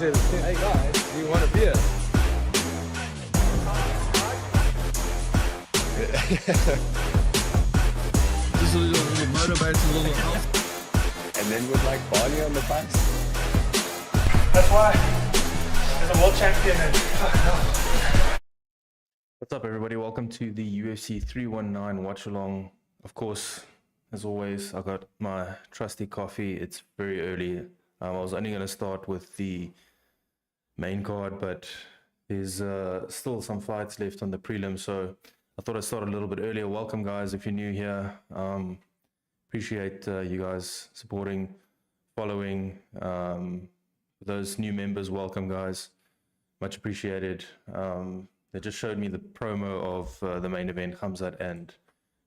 said, hey guys, do you want a beer? Just a little motorbike, a little house. And then with like Barney on the bus. That's why there's a world champion and What's up, everybody? Welcome to the UFC 319 Watchalong. Of course, as always, I got my trusty coffee. It's very early. I was only going to start with the main card, but there's still some fights left on the prelim, so I thought I'd start a little bit earlier. Welcome, guys, if you're new here. Appreciate you guys supporting, following. Those new members, welcome, guys. Much appreciated. They just showed me the promo of the main event, Khamzat and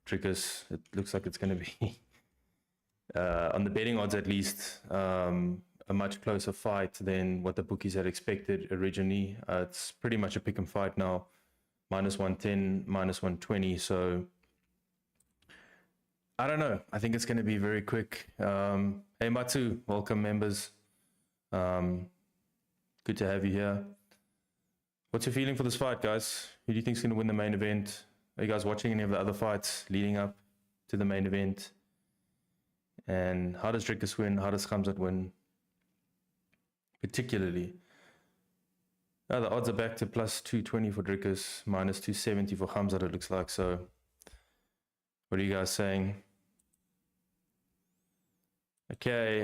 Dricus. It looks like it's going to be, on the betting odds at least, a much closer fight than what the bookies had expected originally. It's pretty much a pick 'em fight now. Minus 110, minus 120. So I don't know. I think it's going to be very quick. Hey, Matsu, welcome, members. Good to have you here. What's your feeling for this fight, guys? Who do you think is going to win the main event? Are you guys watching any of the other fights leading up to the main event? And how does Dricus win? How does Khamzat win? Particularly. Now the odds are back to plus 220 for Dricus, minus 270 for Khamzat, it looks like. So what are you guys saying? Okay,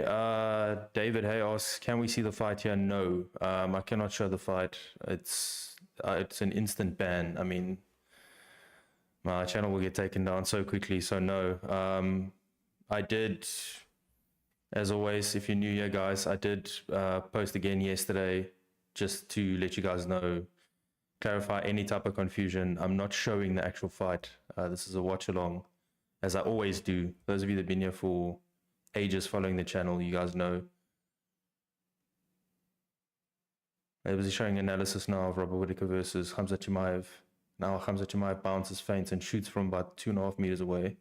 David Hay asks, can we see the fight here? No, I cannot show the fight. It's an instant ban. I mean, my channel will get taken down so quickly, so no. I did, as always, if you're new here, guys, I did post again yesterday just to let you guys know, clarify any type of confusion. I'm not showing the actual fight. This is a watch along, as I always do. Those of you that have been here for ages following the channel, you guys know. I was showing analysis now of Robert Whittaker versus Khamzat Chimaev. Now Khamzat Chimaev bounces, feints, and shoots from about 2.5 meters away,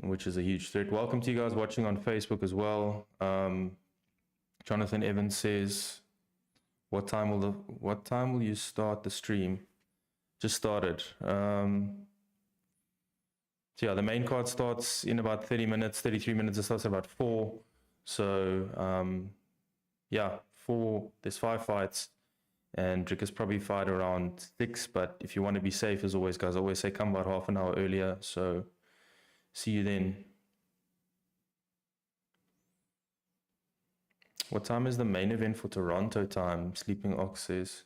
which is a huge threat. Welcome to you guys watching on Facebook as well. Jonathan Evans says, what time will you start the stream? Just started. So yeah, the main card starts in about 30 minutes, 33 minutes. It starts at about 4. So yeah, there's 5 fights, and Dricus probably fight around 6. But if you want to be safe, as always, guys, I always say come about half an hour earlier. So see you then. What time is the main event for Toronto time? Sleeping Ox says.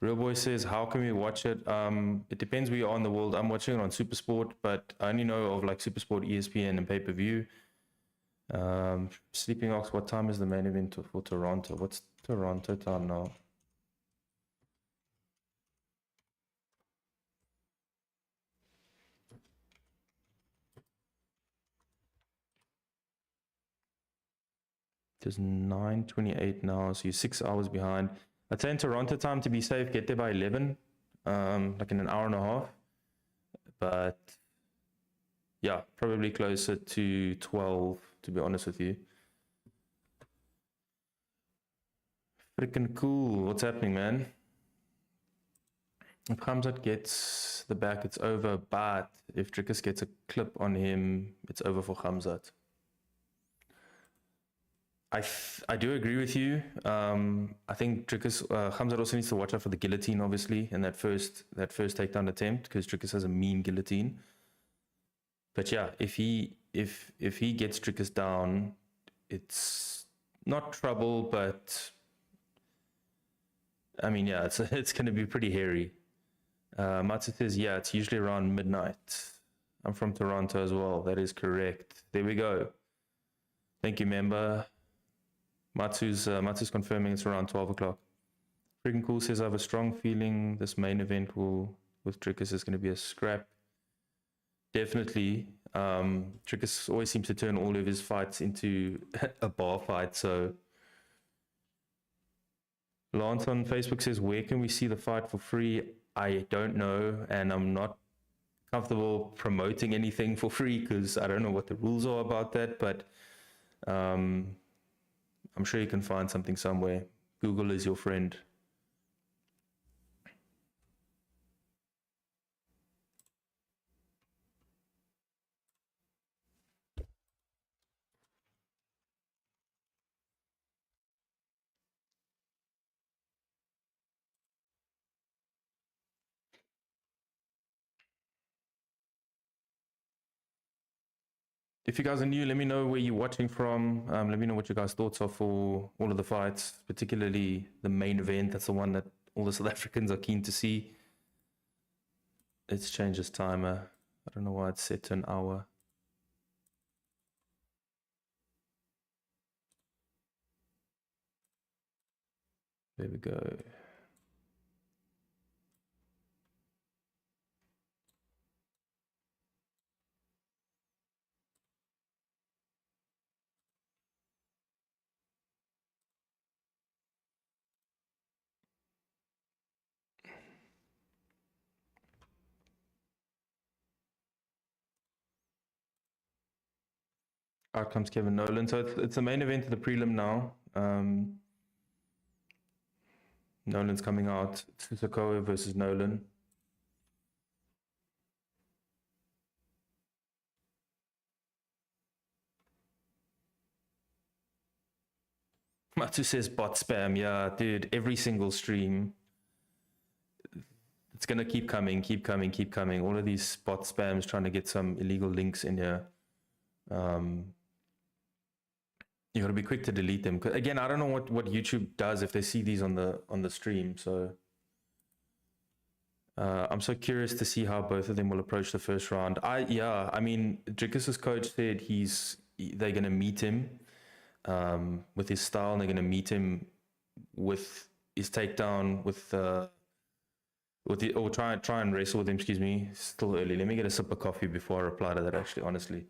Real Boy says, how can we watch it? It depends where you are in the world. I'm watching it on Supersport, but I only know of like Supersport, ESPN, and pay-per-view. Sleeping Ox, what time is the main event for Toronto? What's Toronto time now? It's 9:28 now, so you're 6 hours behind. I'd say in Toronto time, to be safe, get there by 11, like in an hour and a half. But yeah, probably closer to 12, to be honest with you. Freaking cool. What's happening, man? If Khamzat gets the back, it's over. But if Dricus gets a clip on him, it's over for Khamzat. I do agree with you. I think Dricus, Khamzat also needs to watch out for the guillotine, obviously, in that first takedown attempt, because Dricus has a mean guillotine. But yeah, if he gets Dricus down, it's not trouble, but I mean, yeah, it's going to be pretty hairy. Matsu says, yeah, it's usually around midnight. I'm from Toronto as well. That is correct. There we go. Thank you, member. Matsu's confirming it's around 12 o'clock. Freaking cool says, I have a strong feeling this main event with Dricus is going to be a scrap. Definitely. Dricus always seems to turn all of his fights into a bar fight. So Lance on Facebook says, where can we see the fight for free? I don't know, and I'm not comfortable promoting anything for free because I don't know what the rules are about that, but I'm sure you can find something somewhere. Google is your friend. If you guys are new, let me know where you're watching from. Let me know what your guys' thoughts are for all of the fights, particularly the main event. That's the one that all the South Africans are keen to see. Let's change this timer. I don't know why it's set to an hour. There we go. Out comes Kevin Nolan. So it's the main event of the prelim now. Nolan's coming out. Susakoa versus Nolan. Matsu says bot spam. Yeah, dude, every single stream. It's going to keep coming, keep coming, keep coming. All of these bot spams trying to get some illegal links in here. You got to be quick to delete them. Again, I don't know what YouTube does if they see these on the stream. So I'm so curious to see how both of them will approach the first round. I mean, Dricus's coach said they're going to meet him with his style, and they're going to meet him with his takedown or try and wrestle with him. Excuse me. Still early. Let me get a sip of coffee before I reply to that. Actually, honestly.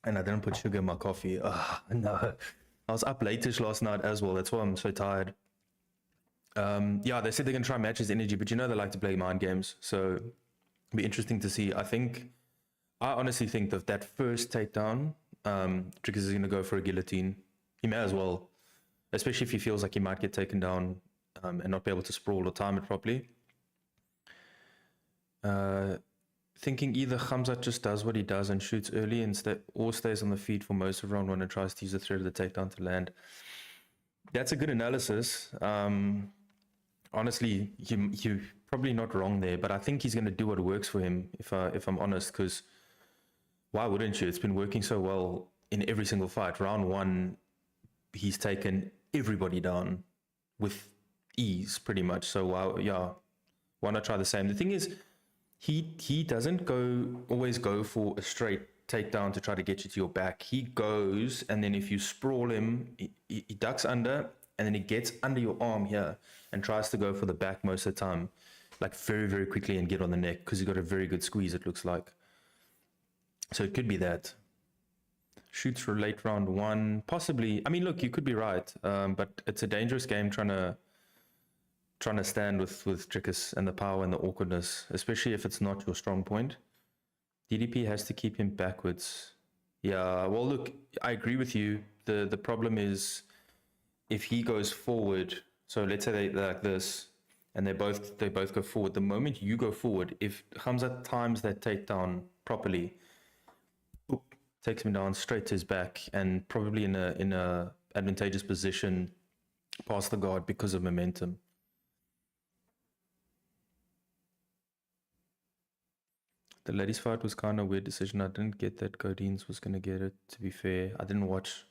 And I didn't put sugar in my coffee. No. I was up late last night as well. That's why I'm so tired. Yeah, they said they're going to try and match his energy, but you know they like to play mind games. So it'll be interesting to see. I honestly think that first takedown, Dricus is going to go for a guillotine. He may as well, especially if he feels like he might get taken down and not be able to sprawl or time it properly. Thinking either Khamzat just does what he does and shoots early or stays on the feet for most of round one and tries to use the threat of the takedown to land. That's a good analysis. Honestly, you're probably not wrong there, but I think he's going to do what works for him, if I'm honest, because why wouldn't you? It's been working so well in every single fight. Round one, he's taken everybody down with ease, pretty much. So, why not try the same? The thing is, he doesn't always go for a straight takedown to try to get you to your back. He goes, and then if you sprawl him, he ducks under, and then he gets under your arm here and tries to go for the back most of the time, like very, very quickly, and get on the neck because he's got a very good squeeze, it looks like. So it could be that. Shoots for late round one, possibly. I mean, look, you could be right, but it's a dangerous game trying to stand with Dricus and the power and the awkwardness, especially if it's not your strong point. DDP has to keep him backwards. Yeah, well, look, I agree with you. The problem is if he goes forward, so let's say they're like this, and they both go forward. The moment you go forward, if Khamzat times that takedown properly, takes him down straight to his back, and probably in a advantageous position past the guard because of momentum. The ladies' fight was kind of a weird decision. I didn't get that Godinez was going to get it, to be fair. I didn't watch.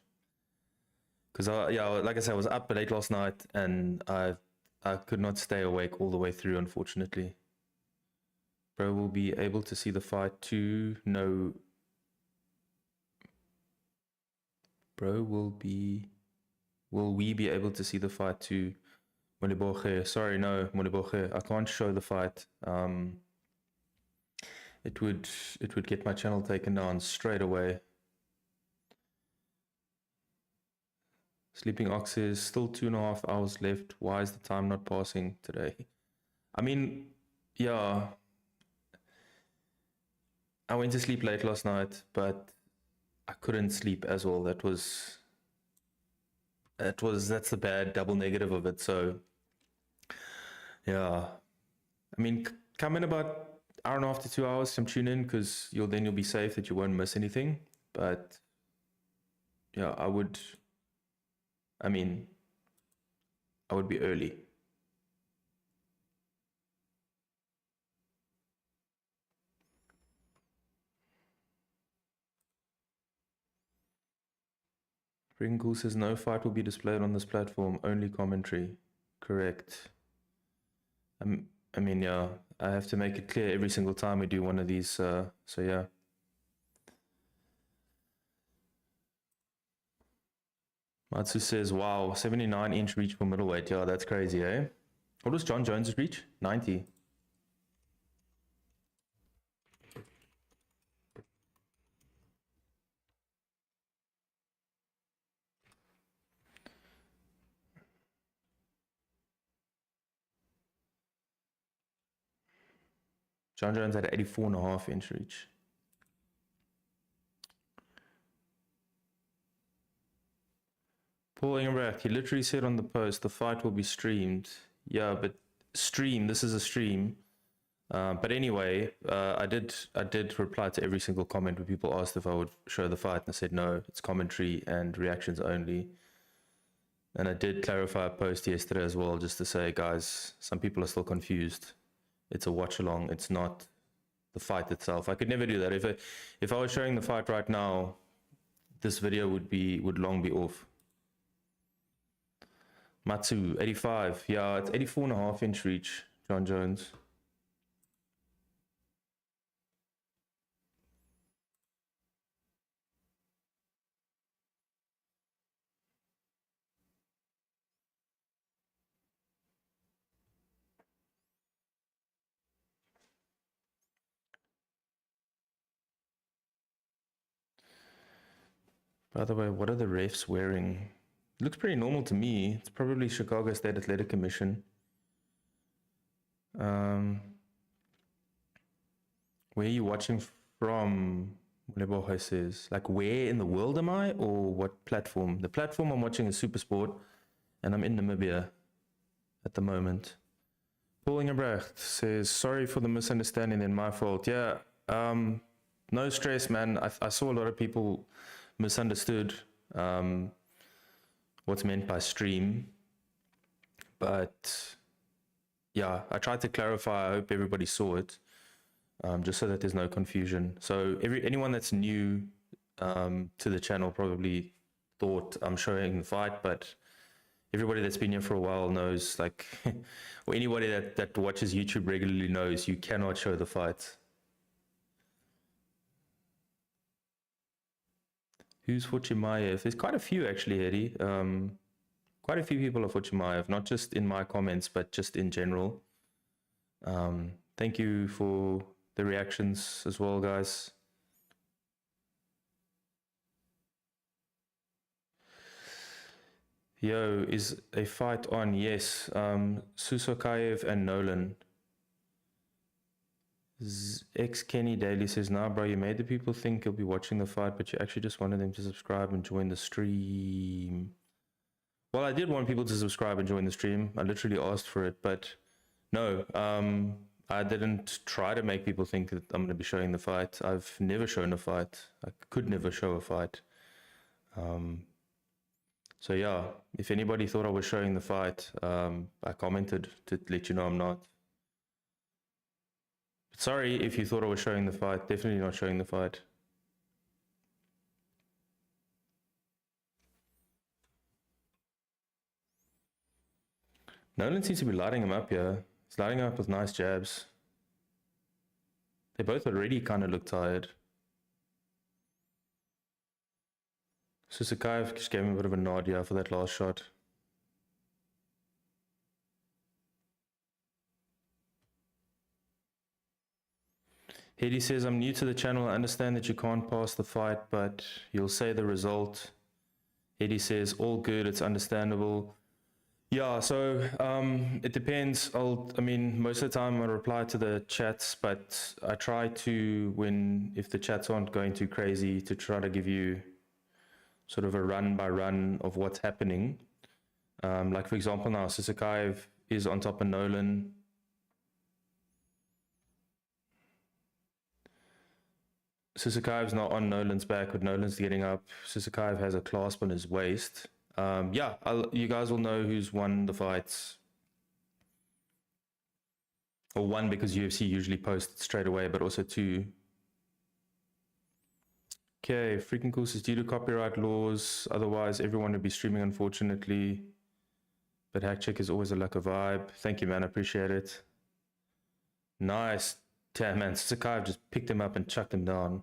Because, like I said, I was up late last night, and I could not stay awake all the way through, unfortunately. Bro will be able to see the fight too. No. Bro will we be able to see the fight too? Moliboche. Sorry, no, Moliboche. I can't show the fight. It would get my channel taken down straight away. Sleeping Ox says, still 2.5 hours left. Why is the time not passing today? I mean, yeah. I went to sleep late last night, but I couldn't sleep as well. That's the bad double negative of it. So, yeah. I mean, come in about hour and a half to 2 hours, come tune in, because you'll be safe that you won't miss anything. But yeah, I would be early. Pringle says no fight will be displayed on this platform, only commentary. Correct. I mean, yeah, I have to make it clear every single time we do one of these, so yeah. Matsu says, wow, 79-inch reach for middleweight. Yeah, that's crazy, eh? What was John Jones' reach? 90. John Jones had 84.5-inch reach. Paul Engelbrecht, he literally said on the post, the fight will be streamed. Yeah, but this is a stream. But anyway, I did reply to every single comment where people asked if I would show the fight, and I said no, it's commentary and reactions only. And I did clarify a post yesterday as well, just to say, guys, some people are still confused. It's a watch along. It's not the fight itself. I could never do that. If I was showing the fight right now, this video would long be off. Matsu, 85. Yeah, it's 84.5-inch reach, John Jones. By the way, what are the refs wearing? It looks pretty normal to me. It's probably Chicago State Athletic Commission. Where are you watching from? Lebohe says, like, where in the world am I, or what platform? The platform I'm watching is Supersport, and I'm in Namibia at the moment. Paul Ingebrecht says, sorry for the misunderstanding, then my fault. Yeah, no stress, man. I saw a lot of people misunderstood what's meant by stream, but yeah, I tried to clarify. I hope everybody saw it, just so that there's no confusion. So anyone that's new to the channel probably thought I'm showing the fight, but everybody that's been here for a while knows, like, or anybody that watches YouTube regularly knows, you cannot show the fight. Who's for Chimaev? There's quite a few, actually, Eddie. Quite a few people are for Chimaev, not just in my comments, but just in general. Thank you for the reactions as well, guys. Yo, is a fight on? Yes. Susokaev and Nolan. X Kenny Daily says, nah, bro, you made the people think you'll be watching the fight, but you actually just wanted them to subscribe and join the stream. Well, I did want people to subscribe and join the stream. I literally asked for it, but no, I didn't try to make people think that I'm going to be showing the fight. I've never shown a fight. I could never show a fight. So yeah, if anybody thought I was showing the fight, I commented to let you know I'm not. Sorry if you thought I was showing the fight. Definitely not showing the fight. Nolan seems to be lighting him up here. He's lighting him up with nice jabs. They both already kind of look tired. Susukaev just gave him a bit of a nod, yeah, for that last shot. Hedy says, I'm new to the channel. I understand that you can't pass the fight, but you'll say the result. Eddie says, all good, it's understandable. Yeah, so it depends. I mean, most of the time I reply to the chats, but I try to, if the chats aren't going too crazy, to try to give you sort of a run by run of what's happening. Like for example now, Sisakaev is on top of Nolan. Sisakaev's not on Nolan's back, but Nolan's getting up. Sisakaev has a clasp on his waist. Yeah, you guys will know who's won the fights. Or one, because UFC usually posts straight away, but also two. Okay, freaking cool says due to copyright laws, otherwise everyone would be streaming, unfortunately. But hack check is always a lack of vibe. Thank you, man. I appreciate it. Nice. Damn, man. Sisakaev just picked him up and chucked him down.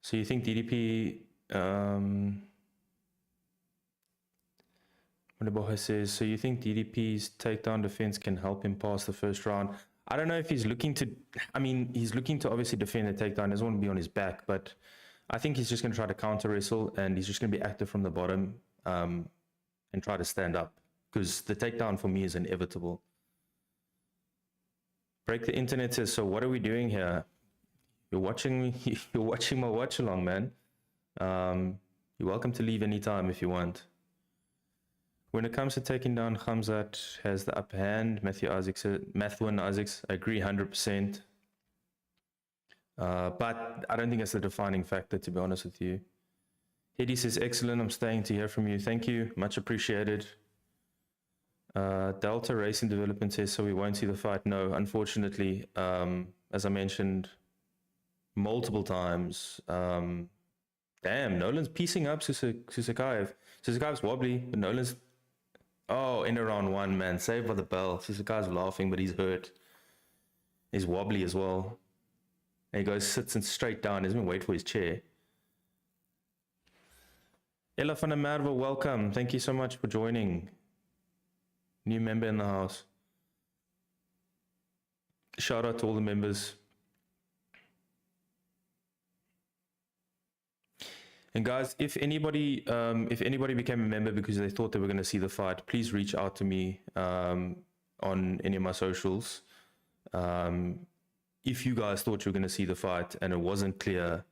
So you think DDP... Wonderboy says, so you think DDP's takedown defense can help him pass the first round? I don't know if he's looking to... I mean, he's looking to obviously defend the takedown. He doesn't want to be on his back, but I think he's just going to try to counter wrestle, and he's just going to be active from the bottom and try to stand up, because the takedown for me is inevitable. Break the Internet says, so what are we doing here? You're watching me. You're watching my watch along, man. You're welcome to leave anytime if you want. When it comes to taking down, Khamzat has the upper hand. Mathwin Isaacs, I agree 100%. But I don't think it's the defining factor, to be honest with you. Hedy says, excellent. I'm staying to hear from you. Thank you. Much appreciated. Delta Racing Development says, so we won't see the fight. No, unfortunately, as I mentioned multiple times, damn, Nolan's piecing up Sisakaev. Sisakaev's wobbly, but Nolan's... Oh, in around one, man. Saved by the bell. Sisakaev's laughing, but he's hurt. He's wobbly as well. And he goes, sits and straight down. He doesn't even wait for his chair. Ella van der Merwe, welcome. Thank you so much for joining. New member in the house. Shout out to all the members. And guys, if anybody became a member because they thought they were going to see the fight, please reach out to me on any of my socials. If you guys thought you were going to see the fight and it wasn't clear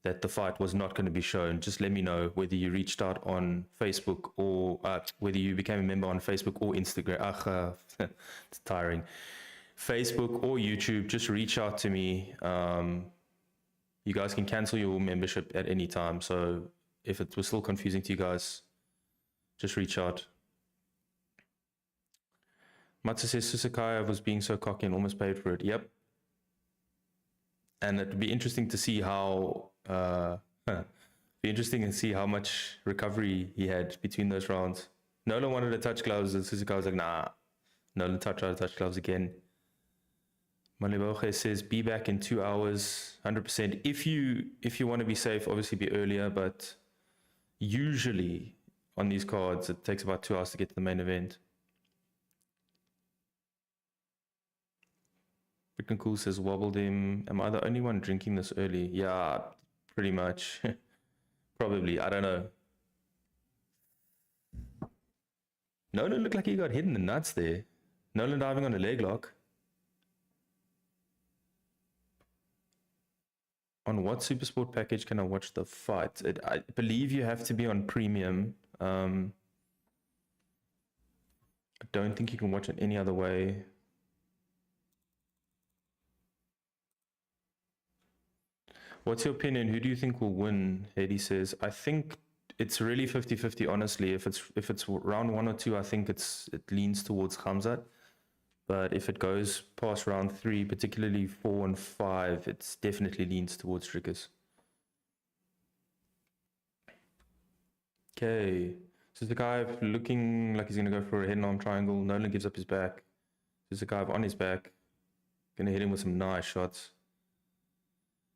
that the fight was not going to be shown, just let me know, whether you reached out on Facebook or whether you became a member on Facebook or Instagram. It's tiring. Facebook or YouTube, just reach out to me. You guys can cancel your membership at any time. So if it was still confusing to you guys, just reach out. Matsu says Sisakaev was being so cocky and almost paid for it. Yep. And it would be interesting to see how much recovery he had between those rounds. Nolan wanted to touch gloves and Sisakaev was like, nah. Nolan tried to touch gloves again. Maliboche says, be back in 2 hours, 100%. If you want to be safe, obviously be earlier, but usually on these cards, it takes about 2 hours to get to the main event. Freaking cool says, wobbled him. Am I the only one drinking this early? Yeah, pretty much. Probably, I don't know. Nolan looked like he got hit in the nuts there. Nolan diving on a leg lock. On what Supersport package can I watch the fight? I believe you have to be on premium. I don't think you can watch it any other way. What's your opinion? Who do you think will win? Hedy says, I think it's really 50-50, honestly. If it's round 1 or 2, I think it leans towards Khamzat. But if it goes past round 3, particularly 4 and 5, it definitely leans towards Dricus. Okay. Sisakaev looking like he's going to go for a head and arm triangle. Nolan gives up his back. Sisakaev on his back. Going to hit him with some nice shots.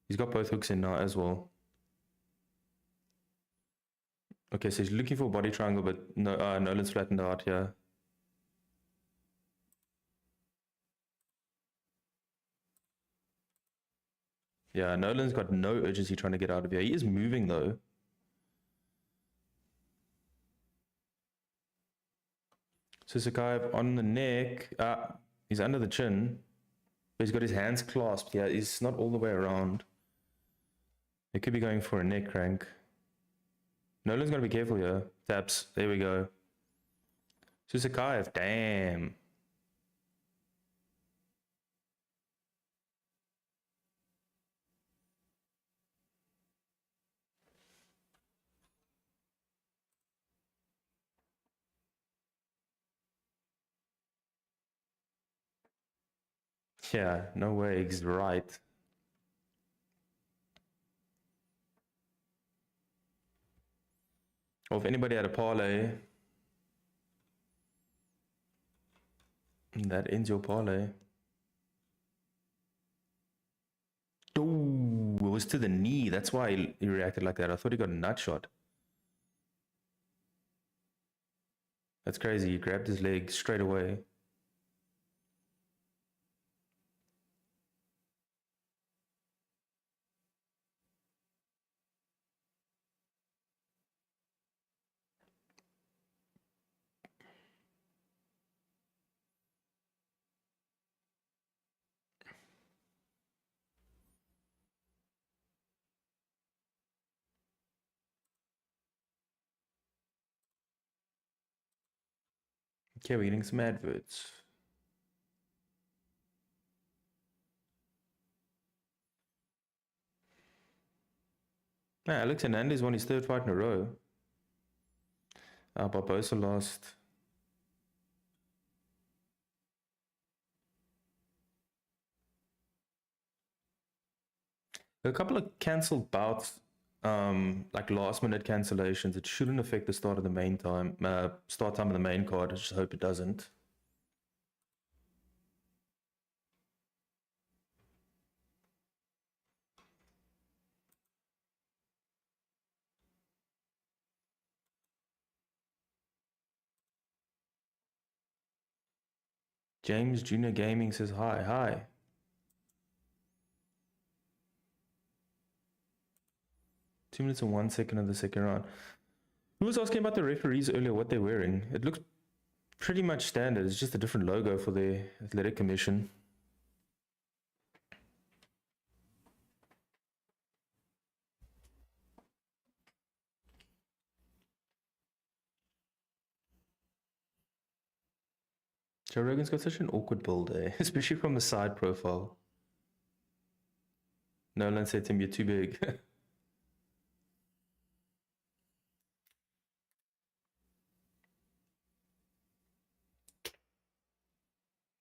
He's got both hooks in now as well. Okay, so he's looking for a body triangle, but no, Nolan's flattened out here. Yeah, Nolan's got no urgency trying to get out of here. He is moving though. Susakayev on the neck. He's under the chin. But he's got his hands clasped. Yeah, he's not all the way around. He could be going for a neck crank. Nolan's got to be careful here. Taps. There we go. Susakayev. Damn. Yeah, no way. He's right. Or if anybody had a parlay, that ends your parlay. Oh, it was to the knee. That's why he reacted like that. I thought he got a nut shot. That's crazy. He grabbed his leg straight away. Okay, we're getting some adverts. Alex Hernandez won his third fight in a row. Barbosa lost. A couple of cancelled bouts, like last minute cancellations. It shouldn't affect the start of the main time, start time of the main card. I just hope it doesn't. James Junior Gaming says hi. Hi. Two minutes and 1 second of the second round. Who was asking about the referees earlier, what they're wearing? It looks pretty much standard. It's just a different logo for the athletic commission. Joe Rogan's got such an awkward build, eh? Especially from the side profile. Nolan said to him, "You're too big."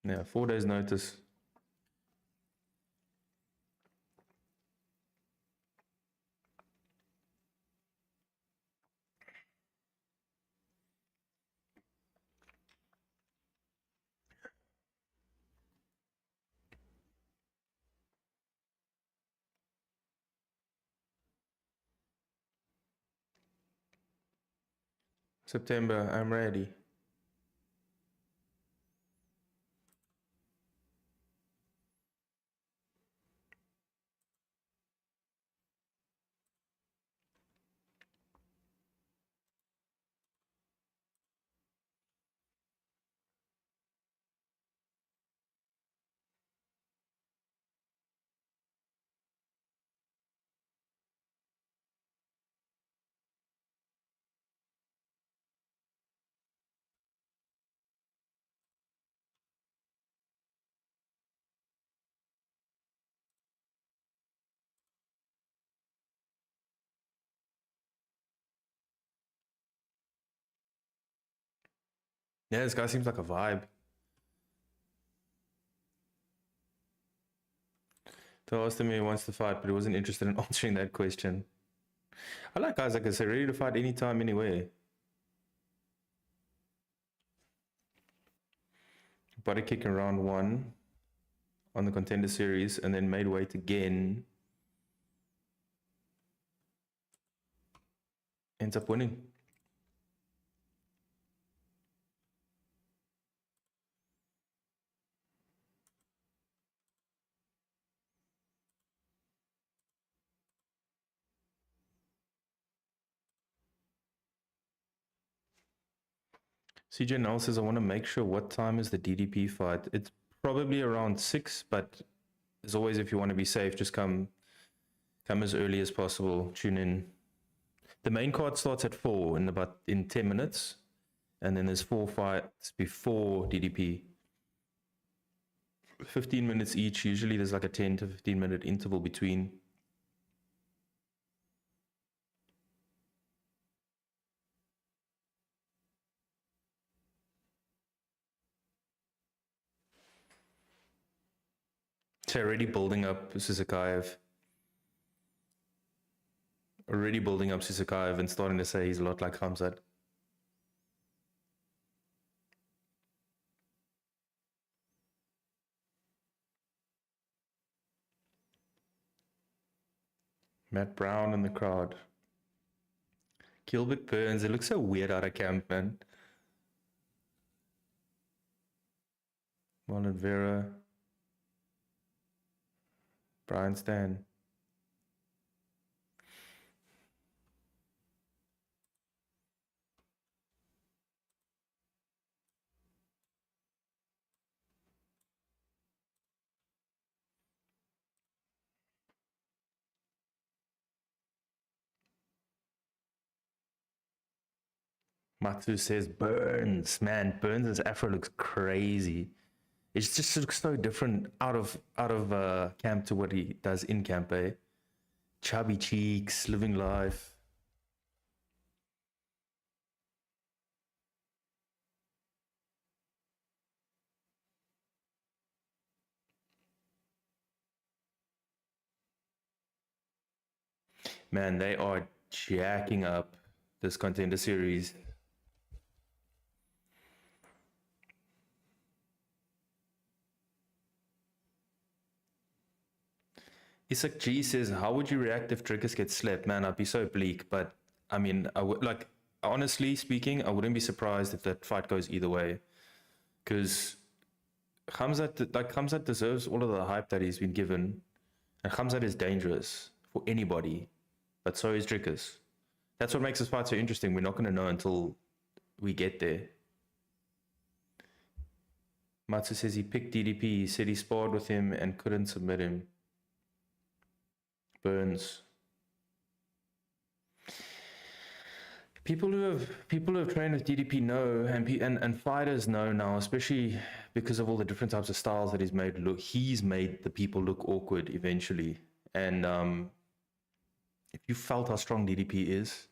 Yeah, 4 days notice. September, I'm ready. Yeah, this guy seems like a vibe. So I asked him if he wants to fight, but he wasn't interested in answering that question. I like guys like I say, ready to fight anytime, anywhere. Body kick in round 1 on the Contender Series, and then made weight again. Ends up winning. CJ Null says, I want to make sure what time is the DDP fight. It's probably around 6, but as always, if you want to be safe, just come as early as possible. Tune in. The main card starts at 4 in 10 minutes, and then there's 4 fights before DDP. 15 minutes each. Usually there's like a 10 to 15 minute interval between. So already building up Sisakaev. Already building up Sisakaev and starting to say he's a lot like Khamzat. Matt Brown in the crowd. Gilbert Burns, it looks so weird out of camp, man. Marlon Vera. Brian Stan. Matsu says Burns. Man, Burns' afro looks crazy. It just looks so different out of camp to what he does in camp, eh? Chubby cheeks, living life. Man, they are jacking up this contender series. Isak G says, how would you react if Dricus gets slept? Man, I'd be so bleak, but I mean, I would, like, honestly speaking, I wouldn't be surprised if that fight goes either way. Because Khamzat deserves all of the hype that he's been given. And Khamzat is dangerous for anybody, but so is Dricus. That's what makes this fight so interesting. We're not going to know until we get there. Matsu says he picked DDP. He said he sparred with him and couldn't submit him. Burns. People who have trained with DDP know, and fighters know now, especially because of all the different types of styles that he's made look. He's made the people look awkward eventually. And if you felt how strong DDP is,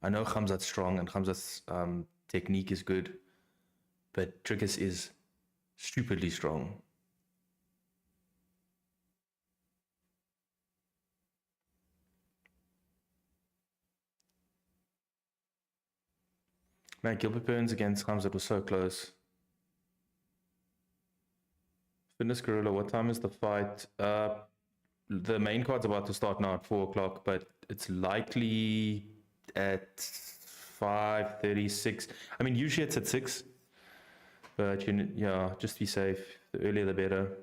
I know Khamzat's strong and Khamzat's technique is good, but Dricus is stupidly strong. Man, Gilbert Burns against Khamzat was so close. Fitness Gorilla, what time is the fight? The main card's about to start now at 4 o'clock, but it's likely at 5:36. I mean, usually it's at 6, but yeah, just be safe. The earlier the better.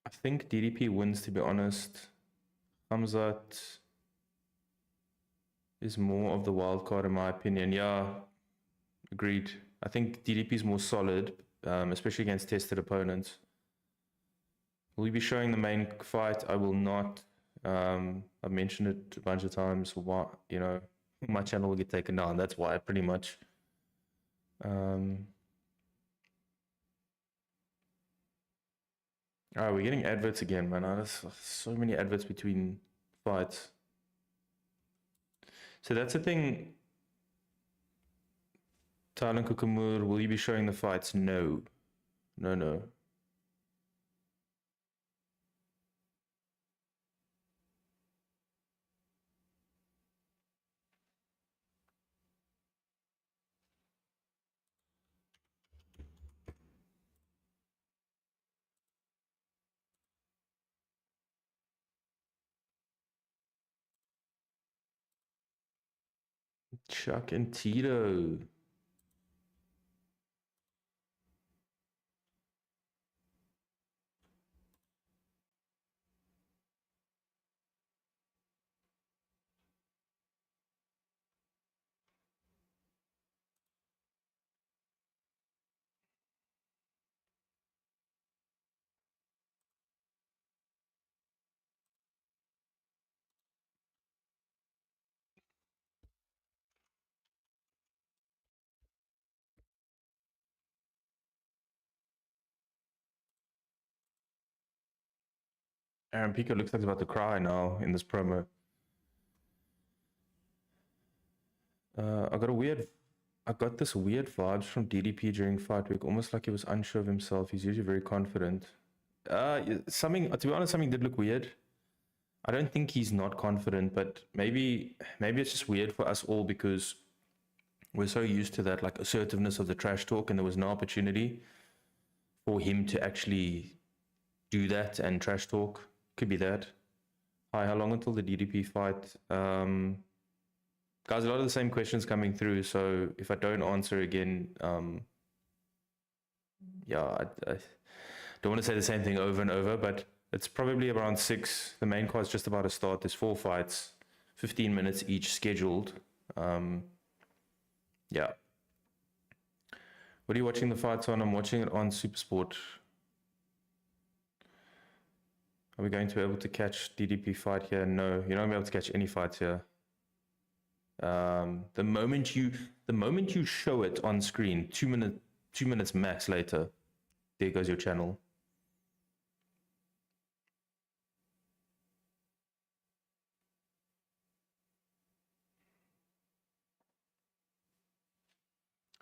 I think DDP wins, to be honest. Khamzat is more of the wild card in my opinion. Yeah, agreed. I think DDP is more solid, especially against tested opponents. Will you be showing the main fight? I will not. I've mentioned it a bunch of times. Why, my channel will get taken down. That's why, pretty much. All right, we're getting adverts again, man. There's so many adverts between fights. So that's the thing. Tylen Kukumur, will you be showing the fights? No. No. Chuck and Tito. Aaron Pico looks like he's about to cry now in this promo. I got this weird vibes from DDP during fight week, almost like he was unsure of himself. He's usually very confident. To be honest, something did look weird. I don't think he's not confident, but maybe it's just weird for us all because we're so used to that like assertiveness of the trash talk, and there was no opportunity for him to actually do that and trash talk. Could be that. Hi, how long until the DDP fight? Guys, a lot of the same questions coming through, so if I don't answer again, yeah, I don't want to say the same thing over and over, but it's probably around 6. The main card's just about to start. There's 4 fights, 15 minutes each scheduled. Yeah. What are you watching the fights on? I'm watching it on Supersport. Are we going to be able to catch DDP fight here? No, you're not going to be able to catch any fights here. The moment you show it on screen, 2 minutes max later, there goes your channel.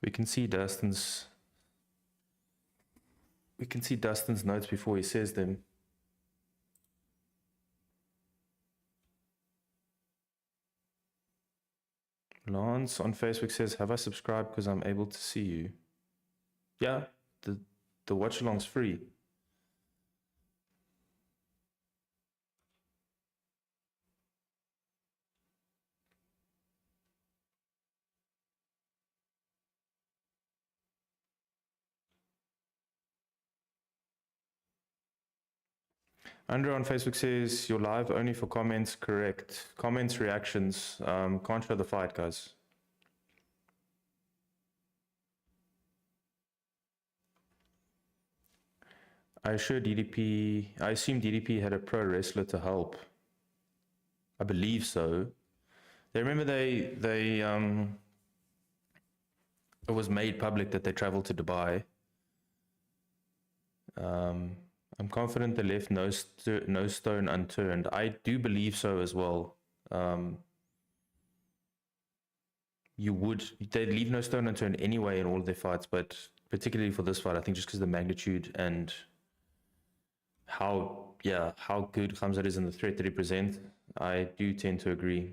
We can see Dustin's notes before he says them. Lance on Facebook says, have I subscribed because I'm able to see you? Yeah, the watch along's free. Andrew on Facebook says, you're live only for comments. Correct. Comments, reactions. Can't show the fight, guys. I assume DDP had a pro wrestler to help. I believe so. They remember it was made public that they traveled to Dubai. I'm confident they left no stone unturned. I do believe so as well. They'd leave no stone unturned anyway in all of their fights, but particularly for this fight, I think just because of the magnitude and how good Khamzat is and the threat that he presents, I do tend to agree.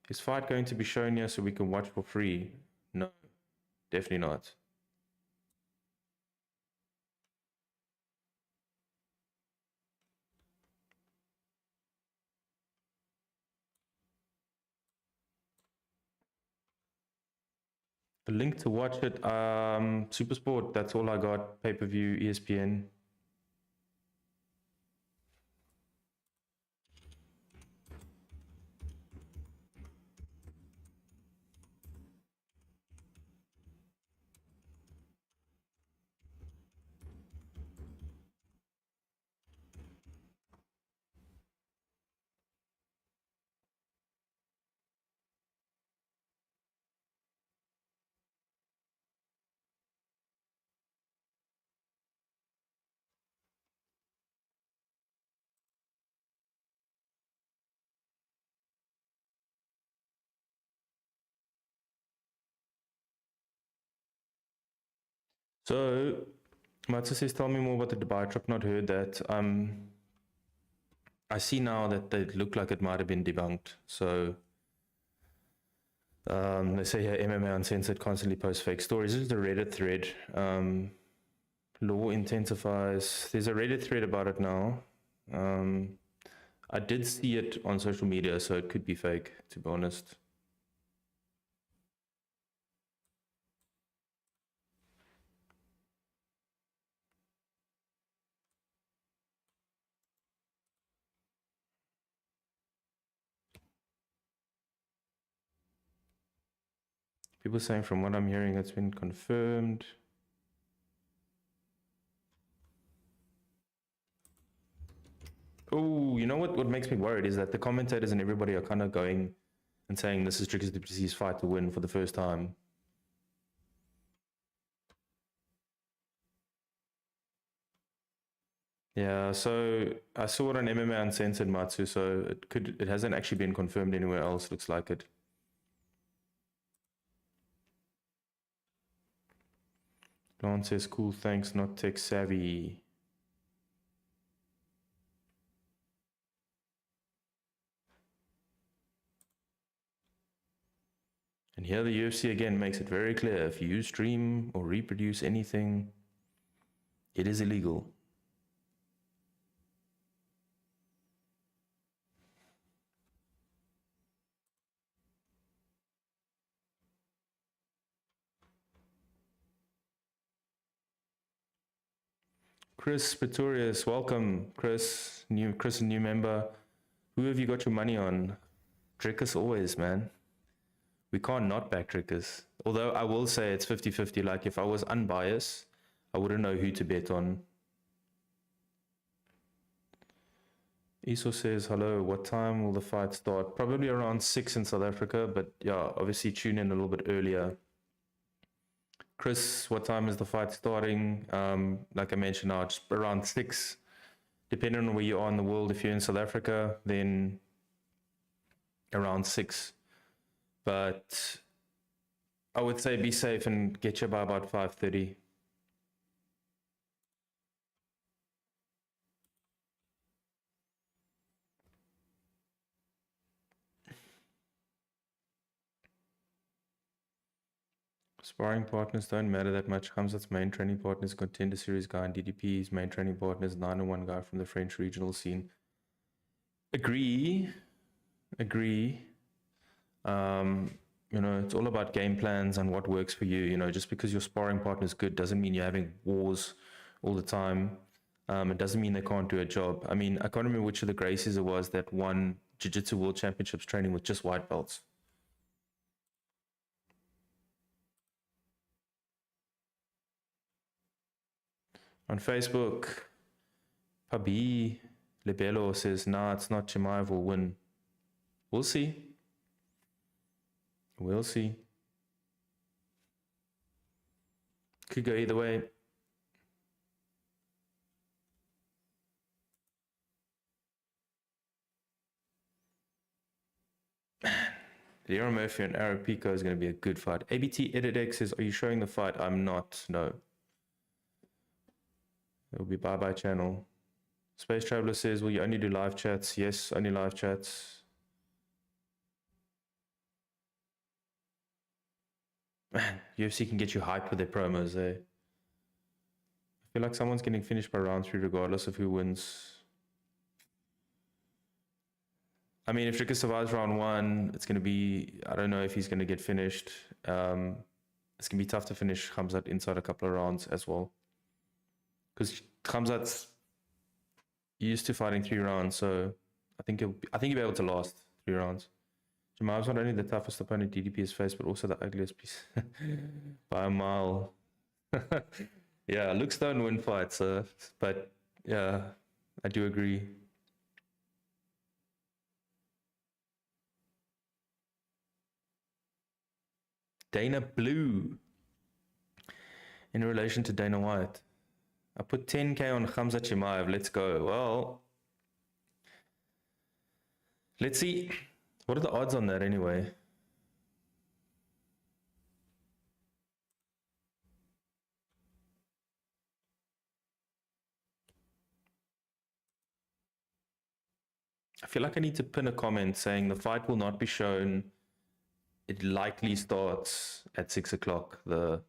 Is fight going to be shown here so we can watch for free? No, definitely not. The link to watch it, Supersport, that's all I got. Pay-per-view, ESPN. So, Matsu says, tell me more about the Dubai trip. Not heard that. I see now that they look like it might have been debunked. So, they say here MMA Uncensored constantly posts fake stories. This is the Reddit thread. Law intensifies. There's a Reddit thread about it now. I did see it on social media, so it could be fake, to be honest. People saying from what I'm hearing, it's been confirmed. Oh, you know what makes me worried is that the commentators and everybody are kind of going and saying this is Dricus du Plessis' fight to win for the first time. Yeah, so I saw it on MMA Uncensored, Matsu, so it hasn't actually been confirmed anywhere else, looks like it. Don says, cool, thanks, not tech savvy. And here the UFC again makes it very clear, if you stream or reproduce anything, it is illegal. Chris Pretorius, welcome, Chris, a new member. Who have you got your money on? Dricus always, man. We can't not back Dricus. Although I will say it's 50-50. Like if I was unbiased, I wouldn't know who to bet on. Esau says, hello, what time will the fight start? Probably around 6 in South Africa, but yeah, obviously tune in a little bit earlier. Chris, what time is the fight starting? Like I mentioned now, just around 6. Depending on where you are in the world, if you're in South Africa, then around 6. But I would say be safe and get you by about 5:30. Sparring partners don't matter that much. Khamzat's main training partner is Contender Series guy, and DDP's main training partner is 901 guy from the French regional scene. Agree. You know, it's all about game plans and what works for you. You know, just because your sparring partner is good doesn't mean you're having wars all the time. It doesn't mean they can't do a job. I mean, I can't remember which of the Gracies it was that won Jiu-Jitsu World Championships training with just white belts. On Facebook, Pabi Lebello says, nah, it's not Chimaev will win. We'll see. We'll see. Could go either way. Leon Murphy and Arrow Pico is going to be a good fight. ABT Edit X says, are you showing the fight? I'm not. No. It will be bye-bye channel. Space Traveler says, will you only do live chats? Yes, only live chats. Man, UFC can get you hyped with their promos, eh? I feel like someone's getting finished by round 3 regardless of who wins. I mean, if Dricus survives round 1, it's going to be, I don't know if he's going to get finished. It's going to be tough to finish Khamzat inside a couple of rounds as well. Because Khamzat's used to fighting 3 rounds, so I think he'll be able to last 3 rounds. Chimaev's not only the toughest opponent DDP has faced, but also the ugliest piece by a mile. Yeah, looks don't win fights, but yeah, I do agree. Dana Blue. In relation to Dana White, I put 10K on Khamzat Chimaev. Let's go. Well, let's see. What are the odds on that anyway? I feel like I need to pin a comment saying the fight will not be shown. It likely starts at 6 o'clock, the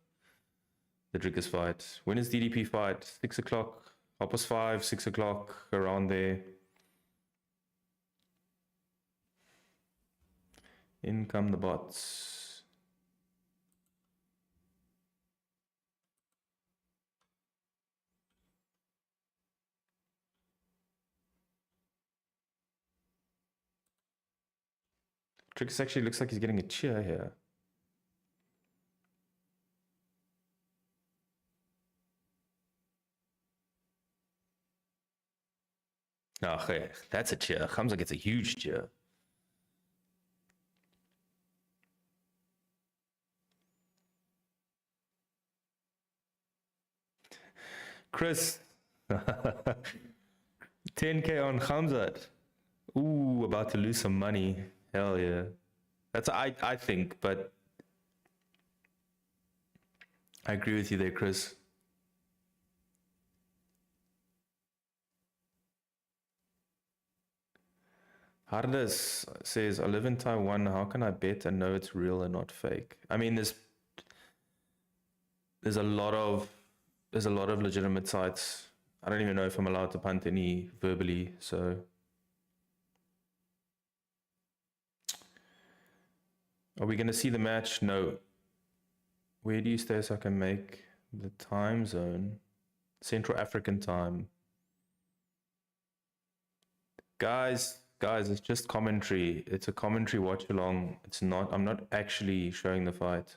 Dricus fight. When is DDP fight? 6 o'clock, 5:30, 6 o'clock, around there. In come the bots. Dricus actually looks like he's getting a cheer here. Oh, hey, that's a cheer. Khamzat gets a huge cheer. Chris, 10K on Khamzat. Ooh, about to lose some money. Hell yeah. That's I think, but I agree with you there, Chris. Hardas says, I live in Taiwan. How can I bet and know it's real and not fake? I mean, there's a lot of legitimate sites. I don't even know if I'm allowed to punt any verbally, so are we gonna see the match? No. Where do you stay so I can make the time zone? Central African time. Guys, it's just commentary. It's a commentary watch along. It's not, I'm not actually showing the fight.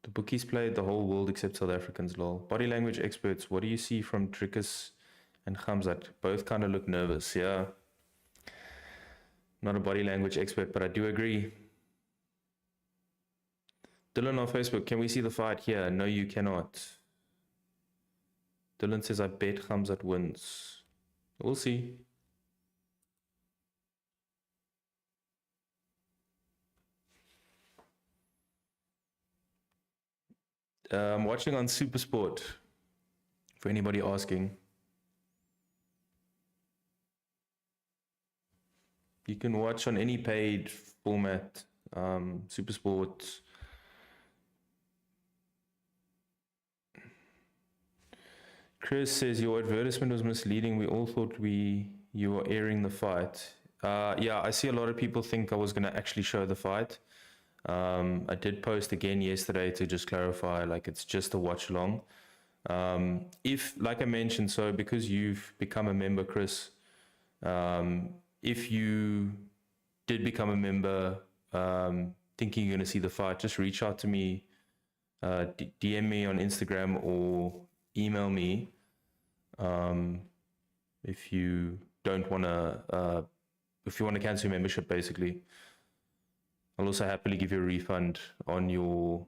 The bookies played the whole world except South Africans, lol. Body language experts, what do you see from Dricus and Khamzat? Both kind of look nervous, yeah. Not a body language expert, but I do agree. Dylan on Facebook, can we see the fight here? No, you cannot. Dylan says, I bet Khamzat wins. We'll see. I'm watching on Supersport, for anybody asking. You can watch on any paid format, Supersport. Chris says your advertisement was misleading. We all thought you were airing the fight. Yeah, I see a lot of people think I was going to actually show the fight. I did post again yesterday to just clarify, like it's just a watch along. If, like I mentioned, so because you've become a member, Chris, if you did become a member, thinking you're going to see the fight, just reach out to me, DM me on Instagram or email me. If you don't want to, if you want to cancel your membership, basically, I'll also happily give you a refund on your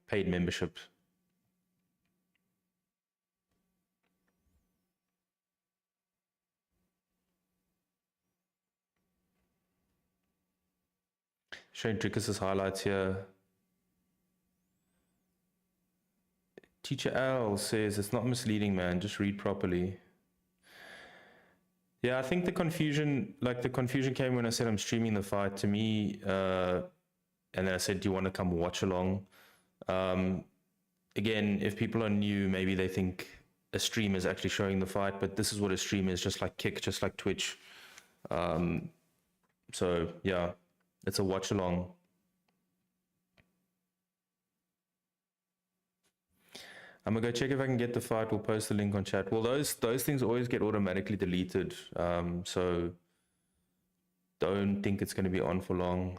paid membership. Showing Dricus's highlights here. Teacher Al says it's not misleading, man. Just read properly. Yeah, I think the confusion came when I said I'm streaming the fight to me, and then I said, do you want to come watch along? Again, if people are new, maybe they think a stream is actually showing the fight, but this is what a stream is, just like Kick, just like Twitch. So yeah, it's a watch along. I'm gonna go check if I can get the fight. We'll post the link on chat. Well, those things always get automatically deleted. So don't think it's gonna be on for long.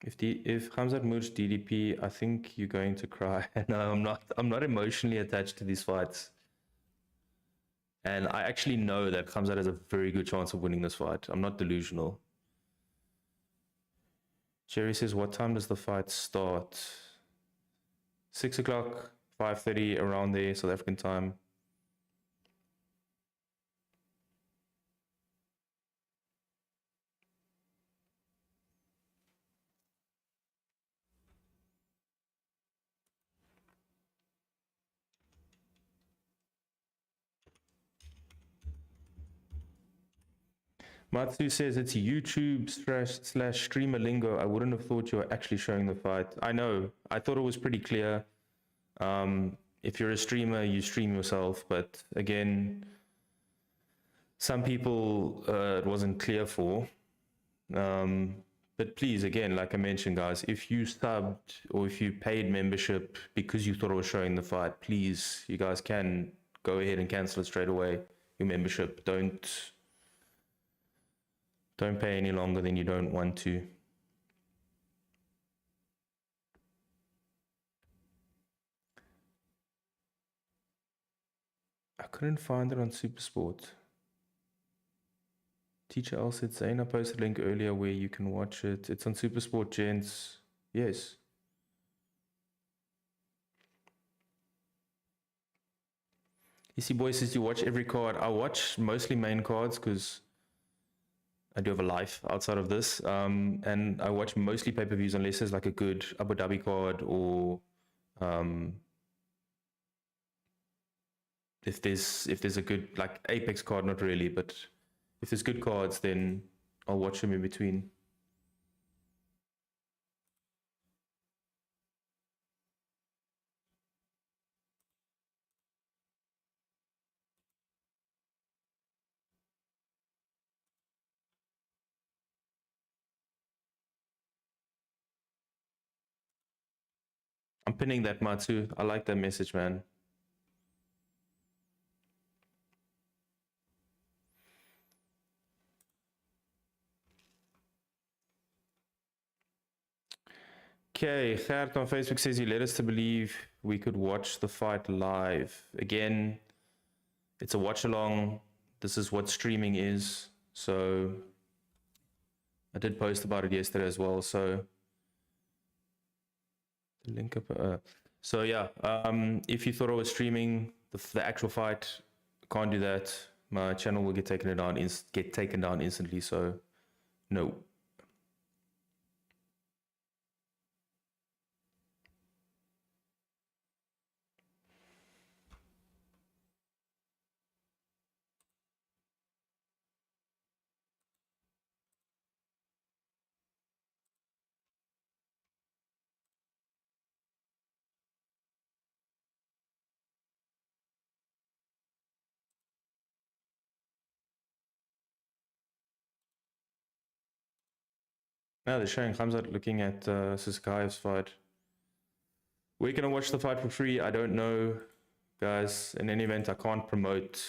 If Khamzat moves DDP, I think you're going to cry. No, I'm not emotionally attached to these fights. And I actually know that Khamzat has a very good chance of winning this fight. I'm not delusional. Jerry says, what time does the fight start? 6 o'clock, 5:30, around there, South African time. Matsu says it's YouTube slash streamer lingo. I wouldn't have thought you were actually showing the fight. I know. I thought it was pretty clear. If you're a streamer, you stream yourself. But again, some people it wasn't clear for. But please, again, like I mentioned, guys, if you subbed or if you paid membership because you thought it was showing the fight, please, you guys can go ahead and cancel it straight away. Your membership. Don't pay any longer than you don't want to. I couldn't find it on Supersport. Teacher L said, Zaina posted a link earlier where you can watch it. It's on Supersport, gents. Yes. EC Boy says you watch every card. I watch mostly main cards because I do have a life outside of this. And I watch mostly pay-per-views unless there's like a good Abu Dhabi card or if there's a good like Apex card, not really, but if there's good cards, then I'll watch them in between. I'm pinning that Matsu. I like that message, man. Okay, Gert on Facebook says he led us to believe we could watch the fight live. Again, it's a watch along. This is what streaming is. So I did post about it yesterday as well. So the link up. So yeah, if you thought I was streaming the actual fight, can't do that. My channel will get taken down instantly. So no. Now they're showing Khamzat looking at Chimaev's fight. We're going to watch the fight for free. I don't know, guys. In any event, I can't promote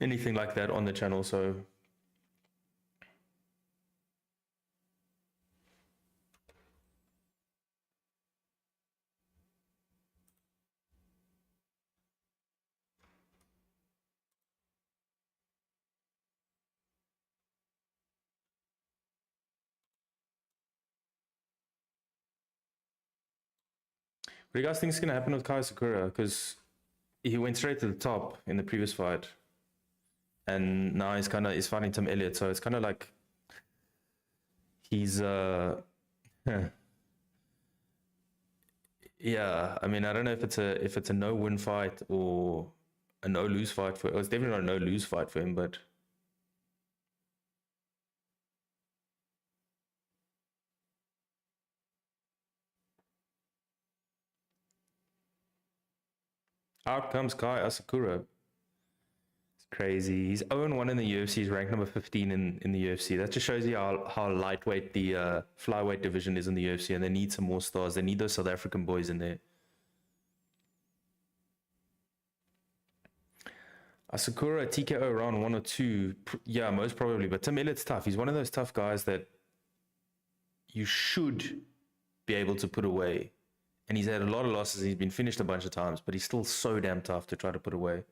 anything like that on the channel, so what do you guys think is going to happen with Kai Sakura? Because he went straight to the top in the previous fight, and now he's fighting Tim Elliott. So it's kind of like he's yeah. I mean, I don't know if it's a no-win fight or a no-lose fight for. It's definitely not a no-lose fight for him, but. Out comes Kai Asakura. It's crazy. He's 0-1 in the UFC. He's ranked number 15 in the UFC. That just shows you how lightweight the flyweight division is in the UFC, and they need some more stars. They need those South African boys in there. Asakura, TKO round 1 or 2. Yeah, most probably. But Tim Elliott's tough. He's one of those tough guys that you should be able to put away. And he's had a lot of losses. He's been finished a bunch of times, but he's still so damn tough to try to put away.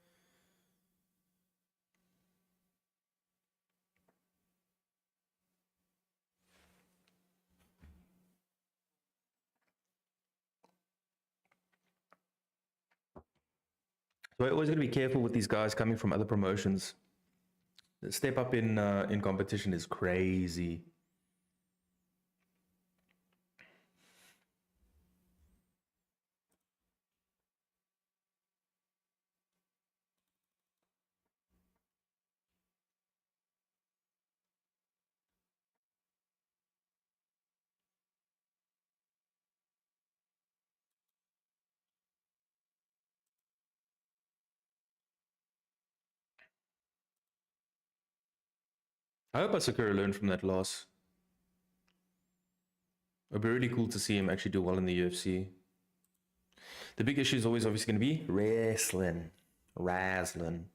So I always got to be careful with these guys coming from other promotions. The step up in competition is crazy. I hope Asakura learned from that loss. It'd be really cool to see him actually do well in the UFC. The big issue is always obviously going to be wrestling. Wrestling.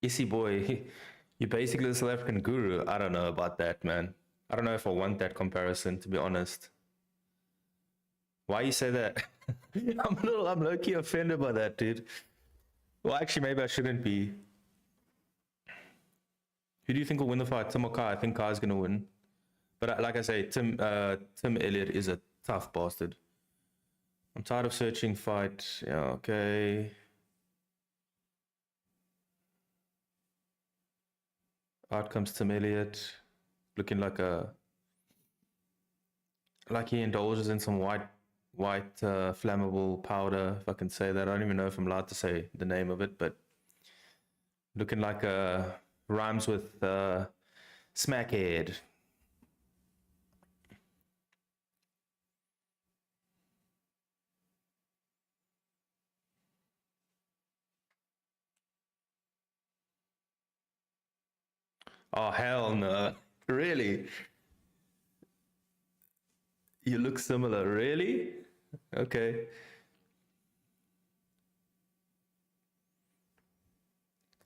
Issy boy, You're basically the South African guru. I don't know about that, man. I don't know if I want that comparison, to be honest. Why you say that? I'm low-key offended by that, dude. Well, actually, maybe I shouldn't be. Who do you think will win the fight, Tim or Kai? I think Kai's gonna win. But like I say, Tim Elliott is a tough bastard. I'm tired of searching fight. Yeah, okay. Out comes Tim Elliott, looking like he indulges in some white flammable powder, if I can say that. I don't even know if I'm allowed to say the name of it, but looking like rhymes with smackhead. Oh, hell no. Really? You look similar. Really? Okay.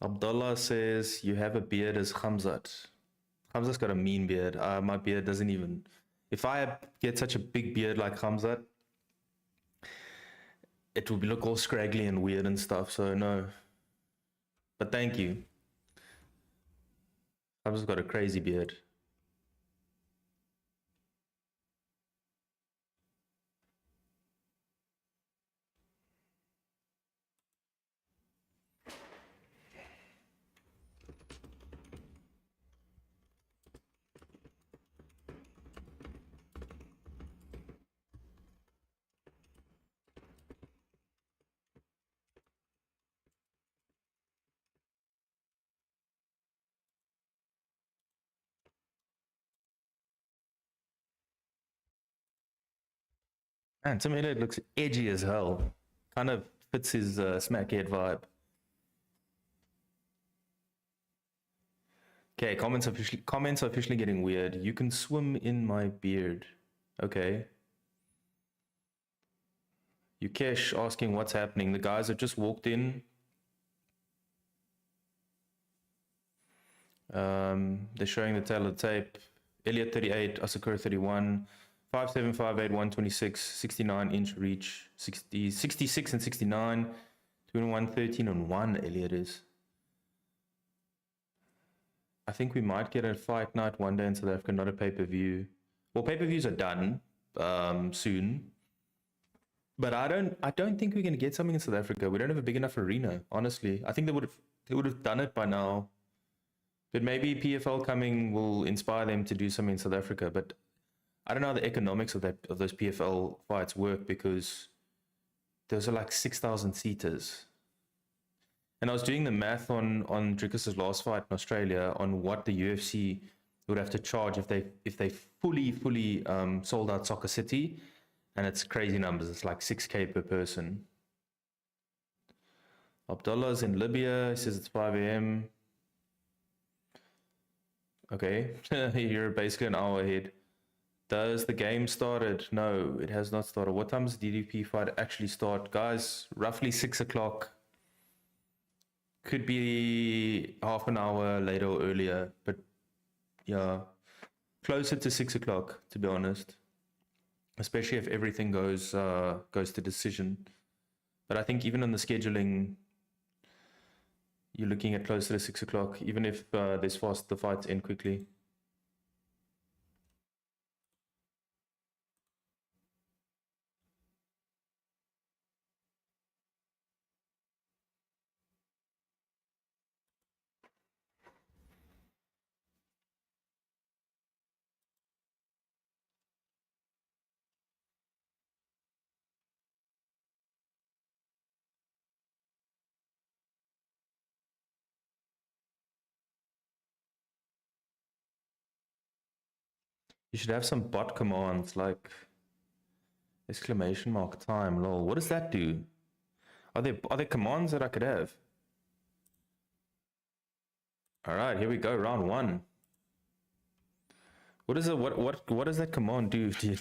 Abdullah says, you have a beard as Khamzat. Khamzat's got a mean beard. My beard doesn't even... If I get such a big beard like Khamzat, it would look all scraggly and weird and stuff, so no. But thank you. I've just got a crazy beard. Man, to me it looks edgy as hell. Kind of fits his smackhead vibe. Okay, comments are officially getting weird. You can swim in my beard. Okay. Yukesh asking what's happening. The guys have just walked in. They're showing the tail of the tape. Elliot 38, Asakura 31, 5'7", 5'8", 126, 69-inch reach, 66 and 69, 21, 13 and 1 Elliot is. I think we might get a fight night one day in South Africa, not a pay-per-view. Well, pay-per-views are done soon. But I don't think we're gonna get something in South Africa. We don't have a big enough arena, honestly. I think they would have done it by now. But maybe PFL coming will inspire them to do something in South Africa. But I don't know how the economics of those PFL fights work, because those are like 6,000 seaters. And I was doing the math on Dricus's last fight in Australia on what the UFC would have to charge if they fully sold out Soccer City, and it's crazy numbers. It's like 6K per person. Abdullah's in Libya. He says it's 5 a.m. Okay, you're basically an hour ahead. Does the game started? No, it has not started. What time does the DDP fight actually start? Guys, roughly 6 o'clock. Could be half an hour later or earlier, but yeah, closer to 6 o'clock, to be honest. Especially if everything goes to decision. But I think even on the scheduling, you're looking at closer to 6 o'clock, even if there's fast the fights end quickly. You should have some bot commands like exclamation mark time, lol. What does that do? Are there commands that I could have? All right, here we go, round one. What is it? What does that command do, dude?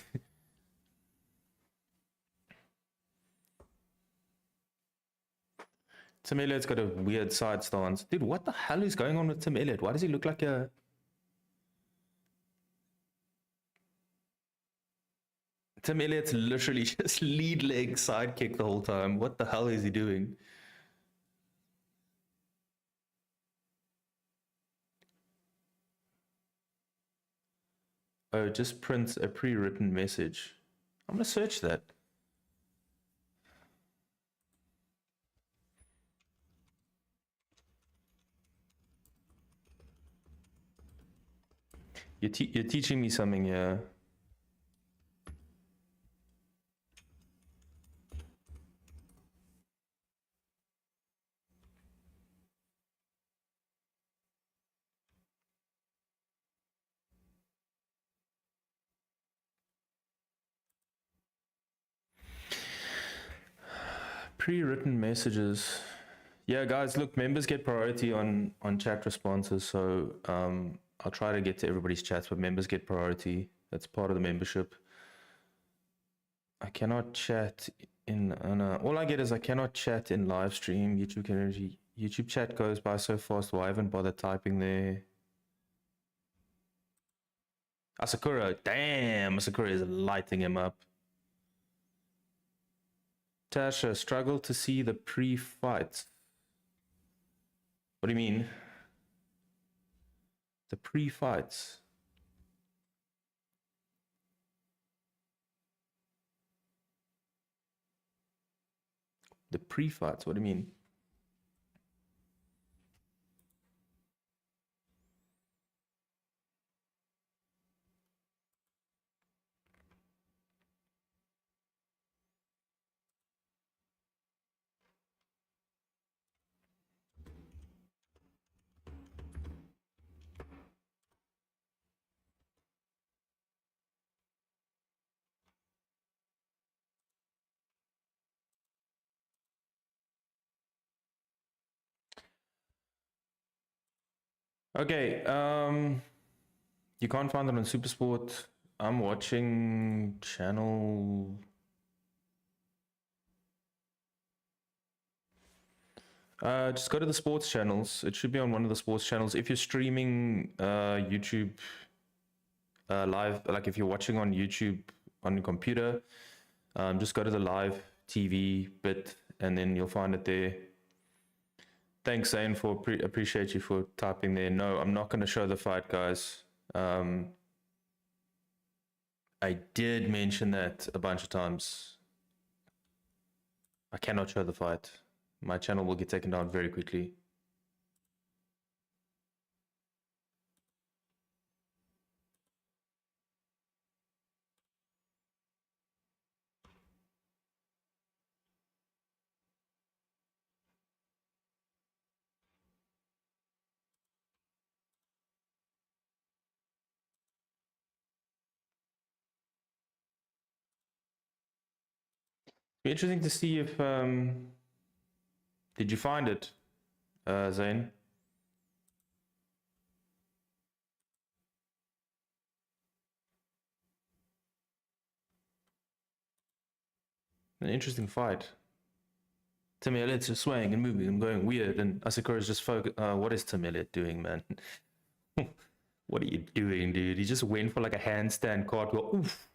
Tim Elliott's got a weird side stance. Dude, what the hell is going on with Tim Elliott? Why does he look like a... Tim Elliott's literally just lead leg side kick the whole time. What the hell is he doing? Oh, just prints a pre-written message. I'm gonna search that. You're teaching me something here. Pre-written messages. Yeah, guys, look, members get priority on chat responses, so I'll try to get to everybody's chats, but members get priority. That's part of the membership. I cannot chat in all I get is I cannot chat in live stream. YouTube chat goes by so fast. Why haven't bothered typing there? Asakura, damn, Asakura is lighting him up. Tasha, struggle to see the pre-fight. What do you mean? The pre-fights. The pre-fights, what do you mean? Okay, you can't find it on Supersport. I'm watching channel... just go to the sports channels. It should be on one of the sports channels. If you're streaming YouTube live, like if you're watching on YouTube on your computer, just go to the live TV bit and then you'll find it there. Thanks, Zane, for appreciate you for typing there. No, I'm not going to show the fight, guys. I did mention that a bunch of times. I cannot show the fight. My channel will get taken down very quickly. Be interesting to see if did you find it, Zane? An interesting fight. Tim Elliott's just swaying and moving and going weird, and Asakura's just focused. What is Tim Elliott doing, man? What are you doing, dude? He just went for like a handstand cartwheel. Oof.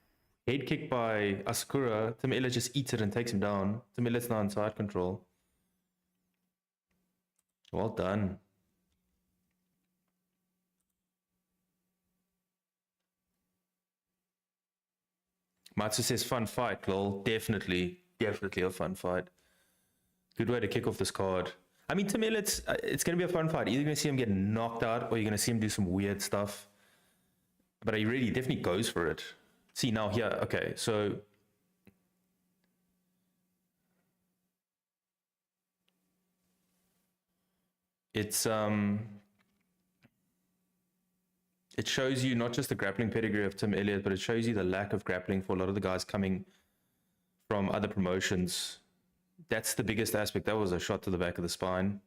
Head kick by Asakura. Tim Elliott just eats it and takes him down. Tim Elliott's now in side control. Well done. Matsu says fun fight, lol. Definitely a fun fight. Good way to kick off this card. I mean, Tim Elliott's, it's going to be a fun fight. Either going to see him get knocked out or you're going to see him do some weird stuff. But he really definitely goes for it. See, now here, okay, so it's it shows you not just the grappling pedigree of Tim Elliott, but it shows you the lack of grappling for a lot of the guys coming from other promotions. That's the biggest aspect. That was a shot to the back of the spine.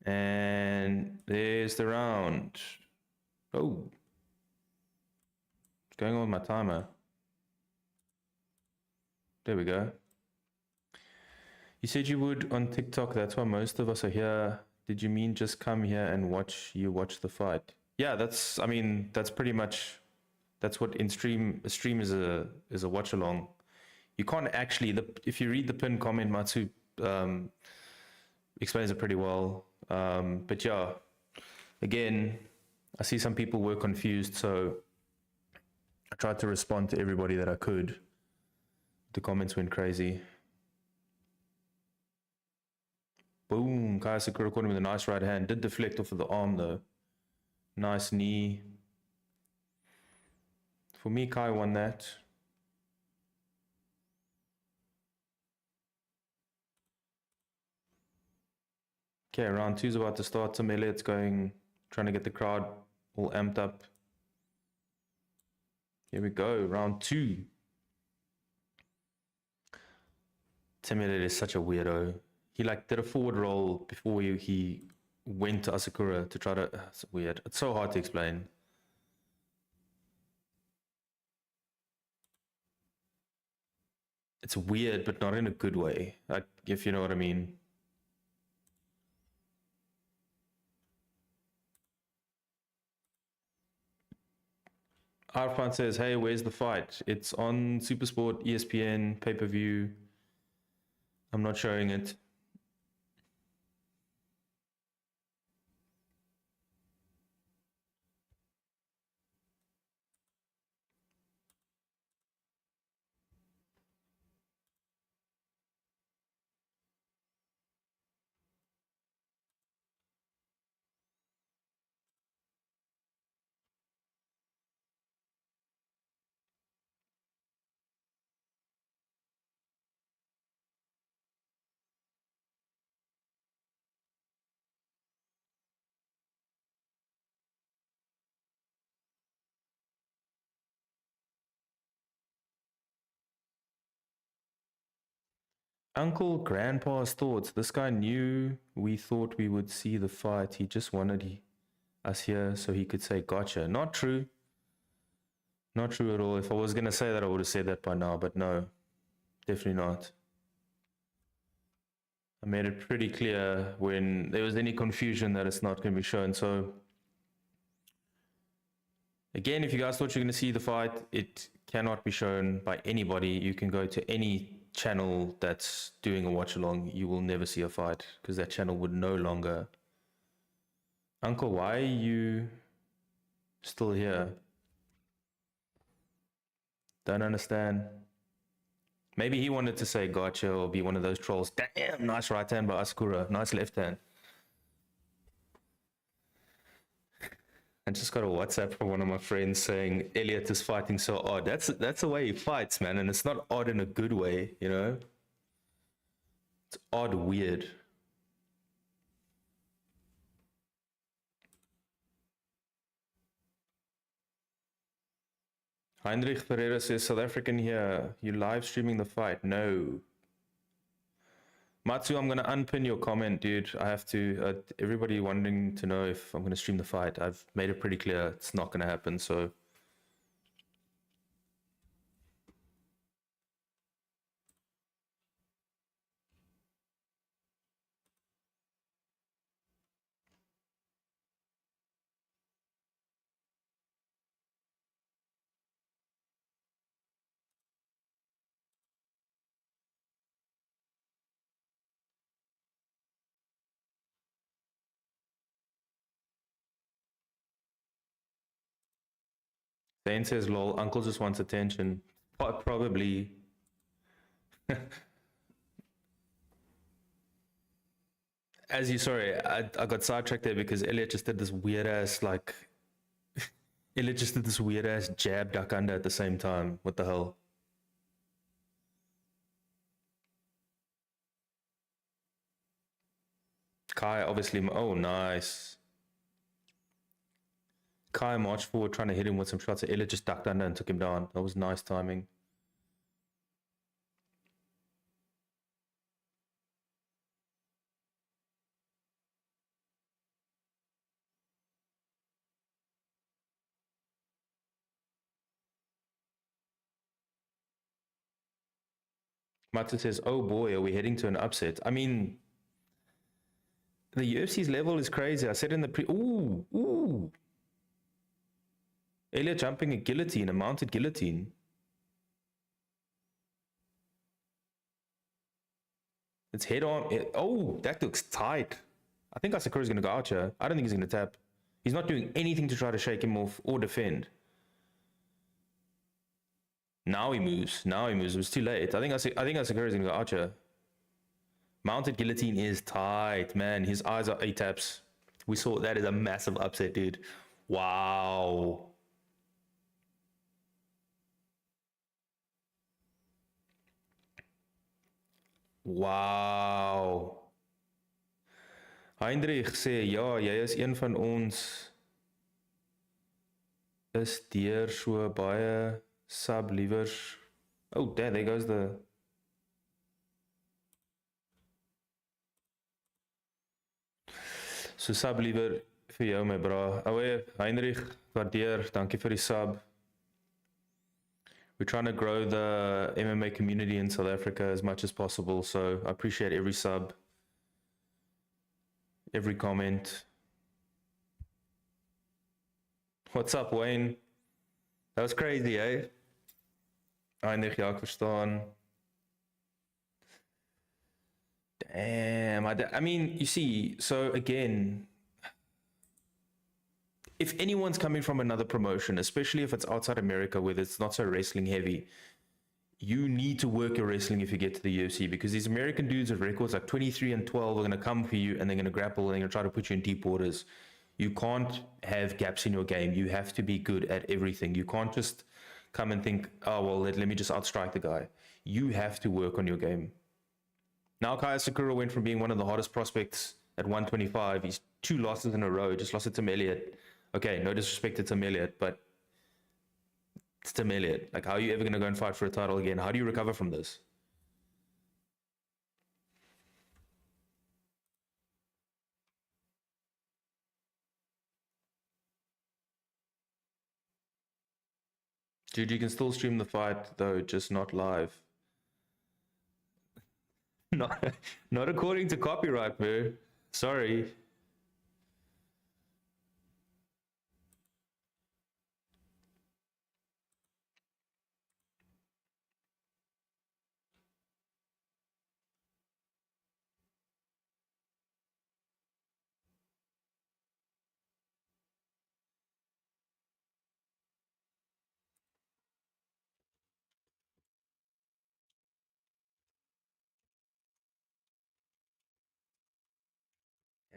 And there's the round. Oh. What's going on with my timer? There we go. You said you would on TikTok. That's why most of us are here. Did you mean just come here and watch the fight? Yeah, that's, I mean, that's pretty much, that's what a stream is a watch along. You can't actually, if you read the pinned comment, Matsu explains it pretty well. But yeah, again, I see some people were confused, so I tried to respond to everybody that I could. The comments went crazy. Boom, Kaya Sakura caught him with a nice right hand. Did deflect off of the arm though. Nice knee. For me, Kai won that. Okay, round 2 is about to start. Tim Elliott's trying to get the crowd all amped up. Here we go, round 2. Tim Elliott is such a weirdo. He like did a forward roll before he went to Asakura to try to. It's weird. It's so hard to explain. It's weird, but not in a good way. Like, if you know what I mean. Arfan says, hey, where's the fight? It's on Supersport, ESPN, pay-per-view. I'm not showing it. Uncle Grandpa's thoughts. This guy knew we thought we would see the fight. He just wanted us here so he could say gotcha. Not true. Not true at all. If I was going to say that, I would have said that by now, but no, definitely not. I made it pretty clear when there was any confusion that it's not going to be shown. So again, if you guys thought you're going to see the fight, it cannot be shown by anybody. You can go to any channel that's doing a watch along. You will never see a fight because that channel would no longer. Uncle, why are you still here? Don't understand. Maybe he wanted to say gotcha or be one of those trolls. Damn, nice right hand by Asakura. Nice left hand. I just got a WhatsApp from one of my friends saying Elliot is fighting so odd. That's the way he fights, man, and it's not odd in a good way, you know. It's odd, weird. Heinrich Ferreira says, South African here. You live streaming the fight? No. Matsu, I'm going to unpin your comment, dude. I have to. Everybody wanting to know if I'm going to stream the fight. I've made it pretty clear it's not going to happen, so. Zane says, lol, uncle just wants attention. Probably. Sorry, I got sidetracked there because Elliot just did this weird ass, like, Elliot just did this weird ass jab duck under at the same time. What the hell? Kai obviously, oh, nice. Kai marched forward trying to hit him with some shots. Elliot just ducked under and took him down. That was nice timing. Matsu says, oh boy, are we heading to an upset? I mean, the UFC's level is crazy. I said in the ooh. Elliot jumping a guillotine, a mounted guillotine. It's head on. Oh, that looks tight. I think Asakura's going to go out here. I don't think he's going to tap. He's not doing anything to try to shake him off or defend. Now he moves. It was too late. I think Asakura's going to go out here. Mounted guillotine is tight, man. His eyes are 8 taps. We saw that is a massive upset, dude. Wow. Wow. Heinrich sê ja, jy is een van ons. Is deur so baie sub liewers. Oh, there goes the so sub liewer vir jou my bra. Ouwe Heinrich, waardeer. Dankie vir die sub. We're trying to grow the MMA community in South Africa as much as possible, so I appreciate every sub, every comment. What's up, Wayne? That was crazy, eh? Eindig, ja, ek verstaan. Damn, I mean, you see, so again, if anyone's coming from another promotion, especially if it's outside America where it's not so wrestling heavy, you need to work your wrestling if you get to the UFC, because these American dudes with records like 23-12 are going to come for you and they're going to grapple and they're going to try to put you in deep waters. You can't have gaps in your game. You have to be good at everything. You can't just come and think, oh, well, let me just outstrike the guy. You have to work on your game. Now Kaya Sakura went from being one of the hottest prospects at 125. He's 2 losses in a row. Just lost to Tim Elliott. Okay, no disrespect to Tim Elliott, but it's Tim Elliott. Like, how are you ever going to go and fight for a title again? How do you recover from this? Dude, you can still stream the fight, though, just not live. Not according to copyright, bro. Sorry.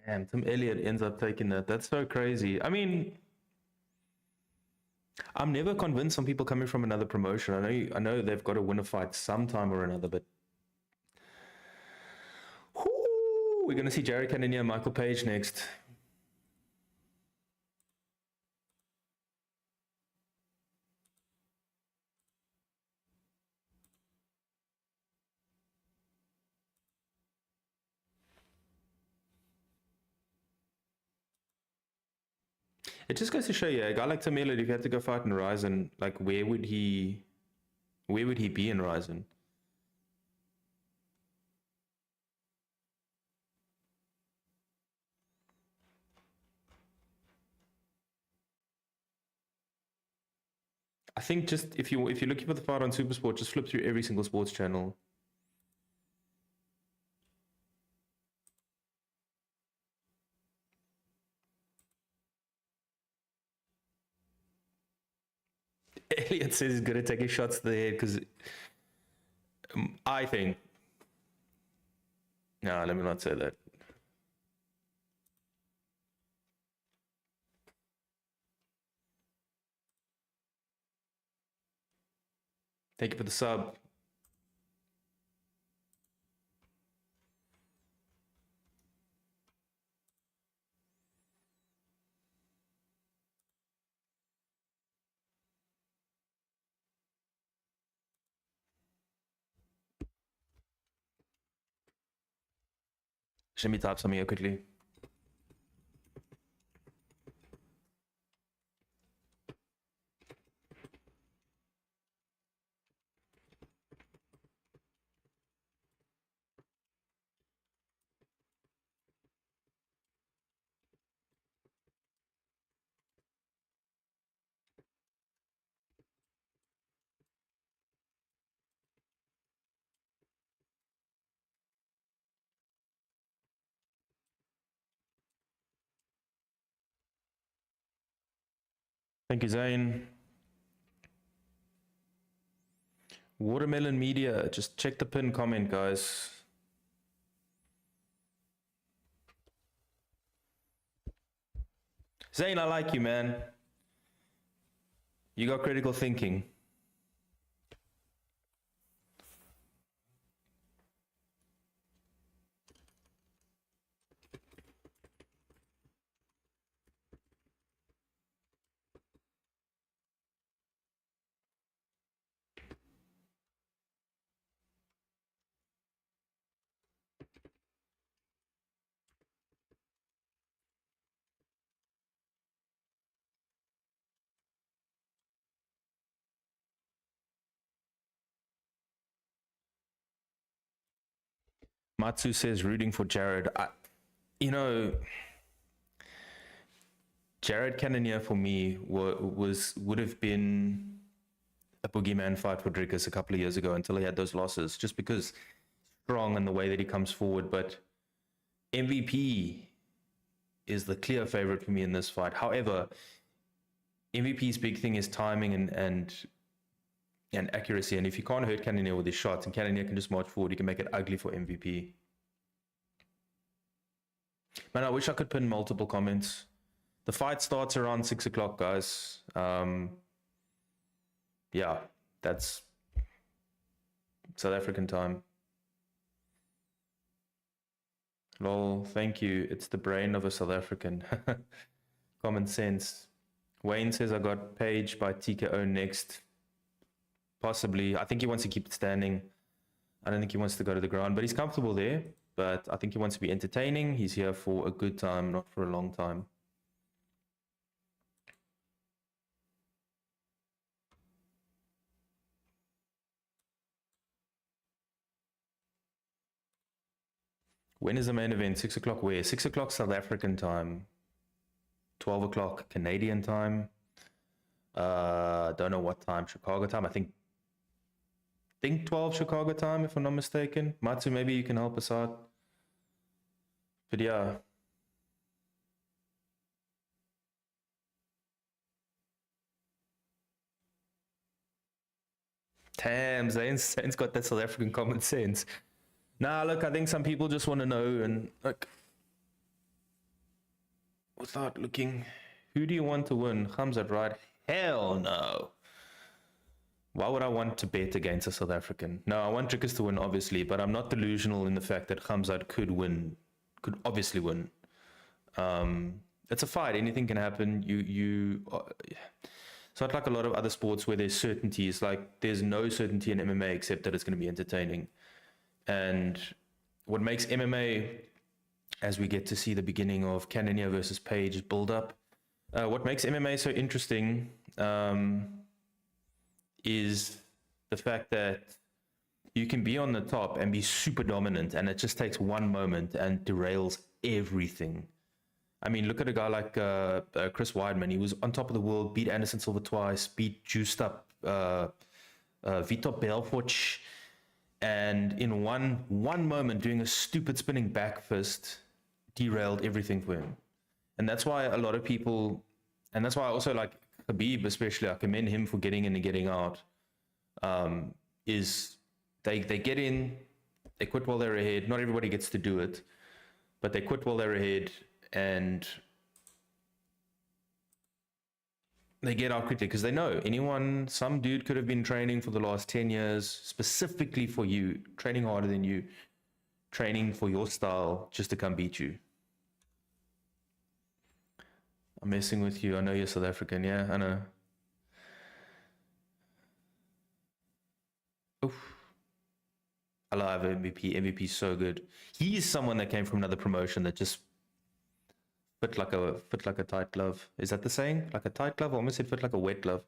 Damn, Tim Elliott ends up taking that. That's so crazy. I mean, I'm never convinced some people coming from another promotion. I know they've got to win a fight sometime or another, but we're going to see Jared Cannonier and Michael Page next. It just goes to show you, a guy like Tim Elliott, if he had to go fight in Ryzen, like where would he be in Ryzen? I think just if you're looking for the fight on Supersport, just flip through every single sports channel. Elliot says he's going to take his shots to the head because I think. No, let me not say that. Thank you for the sub. Let me type something here quickly. Thank you, Zane. Watermelon Media, just check the pin comment, guys. Zane, I like you, man. You got critical thinking. Matsu says rooting for Jared. Jared Cannonier for me would have been a boogeyman fight for Dricus a couple of years ago until he had those losses, just because strong in the way that he comes forward. But MVP is the clear favorite for me in this fight. However, MVP's big thing is timing and accuracy. And if you can't hurt Cannonier with his shots, and Cannonier can just march forward, you can make it ugly for MVP. Man, I wish I could pin multiple comments. The fight starts around 6 o'clock, guys. Yeah, that's South African time. Lol, thank you. It's the brain of a South African. Common sense. Wayne says I got Page by TKO next. Possibly. I think he wants to keep it standing. I don't think he wants to go to the ground, but he's comfortable there. But I think he wants to be entertaining. He's here for a good time, not for a long time. When is the main event? 6 o'clock where? 6 o'clock South African time. 12 o'clock Canadian time. Don't know what time. Chicago time. I think 12 Chicago time, if I'm not mistaken. Matsu, maybe you can help us out. But yeah. Damn, Zane's got that South African common sense. Nah, look, I think some people just want to know, and look, without looking, who do you want to win? Khamzat, right? Hell no. Why would I want to bet against a South African? No, I want Dricus to win, obviously, but I'm not delusional in the fact that Khamzat could win, could obviously win. It's a fight. Anything can happen. It's not like a lot of other sports where there's certainty. It's like there's no certainty in MMA except that it's going to be entertaining. And what makes MMA, as we get to see the beginning of Cannonier versus Page build up, what makes MMA so interesting is the fact that you can be on the top and be super dominant, and it just takes one moment and derails everything. I mean, look at a guy like Chris Weidman. He was on top of the world, beat Anderson Silva twice, beat juiced up Vitor Belfort, and in one moment, doing a stupid spinning back fist, derailed everything for him. And that's why a lot of people, and that's why I also like Khabib, especially, I commend him for getting in and getting out, is they get in, they quit while they're ahead. Not everybody gets to do it, but they quit while they're ahead, and they get out quickly because they know some dude could have been training for the last 10 years specifically for you, training harder than you, training for your style just to come beat you. I'm messing with you. I know you're South African. Yeah, I know. Oof. I love MVP. MVP's so good. He's someone that came from another promotion that just fit like a tight glove. Is that the saying? Like a tight glove? I almost said fit like a wet glove.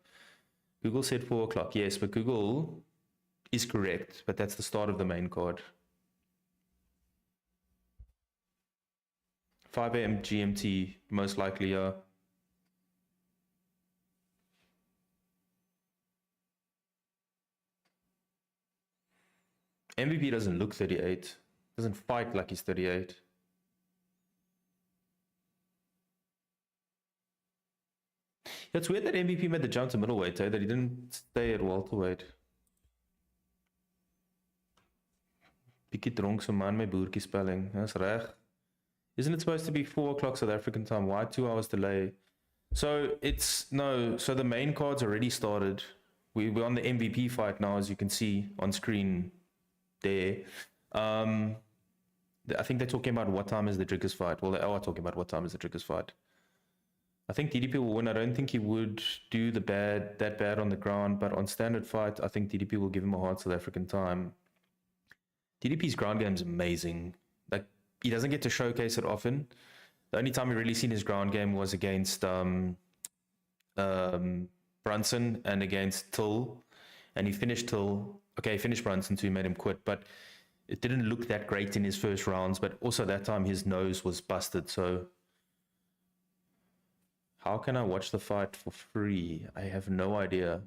Google said 4 o'clock. Yes, but Google is correct. But that's the start of the main card. 5 a.m. GMT, most likely, yeah. MVP doesn't look 38. Doesn't fight like he's 38. It's weird that MVP made the jump to middleweight, that he didn't stay at welterweight. Bietjie dronk so man my boertjie spelling. That's reg. Isn't it supposed to be 4 o'clock South African time? Why 2 hours delay? So it's no. So the main card's already started. We're on the MVP fight now, as you can see on screen there. I think they're talking about what time is the Dricus fight. Well, they are talking about what time is the Dricus fight. I think DDP will win. I don't think he would do that bad on the ground, but on standard fight, I think DDP will give him a hard South African time. DDP's ground game is amazing. Like, he doesn't get to showcase it often. The only time we really seen his ground game was against Brunson and against Till, and he finished Till. Okay, he finished Brunson, so he made him quit, but it didn't look that great in his first rounds. But also that time his nose was busted. So how can I watch the fight for free? I have no idea.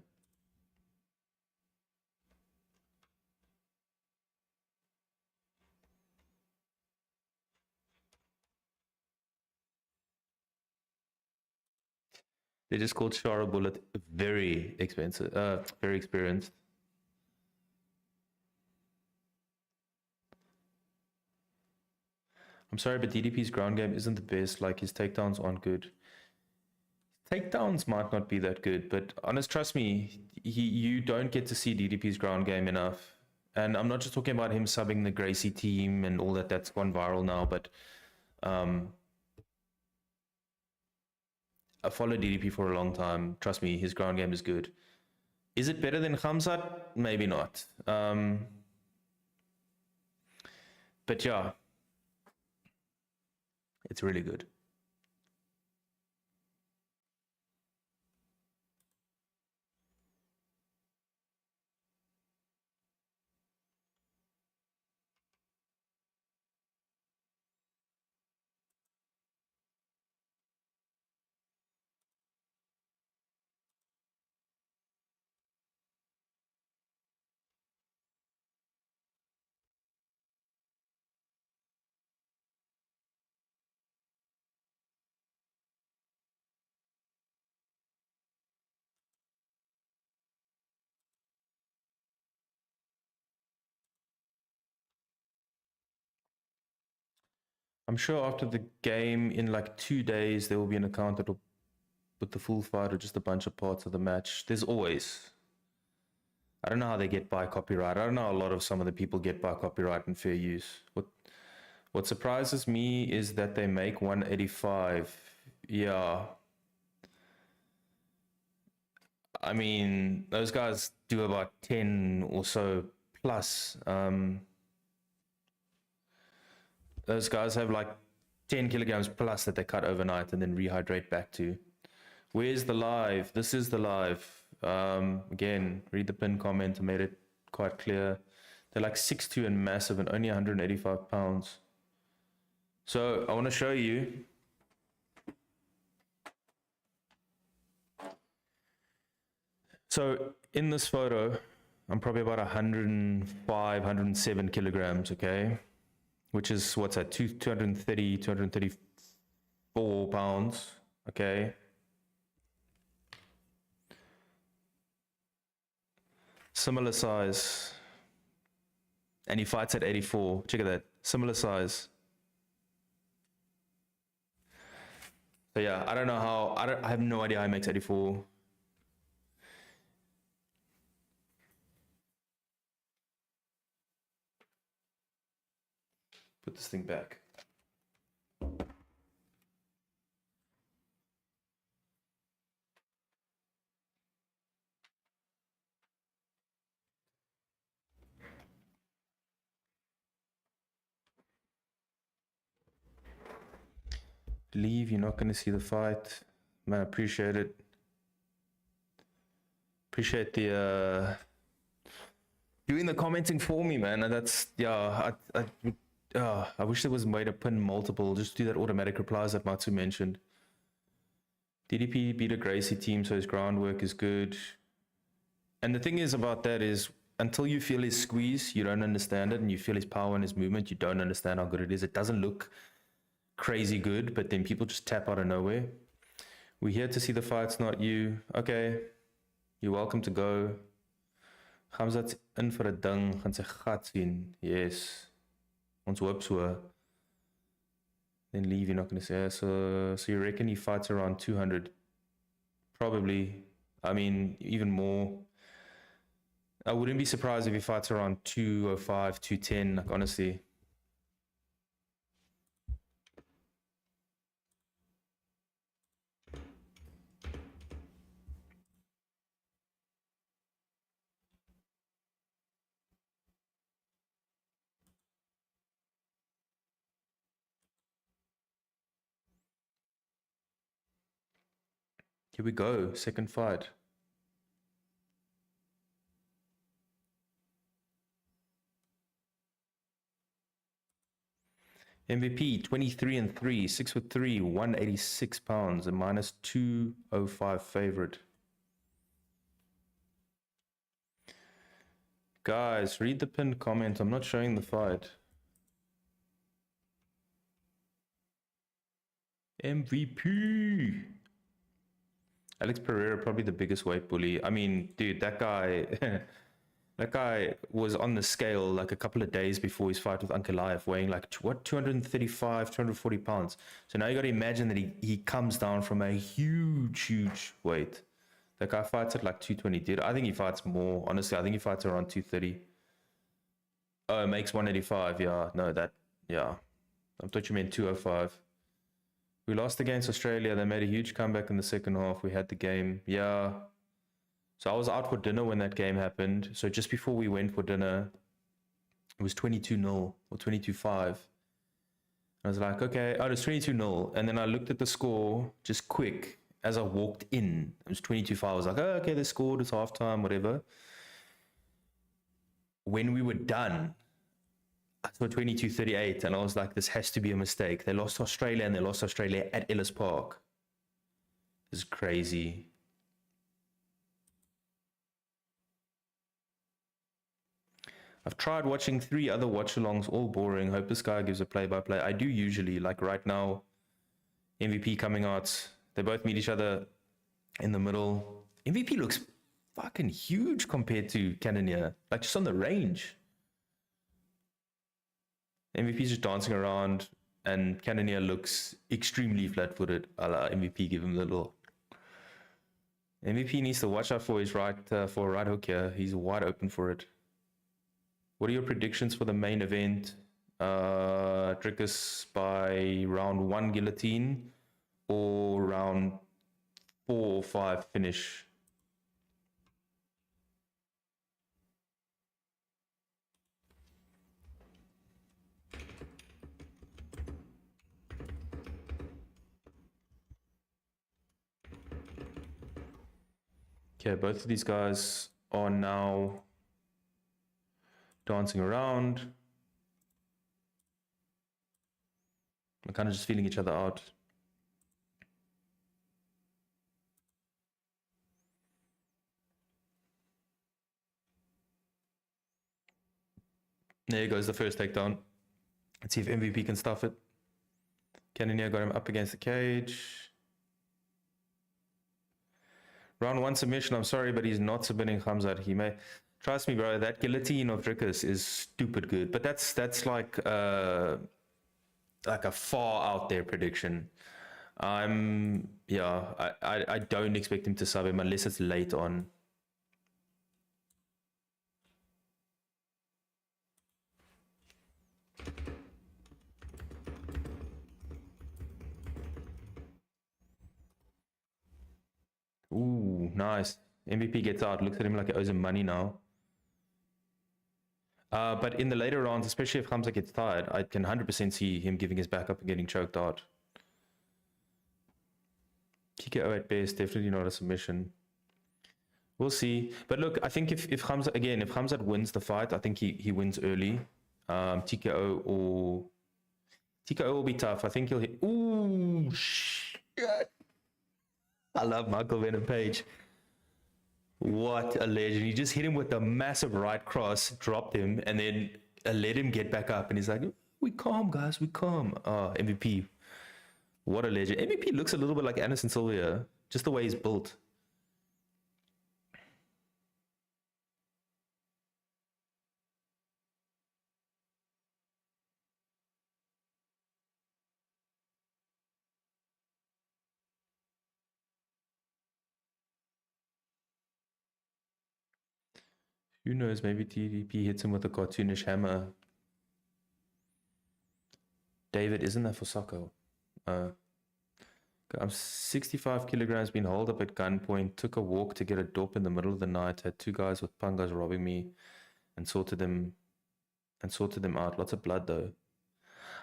They just called Shara Bullet very expensive, very experienced. I'm sorry, but DDP's ground game isn't the best. Like, his takedowns aren't good. Takedowns might not be that good, but honest, trust me, you don't get to see DDP's ground game enough. And I'm not just talking about him subbing the Gracie team and all that. That's gone viral now, but I followed DDP for a long time. Trust me, his ground game is good. Is it better than Khamzat? Maybe not. But yeah, it's really good. I'm sure after the game, in like 2 days, there will be an account that will put the full fight or just a bunch of parts of the match. There's always. I don't know how they get by copyright. I don't know how a lot of some of the people get by copyright and fair use. What surprises me is that they make 185. Yeah. I mean, those guys do about 10 or so plus. Those guys have like 10 kilograms plus that they cut overnight and then rehydrate back to. Where's the live? This is the live. Again, read the pinned comment. I made it quite clear. They're like 6'2" and massive and only 185 pounds. So I want to show you. So in this photo, I'm probably about 105, 107 kilograms, okay? Which is, what's that, 230, 234 pounds, okay? Similar size. And he fights at 84. Check at that. Similar size. So yeah, I don't know how, I have no idea how he makes 84. Put this thing back. Leave, you're not going to see the fight. Man, I appreciate it. Appreciate the doing the commenting for me, man. And that's, yeah, I wish there was a way to pin multiple, just do that automatic replies that Matsu mentioned. DDP beat a Gracie team, so his groundwork is good. And the thing is about that is, until you feel his squeeze, you don't understand it, and you feel his power and his movement, you don't understand how good it is. It doesn't look crazy good, but then people just tap out of nowhere. We're here to see the fights, not you. Okay. You're welcome to go. Khamzat's in vir 'n ding, gaan sy gat sien. Yes. Ons hoop so. Then leave, you're not going to say. So you reckon he fights around 200? Probably. I mean, even more. I wouldn't be surprised if he fights around 205, 210, like, honestly. Here we go, second fight. MVP 23-3, 6'3", 186 pounds, a minus 205 favorite. Guys, read the pinned comment. I'm not showing the fight. MVP. Alex Pereira, probably the biggest weight bully. I mean, dude, that guy, that guy was on the scale like a couple of days before his fight with Ankalaev, weighing like, what, 235, 240 pounds. So now you got to imagine that he comes down from a huge weight. That guy fights at like 220, dude. I think he fights more. Honestly, I think he fights around 230. Oh, it makes 185. Yeah, no, that, yeah. I thought you meant 205. We lost against Australia. They made a huge comeback in the second half. We had the game. Yeah. So I was out for dinner when that game happened. So just before we went for dinner, it was 22-0 or 22-5. I was like, okay, oh, it's 22-0. And then I looked at the score just quick as I walked in. It was 22-5. I was like, oh, okay, they scored. It's halftime, whatever. When we were done, I saw 22-38, and I was like, this has to be a mistake. They lost to Australia, and they lost Australia at Ellis Park. This is crazy. I've tried watching 3 other watch-alongs, all boring. Hope this guy gives a play-by-play. I do usually, like right now, MVP coming out. They both meet each other in the middle. MVP looks fucking huge compared to Cannonier. Like, just on the range. MVP's just dancing around, and Cannonier looks extremely flat-footed. I'll MVP give him the little. MVP needs to watch out for his right for a right hook here. He's wide open for it. What are your predictions for the main event? Dricus by round 1 guillotine or round 4 or 5 finish? Okay, both of these guys are now dancing around. We're kind of just feeling each other out. There goes the first takedown. Let's see if MVP can stuff it. Cannonier got him up against the cage. Round 1 submission. I'm sorry, but he's not submitting Khamzat. He may. Trust me, bro. That guillotine of Dricus is stupid good. But that's like a far out there prediction. I don't expect him to sub him unless it's late on. Ooh, nice. MVP gets out, looks at him like he owes him money now. But in the later rounds, especially if Khamzat gets tired, I can 100% see him giving his back up and getting choked out. TKO at best, definitely not a submission. We'll see. But look, I think if Khamzat wins the fight, I think he wins early. TKO will be tough. I think he'll hit. Ooh, shit. I love Michael Venom Page. What a legend. He just hit him with a massive right cross, dropped him, and then let him get back up. And he's like, we calm, guys, we calm. MVP. What a legend. MVP looks a little bit like Anderson Silva, just the way he's built. Who knows, maybe TDP hits him with a cartoonish hammer. David, isn't that for soccer? I'm 65 kilograms, been holed up at gunpoint, took a walk to get a dope in the middle of the night, had 2 guys with pangas robbing me and sorted them out. Lots of blood though.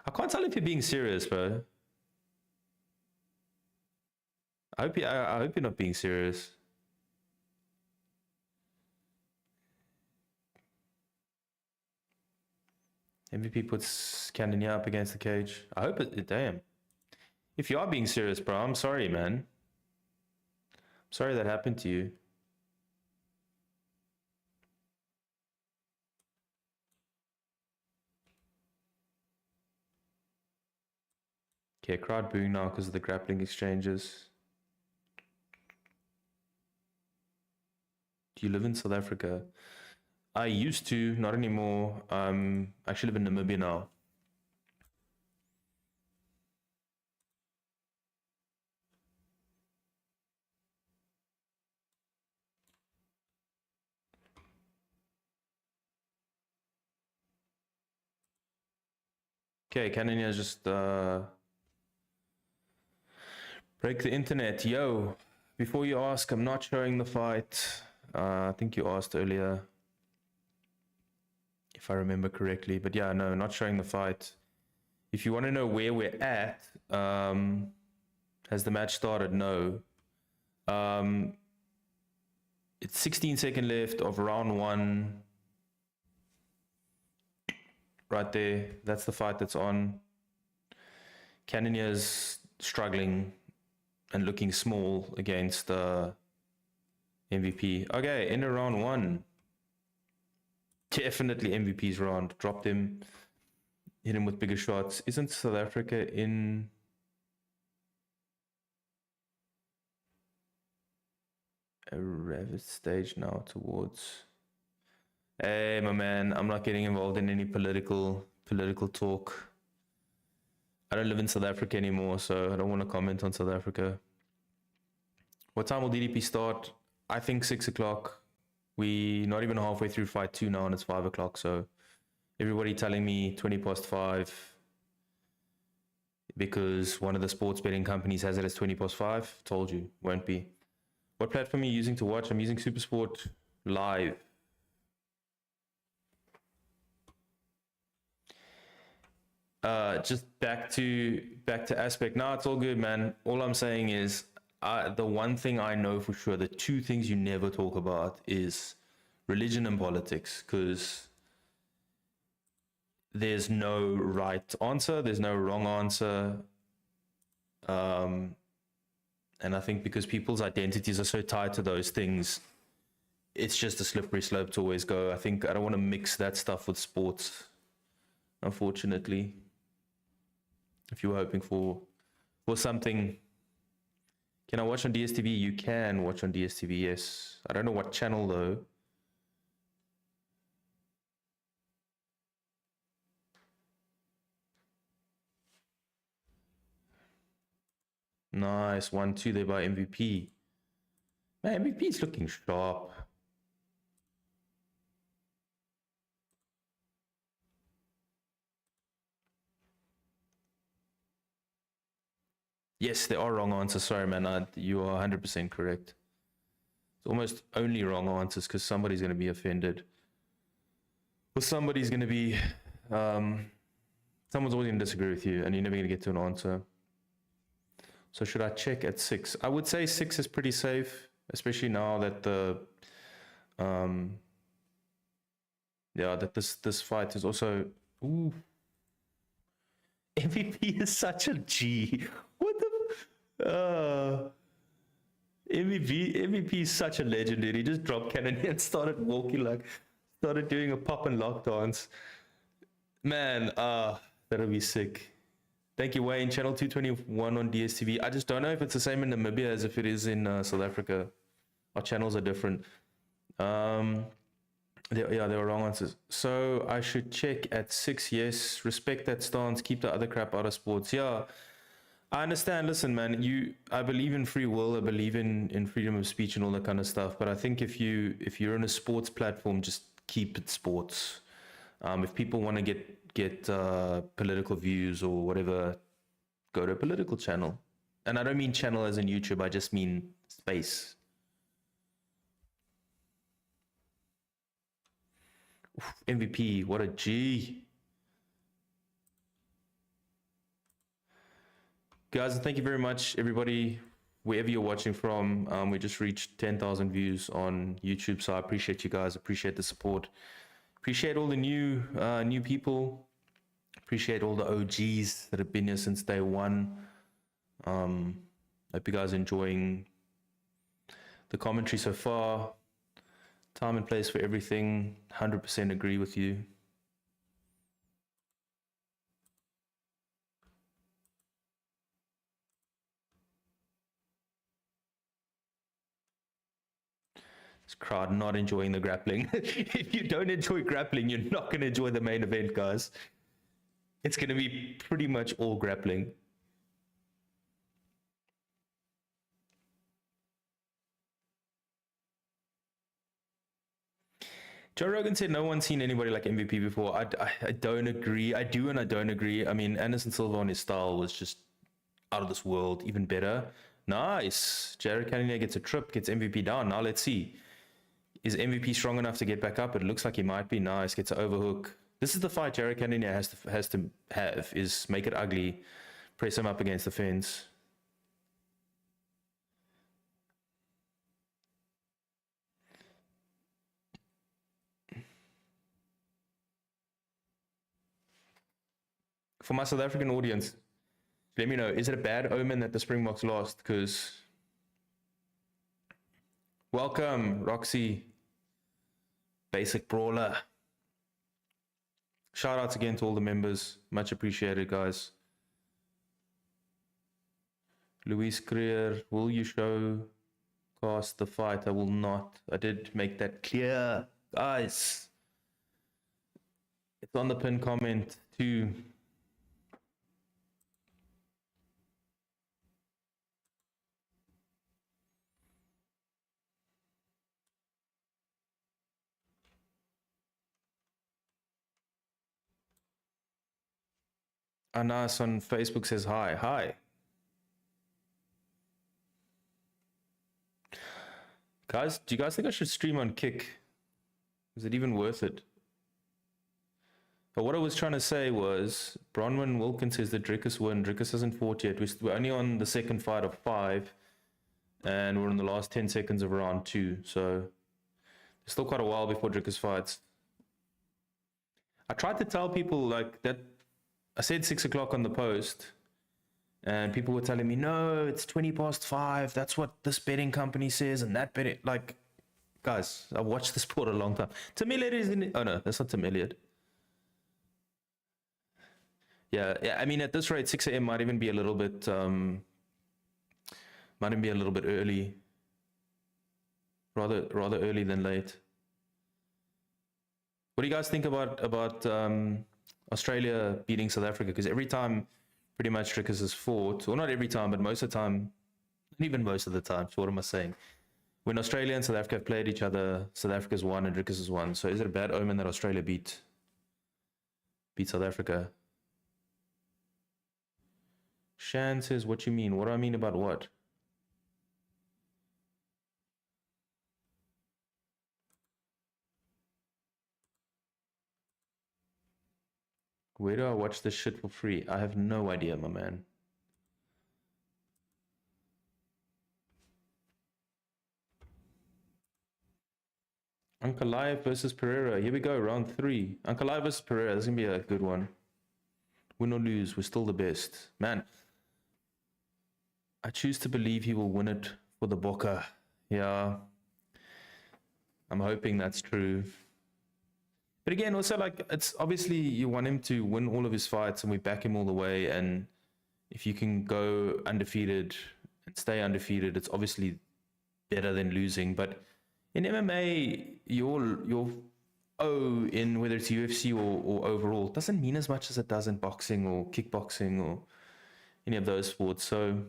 I can't tell if you're being serious, bro. I hope you're not being serious. MVP puts Cannonier up against the cage. I hope it. Damn. If you are being serious, bro, I'm sorry, man. I'm sorry that happened to you. Okay, crowd booing now because of the grappling exchanges. Do you live in South Africa? I used to, not anymore. I actually live in Namibia now. Okay, Cannonier just break the internet. Yo, before you ask, I'm not showing the fight. I think you asked earlier, if I remember correctly. But yeah, no, not showing the fight. If you want to know where we're at, has the match started? No. It's 16-second left of round 1. Right there, that's the fight that's on. Cannonier's struggling and looking small against MVP. Okay, in round 1. Definitely MVP's round. Dropped him, hit him with bigger shots. Isn't South Africa in a rev stage now towards... Hey, my man, I'm not getting involved in any political talk. I don't live in South Africa anymore, so I don't want to comment on South Africa. What time will DDP start? I think 6 o'clock. We're not even halfway through fight 2 now, and it's 5 o'clock, so everybody telling me 20 past 5 because one of the sports betting companies has it as 20 past 5. Told you, won't be. What platform are you using to watch? I'm using Supersport Live. Just back to Aspect. No, it's all good, man. All I'm saying is the one thing I know for sure, the 2 things you never talk about is religion and politics, because there's no right answer, there's no wrong answer. And I think because people's identities are so tied to those things, it's just a slippery slope to always go. I think I don't want to mix that stuff with sports, unfortunately. If you were hoping for something, can I watch on DSTV? You can watch on DSTV, yes. I don't know what channel though. Nice, 1-2 there by MVP. Man, MVP is looking sharp. Yes, there are wrong answers. Sorry, man. You are 100% correct. It's almost only wrong answers because somebody's going to be offended. Or somebody's going to be... someone's always going to disagree with you and you're never going to get to an answer. So should I check at 6? I would say 6 is pretty safe, especially now that the... yeah, that this fight is also... Ooh. MVP is such a G. What the... MVP is such a legend, dude. He just dropped Cannonier and started walking started doing a pop and lock dance. Man, that'll be sick. Thank you, Wayne. Channel 221 on DSTV. I just don't know if it's the same in Namibia as if it is in South Africa. Our channels are different. Yeah, they were wrong answers. So I should check at 6. Yes, respect that stance. Keep the other crap out of sports. Yeah, I understand. Listen, man, I believe in free will. I believe in freedom of speech and all that kind of stuff. But I think if you're in a sports platform, just keep it sports. If people want to get political views or whatever, go to a political channel. And I don't mean channel as in YouTube. I just mean space. Oof, MVP, what a G. Guys, thank you very much, everybody, wherever you're watching from. We just reached 10,000 views on YouTube, so I appreciate you guys. Appreciate the support. Appreciate all the new people. Appreciate all the OGs that have been here since day one. Hope you guys are enjoying the commentary so far. Time and place for everything. 100% agree with you. This crowd not enjoying the grappling. If you don't enjoy grappling, you're not going to enjoy the main event, guys. It's going to be pretty much all grappling. Joe Rogan said no one's seen anybody like MVP before. I don't agree. I do and I don't agree. I mean, Anderson Silva on his style was just out of this world, even better. Nice. Jared Cannonier gets a trip, gets MVP down. Now let's see. Is MVP strong enough to get back up? It looks like he might be. Nice. Gets an overhook. This is the fight Jared Cannonier has to have, is make it ugly, press him up against the fence. For my South African audience, let me know, is it a bad omen that the Springboks lost? Because welcome, Roxy, Basic Brawler. Shout outs again to all the members. Much appreciated, guys. Luis Creer, will you show cast the fight? I will not. I did make that clear, guys. It's on the pinned comment too. Anas on Facebook says hi. Hi. Guys, do you guys think I should stream on Kick? Is it even worth it? But what I was trying to say was, Bronwyn Wilkins says that Dricus won. Dricus hasn't fought yet. We're only on the second fight of 5, and we're in the last 10 seconds of round 2. So there's still quite a while before Dricus fights. I tried to tell people like that. I said 6 o'clock on the post, and people were telling me, no, it's 20 past 5. That's what this betting company says, and that betting, like, guys, I've watched the sport a long time. Tim Elliott is in it. Oh no, that's not Tim Elliott. Yeah, I mean, at this rate, 6 a.m. might even be a little bit, early. Rather early than late. What do you guys think about Australia beating South Africa? Because every time pretty much Dricus has fought, well, not every time, but most of the time, even most of the time, so what am I saying? When Australia and South Africa have played each other, South Africa's won and Dricus has won. So is it a bad omen that Australia beat South Africa? Shan says, what you mean? What do I mean about what? Where do I watch this shit for free? I have no idea, my man. Ankalaev versus Pereira. Here we go, round 3. Ankalaev versus Pereira. This is going to be a good one. Win or lose, we're still the best. Man, I choose to believe he will win it for the Bokke. Yeah. I'm hoping that's true. But again, also, like, it's obviously you want him to win all of his fights and we back him all the way. And if you can go undefeated and stay undefeated, it's obviously better than losing. But in MMA, your O in whether it's UFC or overall doesn't mean as much as it does in boxing or kickboxing or any of those sports. So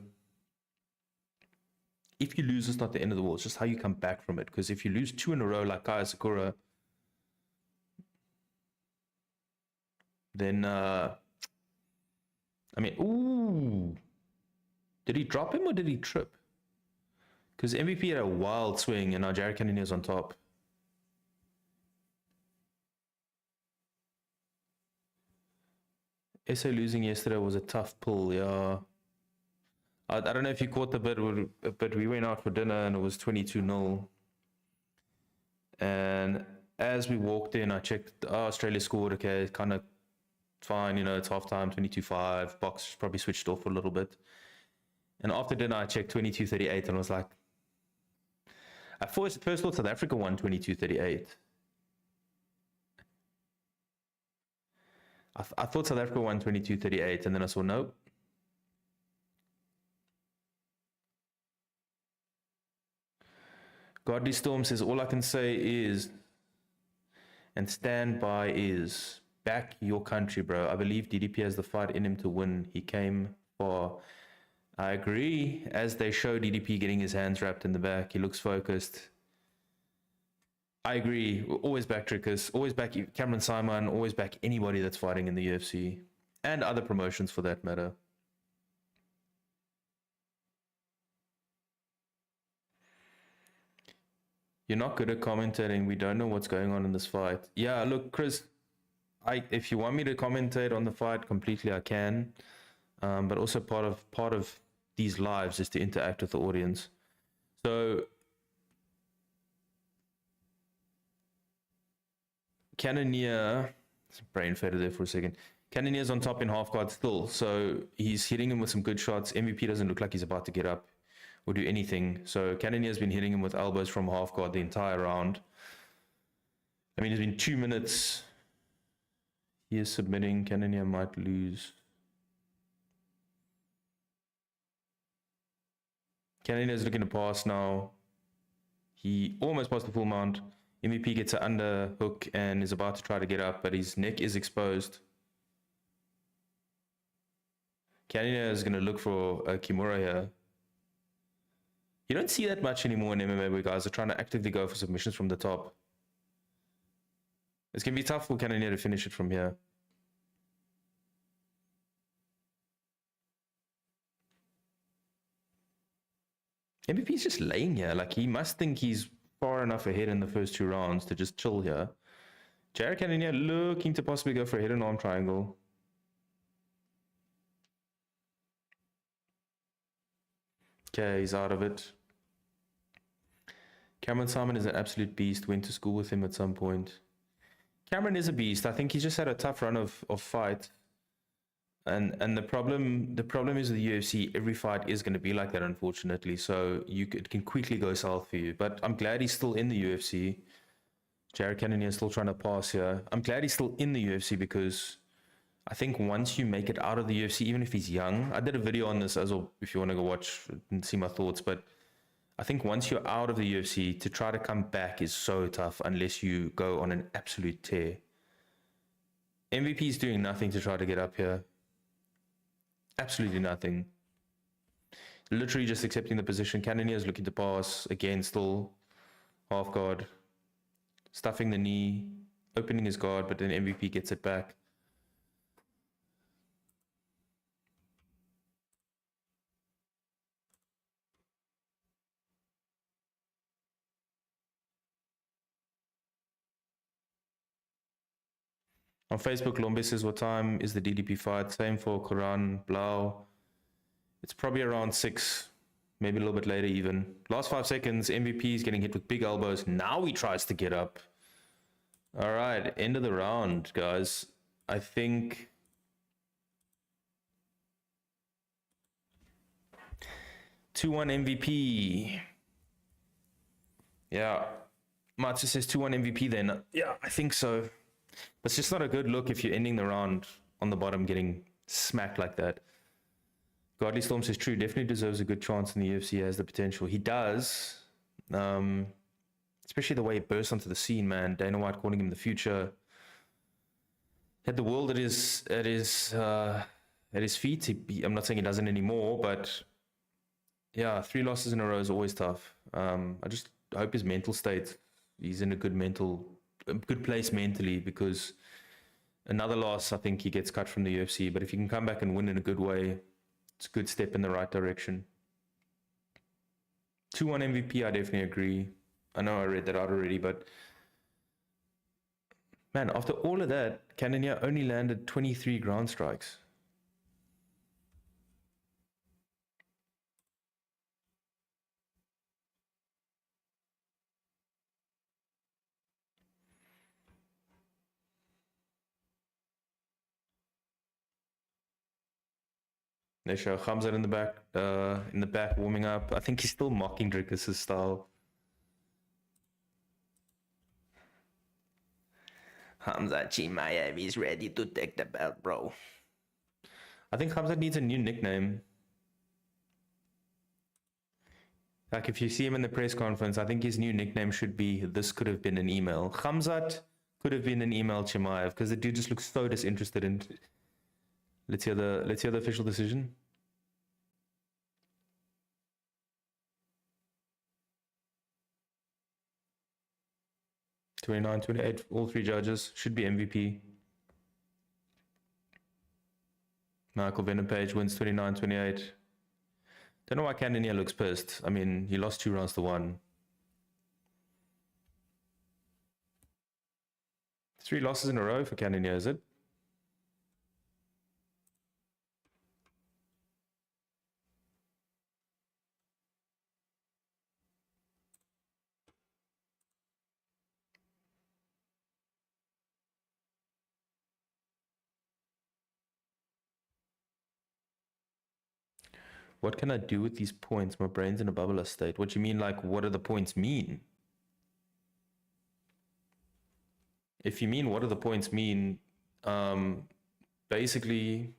if you lose, it's not the end of the world. It's just how you come back from it. Because if you lose 2 in a row like Kaya Sakura, then I mean, ooh, did he drop him or did he trip? Because MVP had a wild swing and now Jared Cannonier's on top. SA losing yesterday was a tough pull, yeah. I don't know if you caught the bit, but we went out for dinner and it was 22-0. And as we walked in, I checked, Australia scored, okay, kind of fine, you know, it's halftime, 22-5. Box probably switched off a little bit. And after dinner, I checked 22-38 and I was like, at first thought South Africa won 22-38. I thought South Africa won 22-38, and then I saw nope. Godly Storm says, all I can say is, and stand by is, back your country, bro. I believe DDP has the fight in him to win. He came far. I agree. As they show DDP getting his hands wrapped in the back, he looks focused. I agree. Always back Dricus. Always back Cameron Simon. Always back anybody that's fighting in the UFC. And other promotions for that matter. You're not good at commentating. We don't know what's going on in this fight. Yeah, look, Chris, if you want me to commentate on the fight completely, I can. But also part of these lives is to interact with the audience. So Cannonier, brain faded there for a second. Cannonier's on top in half guard still, so he's hitting him with some good shots. MVP doesn't look like he's about to get up or do anything. So Cannonier's been hitting him with elbows from half guard the entire round. I mean, it's been 2 minutes. He is submitting. Cannonier might lose. Cannonier's looking to pass now. He almost passed the full mount. MVP gets an underhook and is about to try to get up, but his neck is exposed. Cannonier is going to look for a Kimura here. You don't see that much anymore in MMA where guys are trying to actively go for submissions from the top. It's going to be tough for Cannonier to finish it from here. MVP is just laying here. Like, he must think he's far enough ahead in the first 2 rounds to just chill here. Jared Cannonier looking to possibly go for a head and arm triangle. Okay, he's out of it. Cameron Simon is an absolute beast. Went to school with him at some point. Cameron is a beast. I think he's just had a tough run of fight. And the problem is with the UFC, every fight is going to be like that, unfortunately. So it can quickly go south for you. But I'm glad he's still in the UFC. Jared Cannonier is still trying to pass here. I'm glad he's still in the UFC because I think once you make it out of the UFC, even if he's young, I did a video on this as well if you want to go watch and see my thoughts. But I think once you're out of the UFC, to try to come back is so tough unless you go on an absolute tear. MVP is doing nothing to try to get up here. Absolutely nothing. Literally just accepting the position. Cannonier is looking to pass. Again, still half guard. Stuffing the knee. Opening his guard, but then MVP gets it back. On Facebook, Lombe says, what time is the DDP fight? Same for Quran, Blau. It's probably around 6, maybe a little bit later even. Last 5 seconds, MVP is getting hit with big elbows. Now he tries to get up. All right, end of the round, guys. I think... (2-1) MVP. Yeah. Matsu says 2-1 MVP then. Yeah, I think so. It's just not a good look if you're ending the round on the bottom getting smacked like that. Godly Storm says true, definitely deserves a good chance in the UFC, has the potential. He does. Especially the way he burst onto the scene, man. Dana White calling him the future. Had the world at his feet. I'm not saying he doesn't anymore, but yeah, 3 losses in a row is always tough. I just hope his mental state, he's in a good place mentally, because another loss, I think he gets cut from the UFC. But if he can come back and win in a good way, it's a good step in the right direction. 2-1 MVP, I definitely agree. I know I read that out already, but man, after all of that, Cannonier only landed 23 ground strikes. They show Khamzat in the back warming up. I think he's still mocking Dricus' style. Khamzat Chimaev is ready to take the belt, bro. I think Khamzat needs a new nickname. Like, if you see him in the press conference, I think his new nickname should be "This could have been an email." Khamzat could have been an email, Chimaev, because the dude just looks so disinterested in. Let's hear the official decision. (29, 28), all 3 judges should be MVP. Michael Venepage wins 29-28. Don't know why Cannonier looks pissed. I mean, he lost 2 rounds to 1. 3 losses in a row for Cannonier, is it? What can I do with these points? My brain's in a bubble state. What do you mean, like, what do the points mean? If you mean what do the points mean, basically,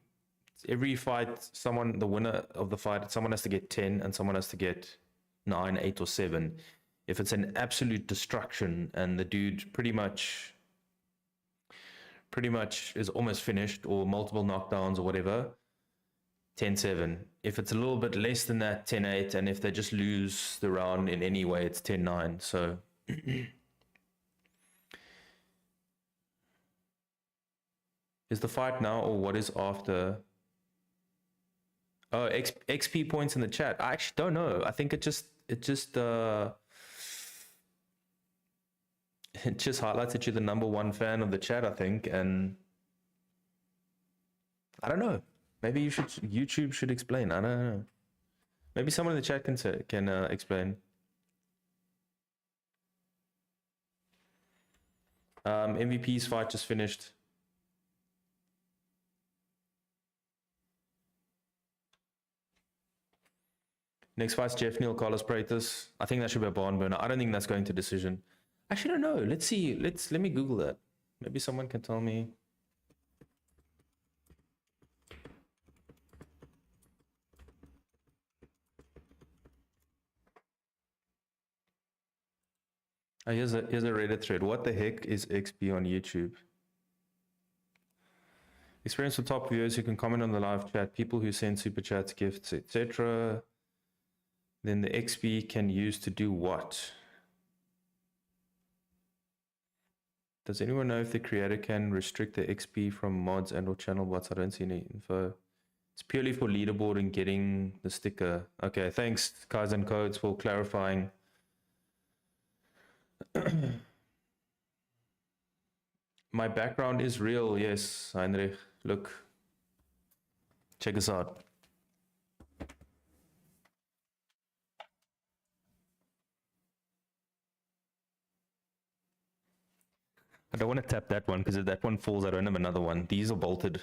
every fight, the winner of the fight, someone has to get 10 and someone has to get 9, 8, or 7. If it's an absolute destruction and the dude pretty much is almost finished, or multiple knockdowns or whatever, 10-7. If it's a little bit less than that, 10-8. And if they just lose the round in any way, it's 10-9. So is the fight now, or what is after? Oh, XP points in the chat. I actually don't know. I think it just highlights that you're the #1 fan of the chat, I think, and I don't know. Maybe YouTube should explain. I don't know. Maybe someone in the chat can explain. MVP's fight just finished. Next fight's Jeff Neal, Carlos Praetus. I think that should be a barn burner. I don't think that's going to decision. Actually, I don't know. Let's see. Let me Google that. Maybe someone can tell me. Oh, here's a Reddit thread. What the heck is XP on YouTube? Experience with top viewers who can comment on the live chat, people who send super chats, gifts, etc. Then the XP can use to do what? Does anyone know if the creator can restrict the XP from mods and or channel bots? I don't see any info. It's purely for leaderboard and getting the sticker. Okay, thanks Kaizen Codes for clarifying. My background is real, yes, Heinrich. Look, check us out. I don't want to tap that one because if that one falls, I don't have another one. These are bolted.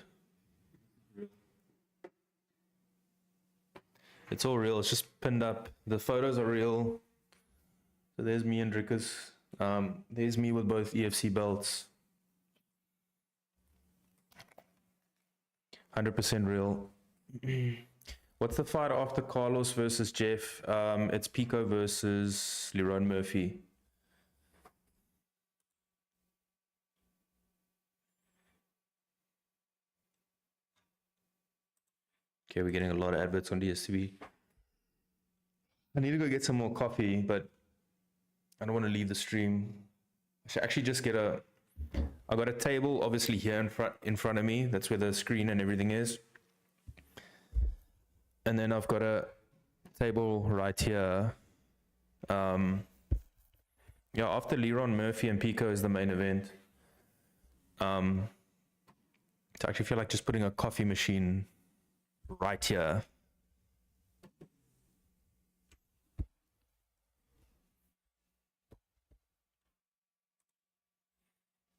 It's all real. It's just pinned up. The photos are real. So there's me and Dricus. There's me with both EFC belts. 100% real. What's the fight after Carlos versus Jeff? It's Pico versus Leron Murphy. Okay, we're getting a lot of adverts on DSTV. I need to go get some more coffee, but I don't want to leave the stream. I should actually just get I got a table obviously here in front of me. That's where the screen and everything is. And then I've got a table right here. Yeah, after Leron Murphy and Pico is the main event. I actually feel like just putting a coffee machine right here.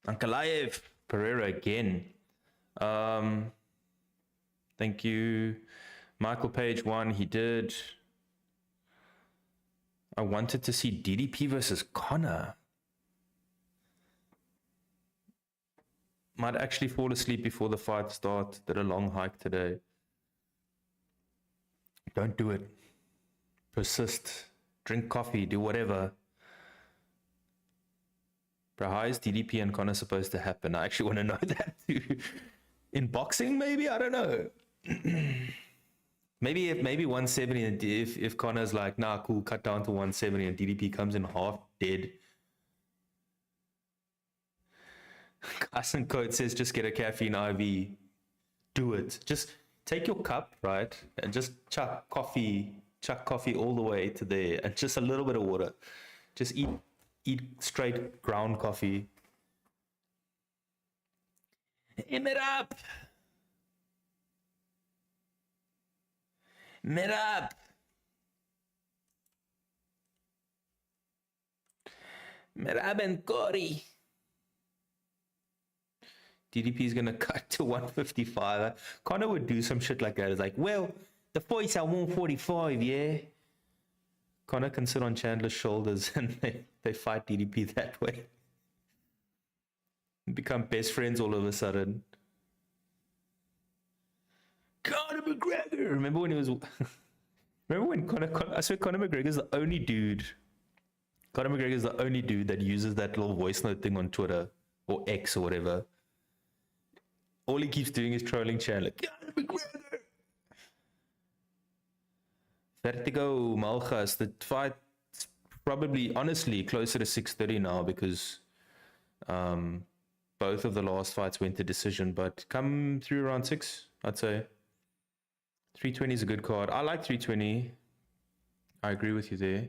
Ankalaev Pereira again. Thank you. Michael Page won. He did. I wanted to see DDP versus Connor. Might actually fall asleep before the fight starts. Did a long hike today. Don't do it. Persist. Drink coffee. Do whatever. Bro, how is DDP and Connor supposed to happen? I actually want to know that too. In boxing, maybe? I don't know. maybe 170, and if Connor's like, nah, cool, cut down to 170, and DDP comes in half dead. Carson Code says just get a caffeine IV. Do it. Just take your cup, right? And just chuck coffee all the way to there, and just a little bit of water. Just eat straight ground coffee. Mirab! Mirab! Mirab and Corey. DDP is gonna cut to 155. Connor would do some shit like that. It's like, well, the fight's at 145, yeah? Connor can sit on Chandler's shoulders and they fight DDP that way. Become best friends all of a sudden. Conor McGregor! Remember when he was... Remember when I swear Conor McGregor's the only dude... Conor McGregor's the only dude that uses that little voice note thing on Twitter. Or X or whatever. All he keeps doing is trolling Chandler. Conor McGregor! Vertigo Malchus, the fight's probably, honestly, closer to 6:30 now because both of the last fights went to decision, but come through around 6, I'd say. 320 is a good card. I like 320. I agree with you there.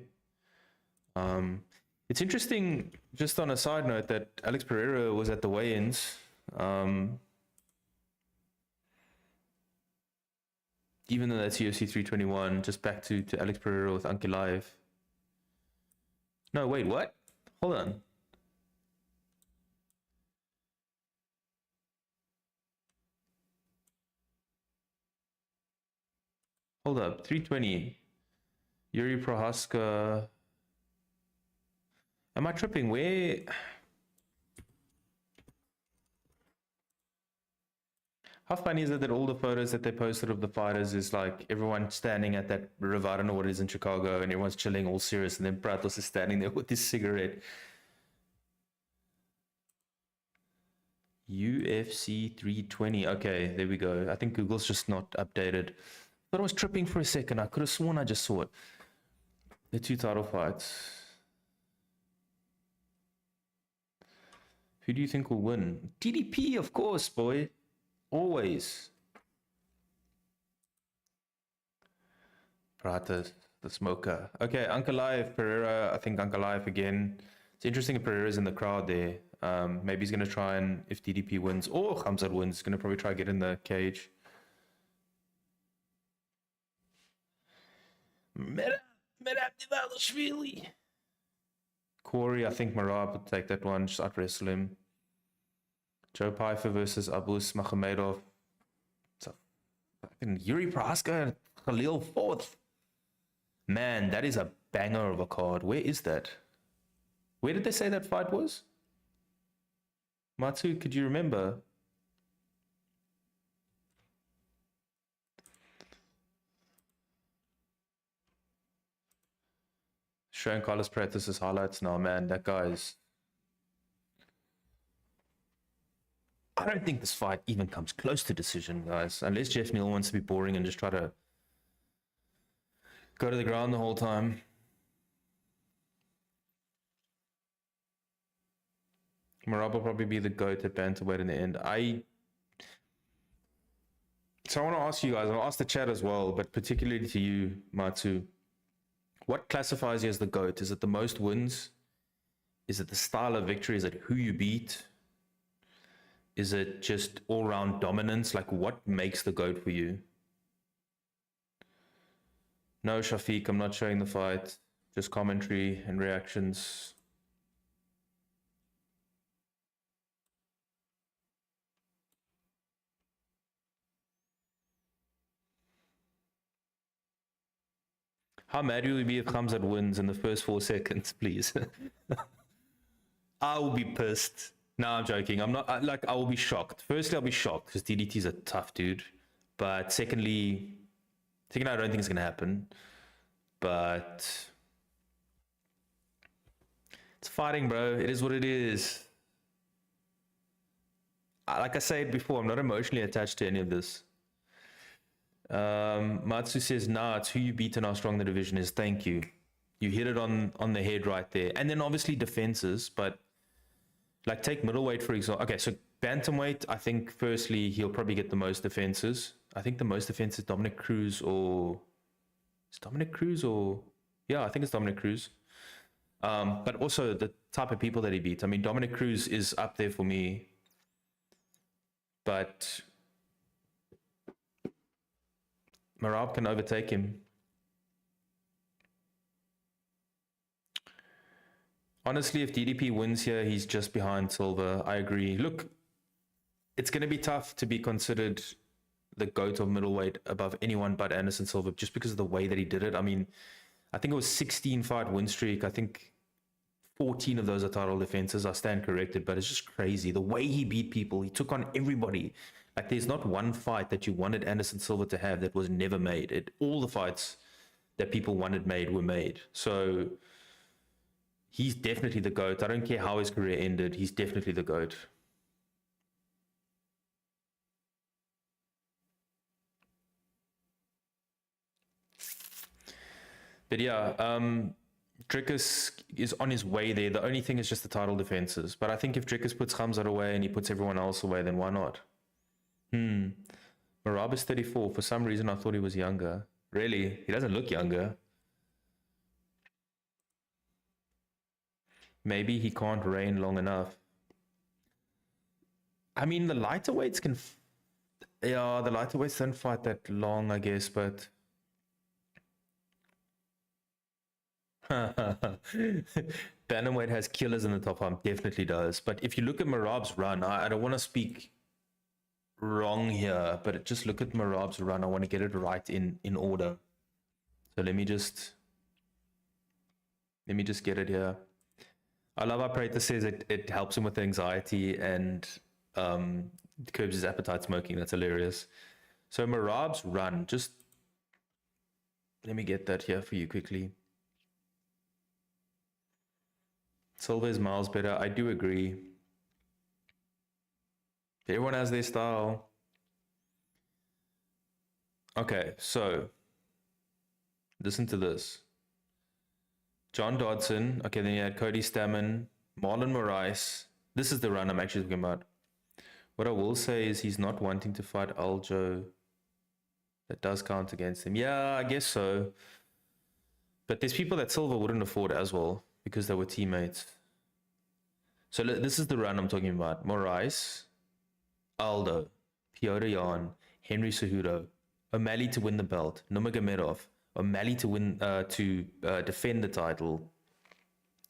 It's interesting, just on a side note, that Alex Pereira was at the weigh-ins. Even though that's UFC 321, just back to Alex Pereira with Ankalaev. No, wait, what? Hold on. Hold up, 320. Yuri Prohaska. Am I tripping? Where? How funny is it that all the photos that they posted of the fighters is like everyone standing at that river, I don't know what it is in Chicago, and everyone's chilling all serious, and then Pratos is standing there with his cigarette. UFC 320. Okay, there we go. I think Google's just not updated. Thought I was tripping for a second. I could have sworn I just saw it. The 2 title fights. Who do you think will win? TDP, of course, boy. Always. Pratas, the smoker. Okay, Ankalaev, Pereira. I think Ankalaev again. It's interesting if Pereira's in the crowd there. Maybe he's going to try and, if DDP wins or Khamzat wins, he's going to probably try to get in the cage. Merab Divalishvili. Corey, I think Marab would take that one. Just out-wrestle him. Joe Pfeiffer versus Abus Makhmedov. Fucking Yuri Prohaska and Khalil fourth. Man, that is a banger of a card. Where is that? Where did they say that fight was? Matsu, could you remember? Showing Carlos Pratis' highlights now, man. That guy's. I don't think this fight even comes close to decision, guys. Unless Jeff Neal wants to be boring and just try to go to the ground the whole time. Marab will probably be the GOAT at bantamweight in the end. So I want to ask you guys, I'll ask the chat as well, but particularly to you, Matsu. What classifies you as the GOAT? Is it the most wins? Is it the style of victory? Is it who you beat? Is it just all-round dominance? Like, what makes the GOAT for you? No, Shafiq, I'm not showing the fight. Just commentary and reactions. How mad will you be if Khamzat wins in the first 4 seconds, please? I will be pissed. No, I'm joking. I'm not, I will be shocked. Firstly, I'll be shocked because DDT's a tough dude. But secondly, I don't think it's going to happen. But it's fighting, bro. It is what it is. Like I said before, I'm not emotionally attached to any of this. Matsu says, nah, it's who you beat and how strong the division is. Thank you. You hit it on the head right there. And then obviously defenses, but like take middleweight, for example. Okay, so bantamweight, I think firstly, he'll probably get the most defenses. I think the most defenses Dominic Cruz or... Is Dominic Cruz or... Yeah, I think it's Dominic Cruz. But also the type of people that he beat. I mean, Dominic Cruz is up there for me. But... Marab can overtake him. Honestly, if DDP wins here, he's just behind Silva. I agree. Look, it's going to be tough to be considered the GOAT of middleweight above anyone but Anderson Silva just because of the way that he did it. I mean, I think it was 16-fight win streak. I think 14 of those are title defenses. I stand corrected, but it's just crazy. The way he beat people, he took on everybody. Like, there's not one fight that you wanted Anderson Silva to have that was never made. All the fights that people wanted made were made. So he's definitely the GOAT. I don't care how his career ended. He's definitely the GOAT. But yeah, Dricus is on his way there. The only thing is just the title defenses. But I think if Dricus puts Khamzat away and he puts everyone else away, then why not? Marab is 34. For some reason, I thought he was younger. Really? He doesn't look younger. Maybe he can't reign long enough. I mean, the lighter weights can... Yeah, the lighter weights don't fight that long, I guess, but... Bantamweight has killers in the top half. Definitely does. But if you look at Marab's run, I don't want to speak wrong here, but just look at Marab's run. I want to get it right in order. So let me just get it here. I love how Prater says it helps him with anxiety and curbs his appetite smoking. That's hilarious. So Marab's run, just let me get that here for you quickly. Silva is miles better. I do agree. Everyone has their style. Okay, so listen to this. John Dodson. Okay, then you had Cody Stammen, Marlon Moraes. This is the run I'm actually talking about. What I will say is he's not wanting to fight Aljo. That does count against him. Yeah, I guess so. But there's people that Silva wouldn't afford as well because they were teammates. So this is the run I'm talking about. Moraes, Aldo, Piotr Jan, Henry Cejudo, O'Malley to win the belt, Nurmagomedov, O'Malley to win to defend the title,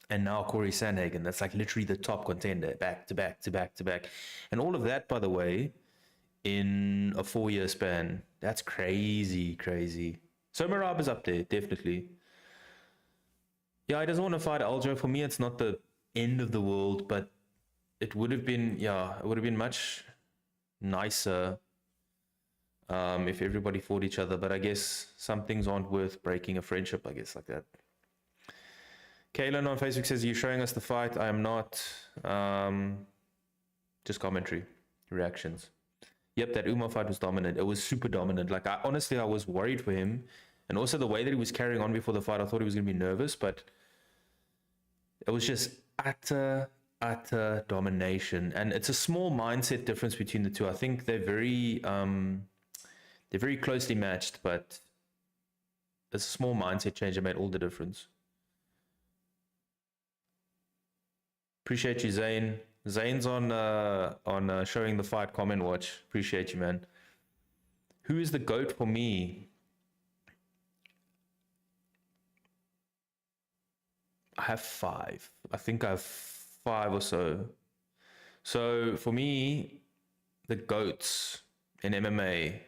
and now Corey Sandhagen. That's like literally the top contender, back to back to back to back, and all of that, by the way, in a 4-year span. That's crazy, crazy. So Marab is up there, definitely. Yeah, he doesn't want to fight Aljo. For me, it's not the end of the world, but it would have been, yeah, it would have been much nicer if everybody fought each other. But I guess some things aren't worth breaking a friendship, I guess, like that. Kaylin on Facebook says, you're showing us the fight. I am not. Just commentary, reactions. Yep, that Umar fight was dominant. It was super dominant. Like, I was worried for him. And also the way that he was carrying on before the fight, I thought he was going to be nervous, but it was just utter domination. And it's a small mindset difference between the two. I think they're very closely matched, but it's a small mindset change that made all the difference. Appreciate you, Zane. Zane's on showing the fight comment watch. Appreciate you, man. Who is the GOAT for me? I have 5. I think I have 5 or so. So for me, the GOATs in MMA,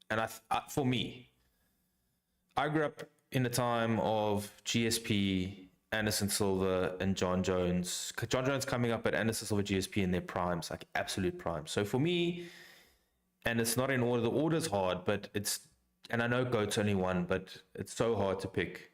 and for me, I grew up in a time of GSP, Anderson Silva, and John Jones. John Jones coming up at Anderson Silva, GSP in their primes, like absolute primes. So for me, and it's not in order, the order's hard, but and I know GOAT's only one, but it's so hard to pick.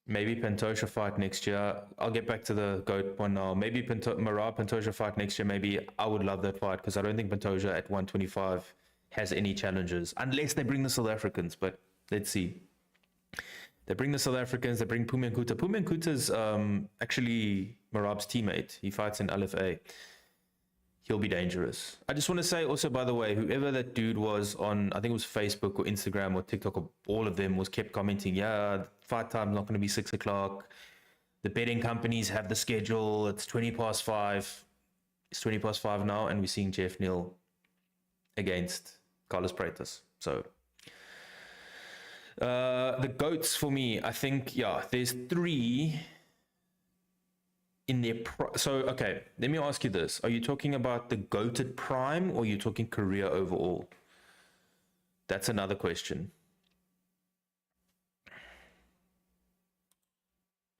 Maybe Pantoja fight next year. I'll get back to the GOAT one now. Maybe Marab Pantoja fight next year. Maybe I would love that fight because I don't think Pantoja at 125 has any challenges unless they bring the South Africans. But let's see. They bring the South Africans. They bring Pumenkuta. Pumenkuta's actually Marab's teammate. He fights in LFA. He'll be dangerous. I just want to say also, by the way, whoever that dude was on, I think it was Facebook or Instagram or TikTok, or all of them kept commenting, yeah, fight time's not going to be 6 o'clock. The betting companies have the schedule. It's 20 past 5. It's 20 past 5 now, and we're seeing Jeff Neal against Carlos Freitas. So the GOATs for me, I think, yeah, there's 3 in their so okay, let me ask you this. Are you talking about the GOATed prime or are you talking career overall? That's another question.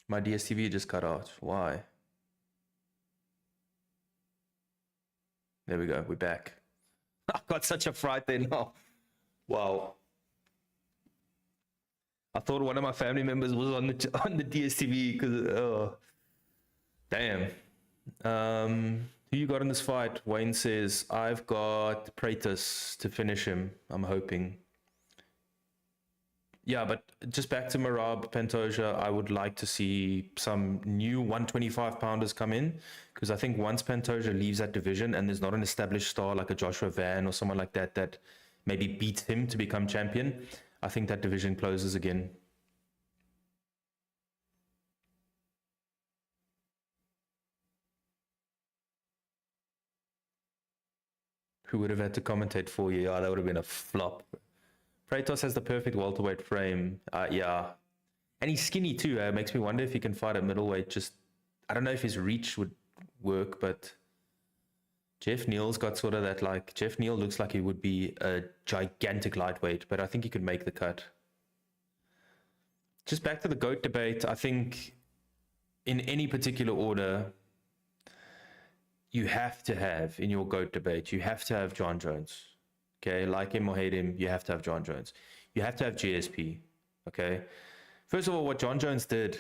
My DSTV just cut out. Why? There we go. We're back. I've got such a fright there now. Wow. I thought one of my family members was on the DSTV because damn. Who you got in this fight? Wayne says, I've got Freitas to finish him. I'm hoping. Yeah, but just back to Marab Pantoja, I would like to see some new 125 pounders come in, because I think once Pantoja leaves that division and there's not an established star like a Joshua Van or someone like that that maybe beats him to become champion, I think that division closes again. Who would have had to commentate for you? Yeah, that would have been a flop. Freitas has the perfect welterweight frame. Yeah. And he's skinny too. It makes me wonder if he can fight at middleweight. Just, I don't know if his reach would work, but Jeff Neal's got sort of that, like, Jeff Neal looks like he would be a gigantic lightweight, but I think he could make the cut. Just back to the GOAT debate, I think in any particular order, you have to have, in your GOAT debate, you have to have John Jones. Okay, like him or hate him, you have to have John Jones. You have to have GSP. Okay, first of all, what John Jones did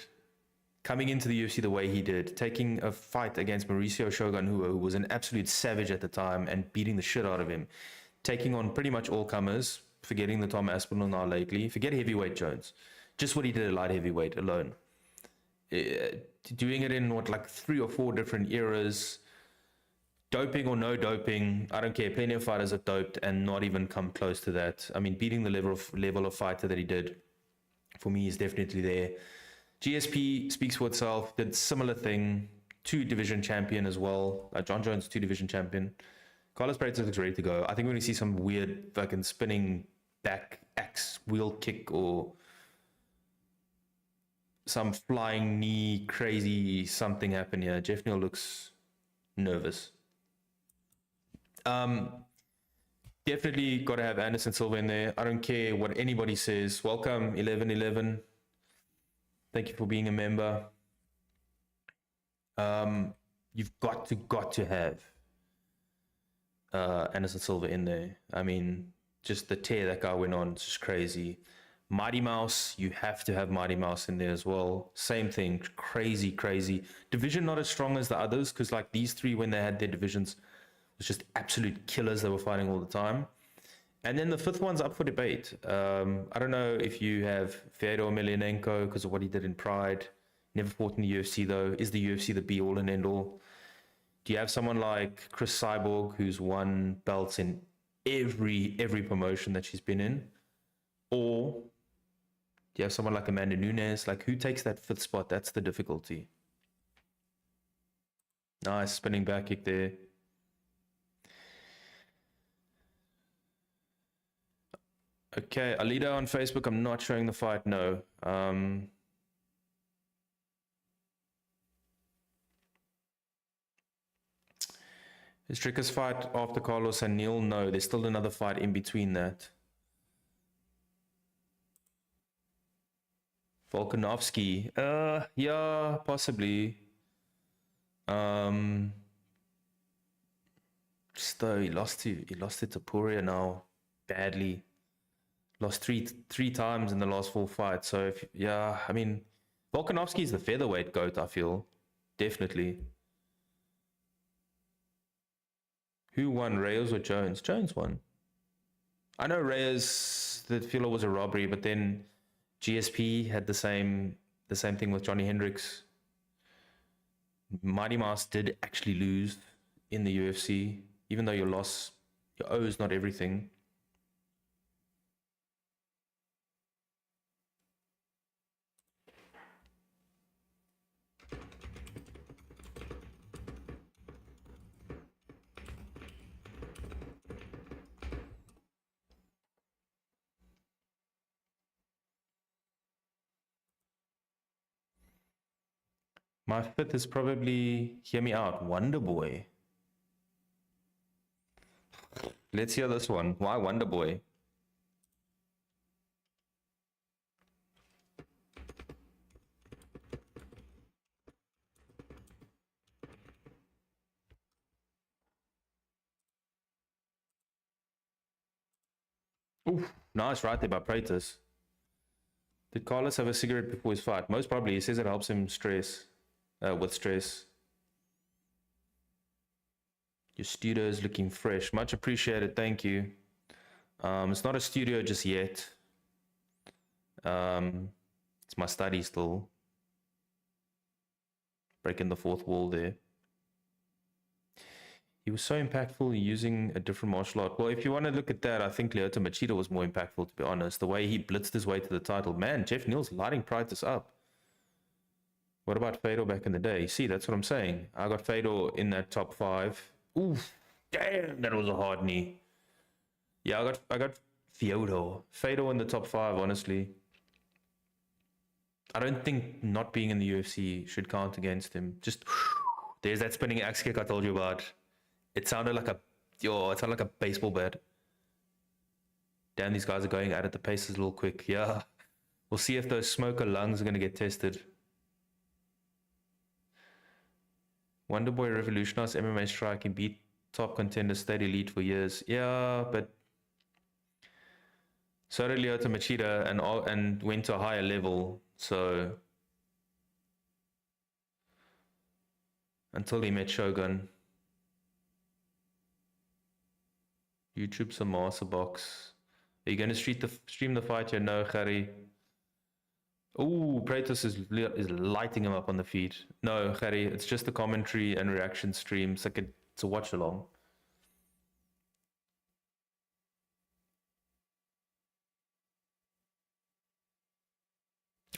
coming into the UFC the way he did, taking a fight against Mauricio Shogun, who was an absolute savage at the time, and beating the shit out of him, taking on pretty much all comers, forgetting the Tom Aspinall now lately, forget heavyweight Jones, just what he did at light heavyweight alone, doing it in what, like 3 or 4 different eras. Doping or no doping, I don't care. Plenty of fighters have doped and not even come close to that. I mean, beating the level of fighter that he did, for me, is definitely there. GSP speaks for itself. Did similar thing. 2-division champion as well. John Jones, 2-division champion. Carlos Freitas looks ready to go. I think we're going to see some weird fucking spinning back axe wheel kick or some flying knee crazy something happen here. Jeff Neal looks nervous. Definitely got to have Anderson Silva in there. I don't care what anybody says. Welcome, 1111. Thank you for being a member. You've got to have Anderson Silva in there. I mean, just the tear that guy went on, it's just crazy. Mighty Mouse, you have to have Mighty Mouse in there as well. Same thing, crazy, crazy. Division not as strong as the others, because like these three, when they had their divisions, was just absolute killers they were fighting all the time. And then the fifth one's up for debate. I don't know if you have Fyodor Emelianenko because of what he did in Pride. Never fought in the UFC though. Is the UFC the be all and end all? Do you have someone like Chris Cyborg who's won belts in every promotion that she's been in? Or do you have someone like Amanda Nunes? Like, who takes that fifth spot? That's the difficulty. Nice spinning back kick there. Okay, Alida on Facebook, I'm not showing the fight, no. Is Dricus fight after Carlos and Neil? No, there's still another fight in between that. Volkanovski, yeah, possibly. Just though he lost to Topuria now badly. Lost three times in the last 4 fights. So if, yeah, I mean, Volkanovski is the featherweight GOAT, I feel. Definitely. Who won, Reyes or Jones? Jones won. I know Reyes, the filler was a robbery, but then GSP had the same thing with Johnny Hendricks. Mighty Mouse did actually lose in the UFC, even though your O is not everything. My fifth is probably, hear me out, Wonder Boy. Let's hear this one. Why Wonder Boy? Oof, nice right there by Praetus. Did Carlos have a cigarette before his fight? Most probably. He says it helps him with stress. Your studio is looking fresh. Much appreciated. Thank you. It's not a studio just yet. It's my study still. Breaking the fourth wall there. He was so impactful using a different martial art. Well, if you want to look at that, I think Lyoto Machida was more impactful, to be honest. The way he blitzed his way to the title. Man, Jeff Neal's lighting Praetus up. What about Fedor back in the day? See, that's what I'm saying. I got Fedor in that top 5. Oof, damn, that was a hard knee. Yeah, I got Fedor in the top 5, honestly. I don't think not being in the UFC should count against him. Just, there's that spinning axe kick I told you about. It sounded like a baseball bat. Damn, these guys are going at it. The pace is a little quick. Yeah. We'll see if those smoker lungs are going to get tested. Wonderboy revolutionized MMA striking, beat top contenders, stayed elite for years. Yeah, but so did Lyoto Machida and went to a higher level. So until he met Shogun. YouTube's a master box. Are you going to stream the fight here? No, Harry. Ooh, Praetus is lighting him up on the feet. No, Harry, it's just a commentary and reaction stream. It's like it's a watch along.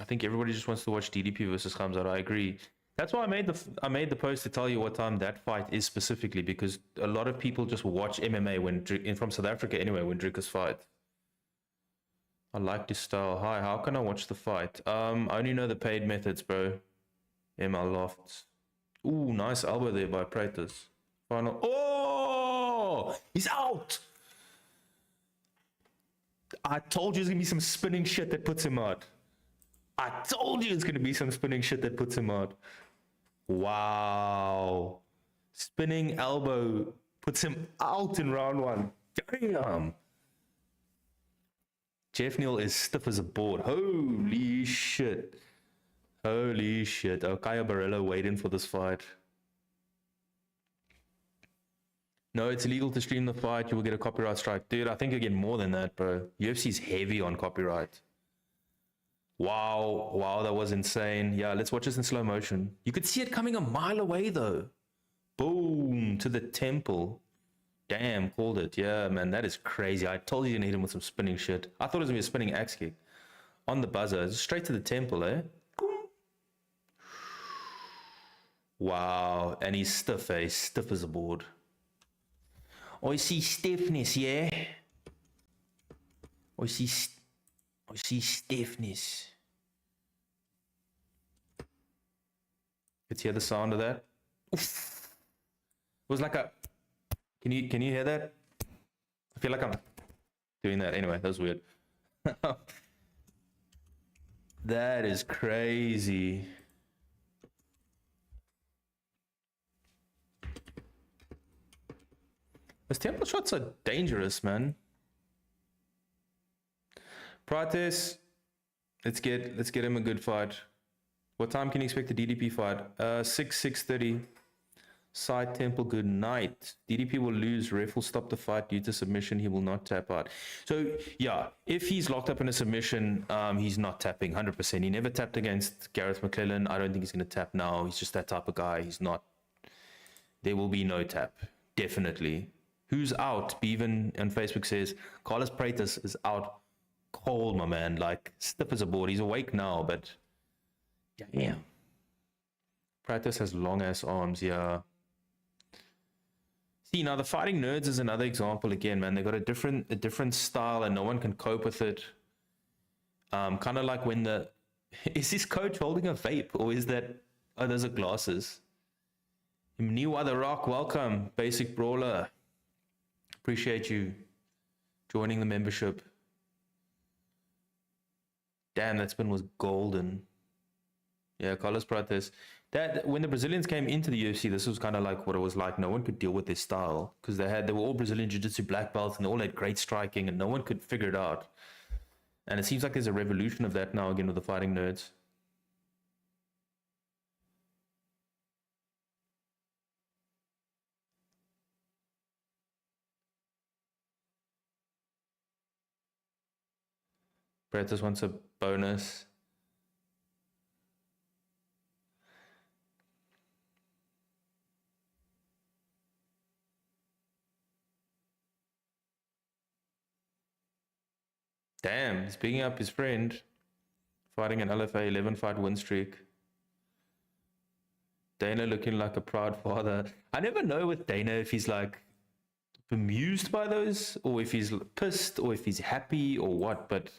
I think everybody just wants to watch DDP versus Khamzat. I agree. That's why I made the post to tell you what time that fight is specifically, because a lot of people just watch MMA from South Africa anyway when Dricus fight. I like this style. Hi, how can I watch the fight? I only know the paid methods, bro. ML Lofts. Ooh, nice elbow there by Praetus. Final. Oh, he's out. I told you there's gonna be some spinning shit that puts him out. I told you it's gonna be some spinning shit that puts him out. Wow. Spinning elbow puts him out in round 1. Damn. Jeff Neal is stiff as a board. Holy shit. Holy shit. Oh, Kaya Barella waiting for this fight. No, it's illegal to stream the fight. You will get a copyright strike. Dude, I think you get more than that, bro. UFC's heavy on copyright. Wow. Wow, that was insane. Yeah, let's watch this in slow motion. You could see it coming a mile away, though. Boom, to the temple. Damn, called it. Yeah, man, that is crazy. I told you to hit him with some spinning shit. I thought it was going to be a spinning axe kick. On the buzzer, straight to the temple, eh? Wow, and he's stiff, eh? Stiff as a board. I see stiffness, yeah? I see stiffness. Could you hear the sound of that? Oof. It was like a... Can you hear that? I feel like I'm doing that. Anyway, that was weird. That is crazy. Those temple shots are dangerous, man. Prates, let's get him a good fight. What time can you expect the DDP fight? 6:30. Side temple, good night. DDP will lose. Ref will stop the fight due to submission. He will not tap out. So yeah, if he's locked up in a submission, he's not tapping 100%. He never tapped against Gareth McClellan. I don't think he's going to tap now. He's just that type of guy. He's not. There will be no tap. Definitely. Who's out? Bevan on Facebook says Carlos Prates is out cold, my man. Like stiff as a board. He's awake now, but damn. Prates has long ass arms. Yeah. See, now the Fighting Nerds is another example again, man. They got a different style and no one can cope with it. Kind of like when is this coach holding a vape or is that, oh, those are glasses. Mniwa the Rock, welcome. Basic Brawler. Appreciate you joining the membership. Damn, that spin was golden. Yeah, Carlos Prates. That when the Brazilians came into the UFC, this was kind of like what it was like. No one could deal with their style because they were all Brazilian Jiu-Jitsu black belts and they all had great striking and no one could figure it out. And it seems like there's a revolution of that now again with the Fighting Nerds. Prates wants a bonus. Damn, he's picking up his friend. Fighting an LFA 11 fight win streak. Dana looking like a proud father. I never know with Dana if he's like bemused by those or if he's pissed or if he's happy or what, but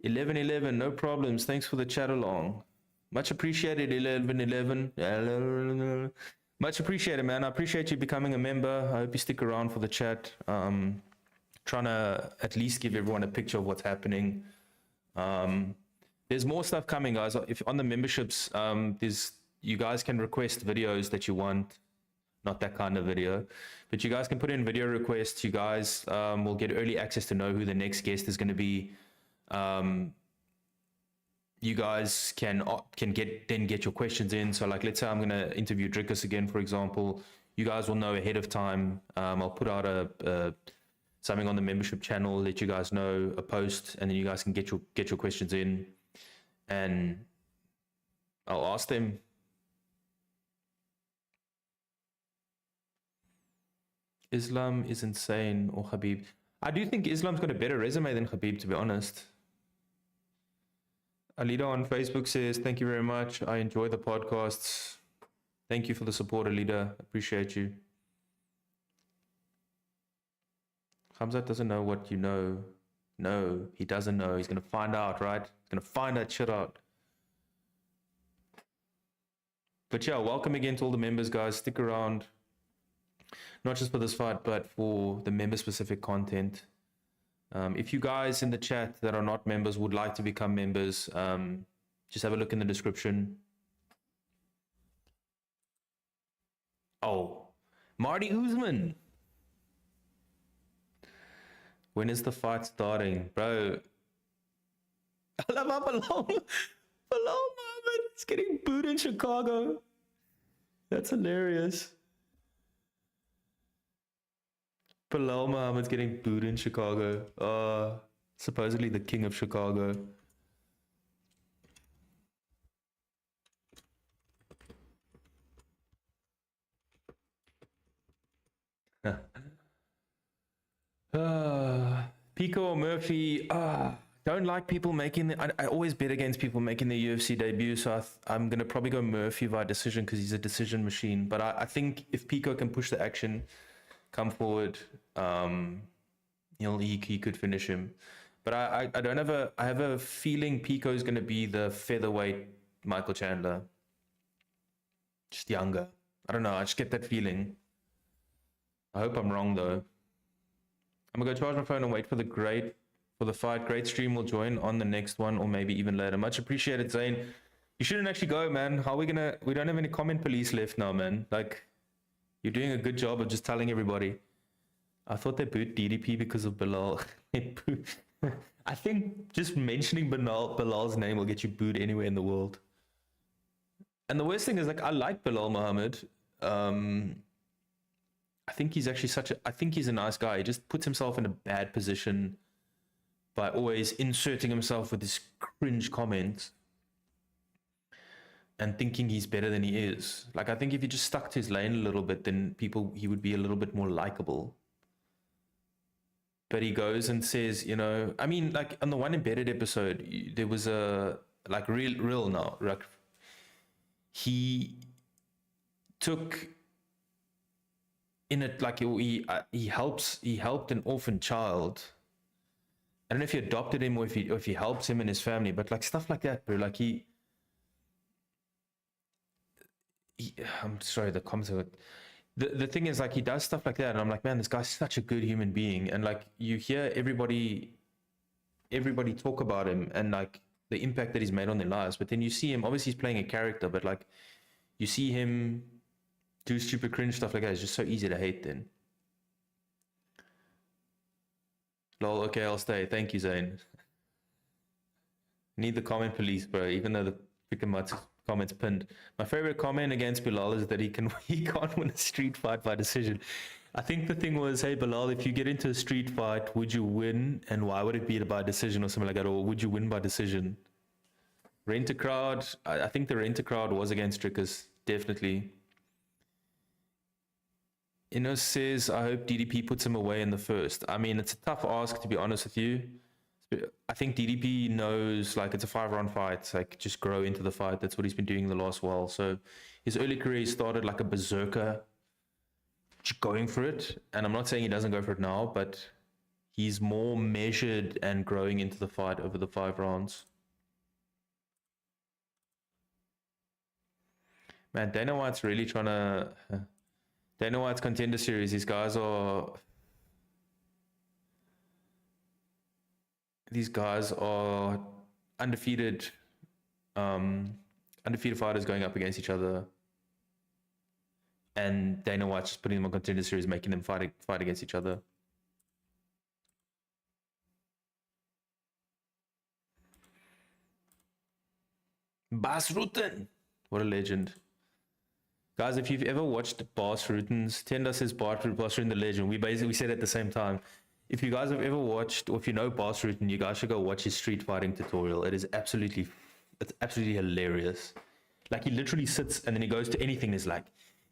11-11, no problems. Thanks for the chat along. Much appreciated, 11-11. Much appreciated, man. I appreciate you becoming a member. I hope you stick around for the chat. Trying to at least give everyone a picture of what's happening. There's more stuff coming, guys. If on the memberships, you guys can request videos that you want. Not that kind of video, but you guys can put in video requests. You guys will get early access to know who the next guest is going to be. You guys can get your questions in. So like, let's say I'm going to interview Dricus again, for example. You guys will know ahead of time. I'll put out something on the membership channel, let you guys know, a post, and then you guys can get your questions in, and I'll ask them. Islam is insane, or Khabib. I do think Islam's got a better resume than Khabib, to be honest. Alida on Facebook says, thank you very much. I enjoy the podcasts. Thank you for the support, Alida. Appreciate you. Khamzat doesn't know what you know. No, he doesn't know. He's going to find out, right? He's going to find that shit out. But yeah, welcome again to all the members, guys. Stick around. Not just for this fight, but for the member-specific content. If you guys in the chat that are not members would like to become members, just have a look in the description. Oh, Marty Usman. When is the fight starting? Bro, I love how Bilal Muhammad is getting booed in Chicago. That's hilarious. Bilal Muhammad's getting booed in Chicago. Supposedly the king of Chicago. Pico or Murphy? Don't like people making. I always bet against people making their UFC debut, so I'm gonna probably go Murphy by decision because he's a decision machine. But I think if Pico can push the action, come forward, he could finish him. But I don't have a. I have a feeling Pico is gonna be the featherweight Michael Chandler, just younger. I don't know. I just get that feeling. I hope I'm wrong though. I'm gonna go charge my phone and wait for the fight. Great stream will join on the next one or maybe even later. Much appreciated, Zane. You shouldn't actually go, man. How are we gonna? We don't have any comment police left now, man. Like, you're doing a good job of just telling everybody. I thought they booed DDP because of Bilal. I think just mentioning Bilal's name will get you booed anywhere in the world. And the worst thing is, like, I like Bilal Muhammad. I think he's actually I think he's a nice guy. He just puts himself in a bad position by always inserting himself with his cringe comments and thinking he's better than he is. Like, I think if he just stuck to his lane a little bit, then he would be a little bit more likable. But he goes and says, you know, I mean, like on the One Embedded episode, there was a, like real now, like he took in it, like he helped an orphan child. I don't know if he adopted him or if he helps him and his family, but like stuff like that, bro. Like I'm sorry, the comments are, the thing is, like, he does stuff like that, and I'm like, man, this guy's such a good human being. And like, you hear everybody talk about him and like the impact that he's made on their lives, but then you see him, obviously he's playing a character, but like you see him do stupid cringe stuff like that. It's just so easy to hate then. Lol, okay, I'll stay. Thank you, Zane. Need the comment police, bro, even though the freaking comments pinned. My favorite comment against Bilal is that he can't win a street fight by decision. I think the thing was, hey Bilal, if you get into a street fight, would you win? And why would it be by decision or something like that? Or would you win by decision? Rent-A-Crowd, I think the Rent-A-Crowd was against Dricus, definitely. Inno says, I hope DDP puts him away in the first. I mean, it's a tough ask, to be honest with you. I think DDP knows, like, it's a 5-round fight. Like, just grow into the fight. That's what he's been doing the last while. So his early career started like a berserker, just going for it. And I'm not saying he doesn't go for it now, but he's more measured and growing into the fight over the 5 rounds. Man, Dana White's really trying to... Dana White's Contender Series, these guys are undefeated fighters going up against each other, and Dana White's just putting them on Contender Series, making them fight against each other. Bas Rutten, what a legend. Guys, if you've ever watched Bas Rutten's, Tenda says Bas Rutten the legend. We said at the same time. If you guys have ever watched, or if you know Bas Rutten, you guys should go watch his street fighting tutorial. It's absolutely hilarious. Like, he literally sits and then he goes to anything. There's like,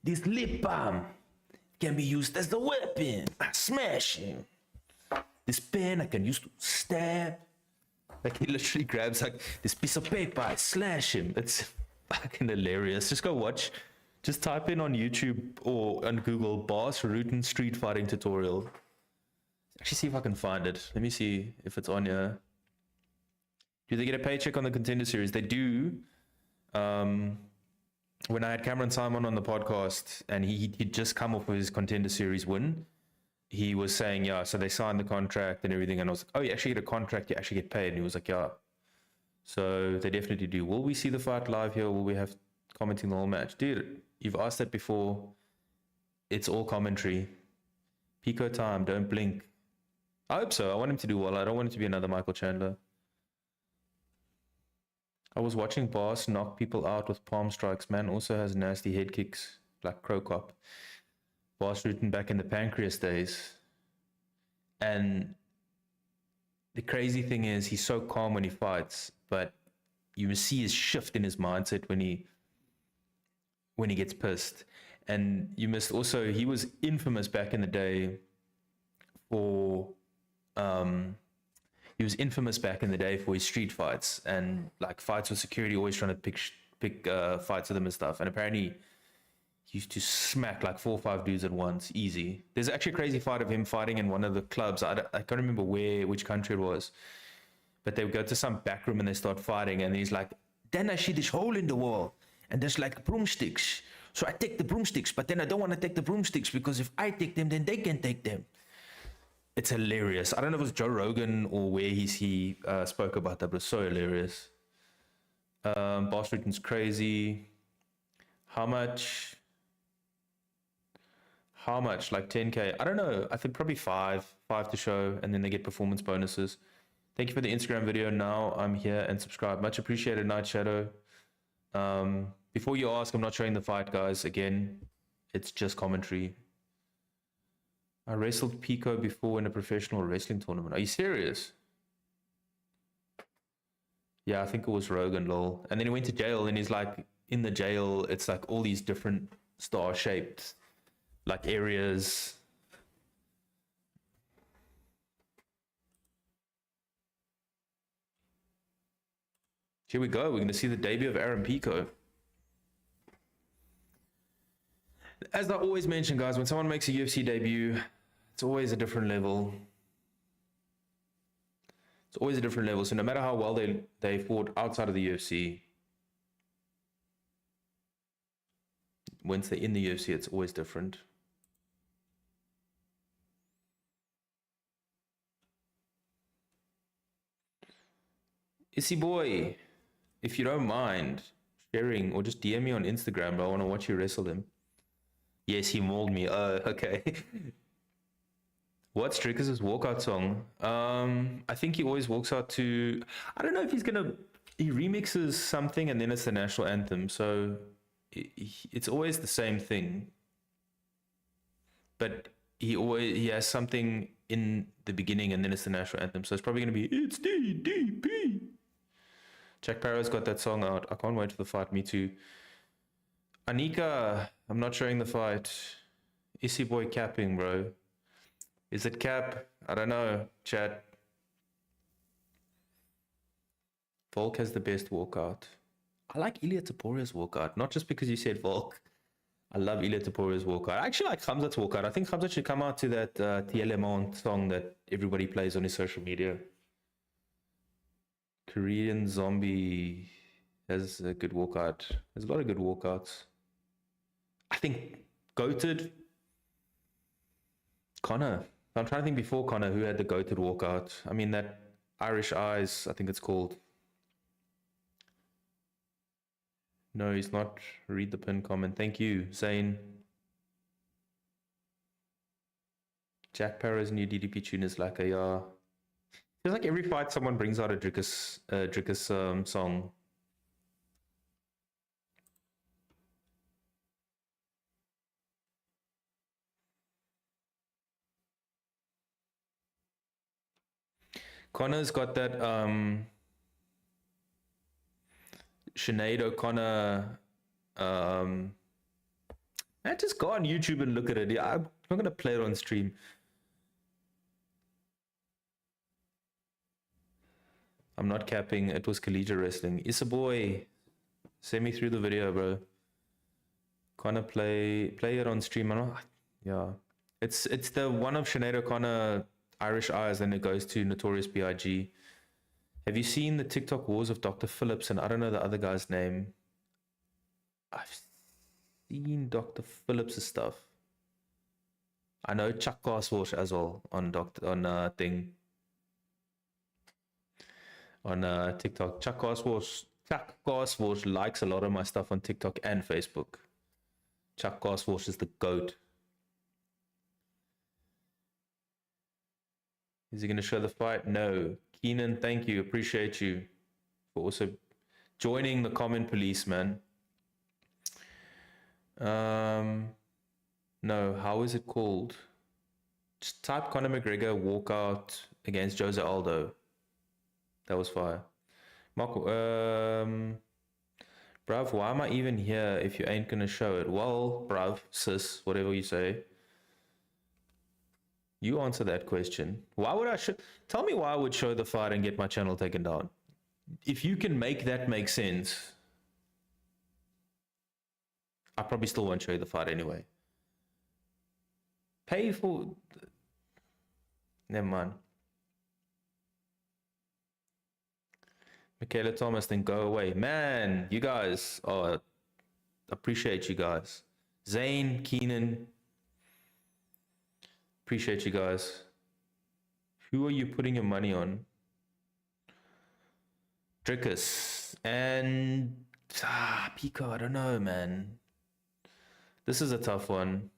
this lip balm can be used as the weapon. I smash him. This pen I can use to stab. Like, he literally grabs like this piece of paper, I slash him. It's fucking hilarious. Just go watch. Just type in on YouTube or on Google Bas Rutten street fighting tutorial. Actually, see if I can find it. Let me see if it's on here. Do they get a paycheck on the Contender Series? They do. When I had Cameron Simon on the podcast and he'd just come off of his Contender Series win, he was saying, yeah, so they signed the contract and everything. And I was like, oh, you actually get a contract, you actually get paid. And he was like, yeah. So they definitely do. Will we see the fight live here or will we have commenting the whole match? Dude, you've asked that before. It's all commentary. Pico time, don't blink. I hope so. I want him to do well. I don't want it to be another Michael Chandler. I was watching Boss knock people out with palm strikes. Man also has nasty head kicks, like Crow Cop. Boss rooting back in the Pancreas days. And the crazy thing is, he's so calm when he fights, but you must see his shift in his mindset when he gets pissed. And you must also, he was infamous back in the day for his street fights and like fights with security, always trying to pick fights with him and stuff. And apparently he used to smack like 4 or 5 dudes at once, easy. There's actually a crazy fight of him fighting in one of the clubs. I can't remember which country it was, but they would go to some back room and they start fighting, and he's like, then I see this hole in the wall and there's like broomsticks, so I take the broomsticks, but then I don't want to take the broomsticks because if I take them, then they can take them. It's hilarious. I don't know if it was Joe Rogan or where he spoke about that, but it's so hilarious. Boss Ritten's crazy. How much? Like 10K? I don't know. I think probably five to show, and then they get performance bonuses. Thank you for the Instagram video. Now I'm here and subscribe. Much appreciated, Night Shadow. Before you ask, I'm not showing the fight, guys. Again, it's just commentary. I wrestled Pico before in a professional wrestling tournament. Are you serious? Yeah, I think it was Rogan, lol. And then he went to jail, and he's like, in the jail, it's like all these different star-shaped like areas. Here we go. We're going to see the debut of Aaron Pico. As I always mention, guys, when someone makes a UFC debut, it's always a different level. It's always a different level. So no matter how well they fought outside of the UFC, once they're in the UFC, it's always different. Issy boy, if you don't mind sharing, or just DM me on Instagram, but I want to watch you wrestle him. Yes, he mauled me. Okay. What's Dricus' walkout song? I think he always walks out to, I don't know if he remixes something and then it's the national anthem. So it's always the same thing. But he has something in the beginning and then it's the national anthem. So it's probably going to be, it's DDP. Jack Parrow's got that song out. I can't wait for the fight. Me too. Anika, I'm not showing the fight. Issy boy capping, bro. Is it cap? I don't know, chat. Volk has the best walkout. I like Ilia Toporia's walkout, not just because you said Volk. I love Ilia Toporia's walkout. I actually like Khamzat's walkout. I think Khamzat should come out to that Tielemont song that everybody plays on his social media. Korean Zombie has a good walkout. There's a lot of good walkouts. I think goated Connor. I'm trying to think before Connor who had the goated walkout. I mean, that Irish Eyes, I think it's called. No, he's not. Read the pin comment. Thank you, Zane. Jack Parrow's new DDP tune is like a feels like every fight someone brings out a Dricus song. Connor's got that Sinead O'Connor. Just go on YouTube and look at it. Yeah, I'm not gonna play it on stream. I'm not capping. It was collegiate wrestling. Issa boy, send me through the video, bro. Connor play it on stream. Yeah, it's the one of Sinead O'Connor, Irish Eyes, and it goes to Notorious B.I.G. Have you seen the TikTok wars of Dr. Phillips and I don't know the other guy's name? I've seen Dr. Phillips' stuff. I know Chuck Carswash as well on TikTok. Chuck Carswash likes a lot of my stuff on TikTok and Facebook. Chuck Carswash is the GOAT. Is he going to show the fight? No. Keenan, thank you. Appreciate you for also joining the comment police, man. No, how is it called? Just type Conor McGregor walkout against Jose Aldo. That was fire. Marco, bruv, why am I even here if you ain't gonna show it? Well, bruv, sis, whatever you say. You answer that question. Why would I tell me why I would show the fight and get my channel taken down? If you can make that make sense, I probably still won't show you the fight anyway. Pay for... Never mind. Michaela Thomas, then go away. Man, you guys, appreciate you guys. Zane, Keenan, appreciate you guys. Who are you putting your money on? Dricus and Pico, I don't know, man. This is a tough one.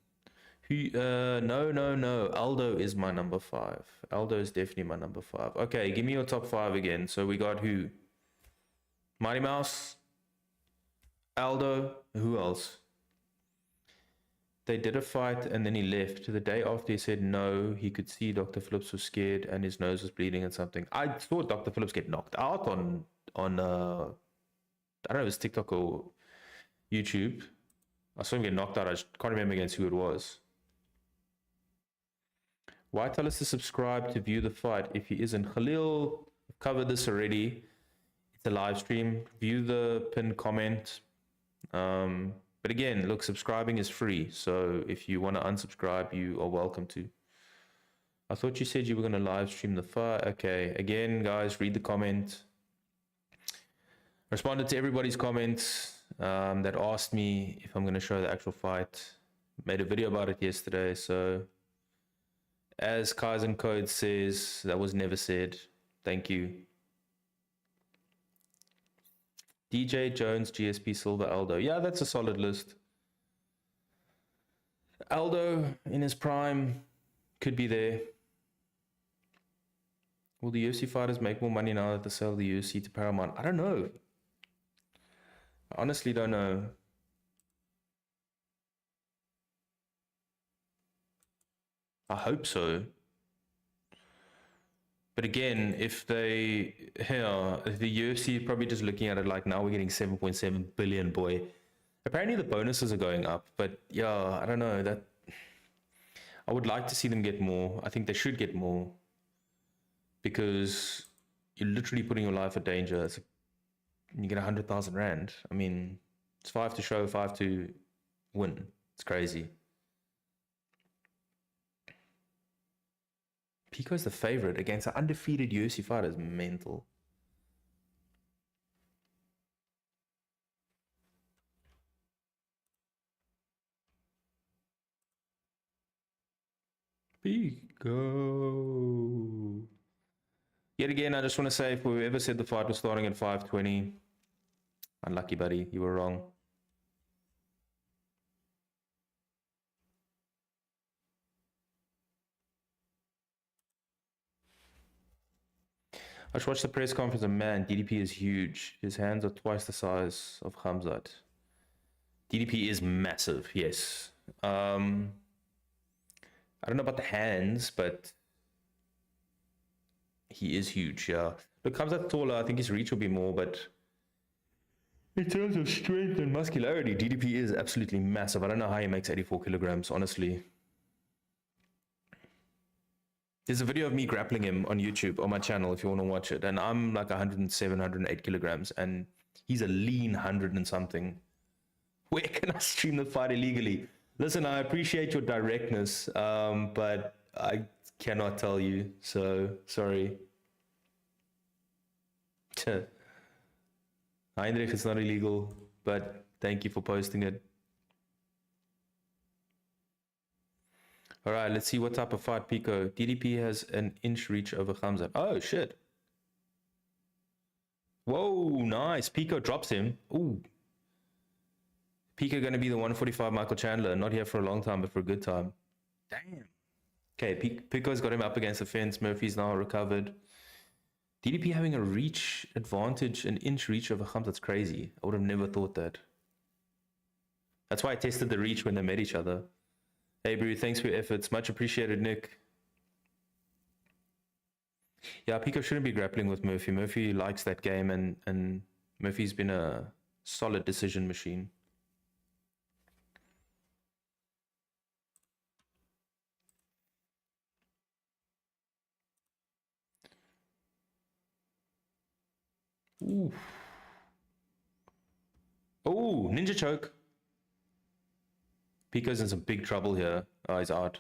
No. Aldo is my number 5. Aldo is definitely my number 5. Okay, give me your top 5 again. So we got who? Mighty Mouse, Aldo, who else? They did a fight and then he left. The day after he said no, he could see Dr. Phillips was scared and his nose was bleeding and something. I saw Dr. Phillips get knocked out on I don't know if it was TikTok or YouTube. I saw him get knocked out. I just can't remember against who it was. Why tell us to subscribe to view the fight if he isn't? Khalil, I've covered this already. It's a live stream. View the pinned comment. But again, look, subscribing is free. So if you want to unsubscribe, you are welcome to. I thought you said you were going to live stream the fight. Okay, again, guys, read the comment. Responded to everybody's comments that asked me if I'm going to show the actual fight. Made a video about it yesterday. So as Kaizen Code says, that was never said. Thank you. DJ Jones, GSP, Silver, Aldo. Yeah, that's a solid list. Aldo in his prime could be there. Will the UFC fighters make more money now that they sell the UFC to Paramount? I don't know. I honestly don't know. I hope so. But again, if the UFC is probably just looking at it like now we're getting 7.7 billion, boy. Apparently the bonuses are going up, but yeah, I don't know. That I would like to see them get more. I think they should get more because you're literally putting your life in danger. You get 100,000 rand. I mean, it's 5 to show, 5 to win. It's crazy. Pico's the favorite against an undefeated UFC fighter is mental. Pico. Yet again, I just want to say, if whoever said the fight was starting at 5:20, unlucky, buddy. You were wrong. I just watched the press conference and man, DDP is huge. His hands are twice the size of Khamzat. DDP is massive, yes. I don't know about the hands, but he is huge, yeah. Look, Khamzat taller, I think his reach will be more, but in terms of strength and muscularity, DDP is absolutely massive. I don't know how he makes 84 kilograms, honestly. There's a video of me grappling him on YouTube on my channel if you want to watch it. And I'm like 107, 108 kilograms. And he's a lean 100 and something. Where can I stream the fight illegally? Listen, I appreciate your directness, but I cannot tell you. So, sorry. Heinrich, it's not illegal, but thank you for posting it. All right, let's see what type of fight Pico. DDP has an inch reach over Khamzat. Oh, shit. Whoa, nice. Pico drops him. Ooh. Pico going to be the 145 Michael Chandler. Not here for a long time, but for a good time. Damn. Okay, Pico's got him up against the fence. Murphy's now recovered. DDP having a reach advantage, an inch reach over Khamzat. That's crazy. I would have never thought that. That's why I tested the reach when they met each other. Hey, Brew, thanks for your efforts. Much appreciated, Nick. Yeah, Pico shouldn't be grappling with Murphy. Murphy likes that game, and Murphy's been a solid decision machine. Ooh. Oh, ninja choke. Pico's in some big trouble here. Oh, he's out.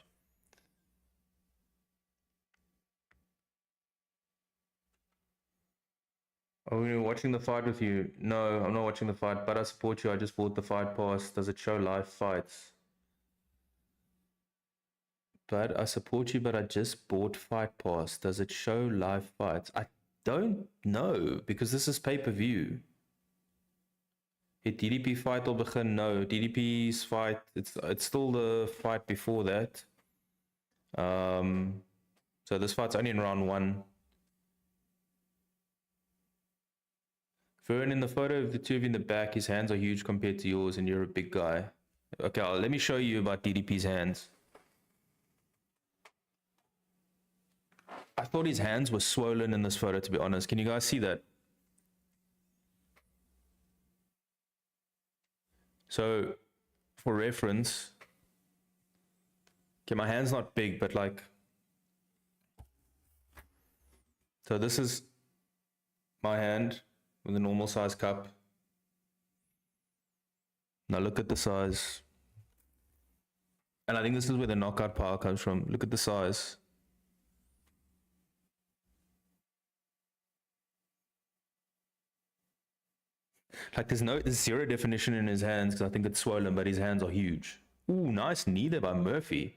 Oh, you're watching the fight with you? No, I'm not watching the fight, but I support you. I just bought the fight pass. Does it show live fights? But I support you, but I just bought fight pass. Does it show live fights? I don't know, because this is pay-per-view. Het DDP fight al begin? No, DDP's fight, it's still the fight before that. So this fight's only in round 1. Vern, in the photo of the two of you in the back, his hands are huge compared to yours, and you're a big guy. Okay, let me show you about DDP's hands. I thought his hands were swollen in this photo, to be honest. Can you guys see that? So, for reference, okay, my hand's not big, but like, so this is my hand with a normal size cup. Now look at the size. And I think this is where the knockout power comes from. Look at the size. Like there's zero definition in his hands because I think it's swollen, but his hands are huge. Ooh, nice knee there by Murphy.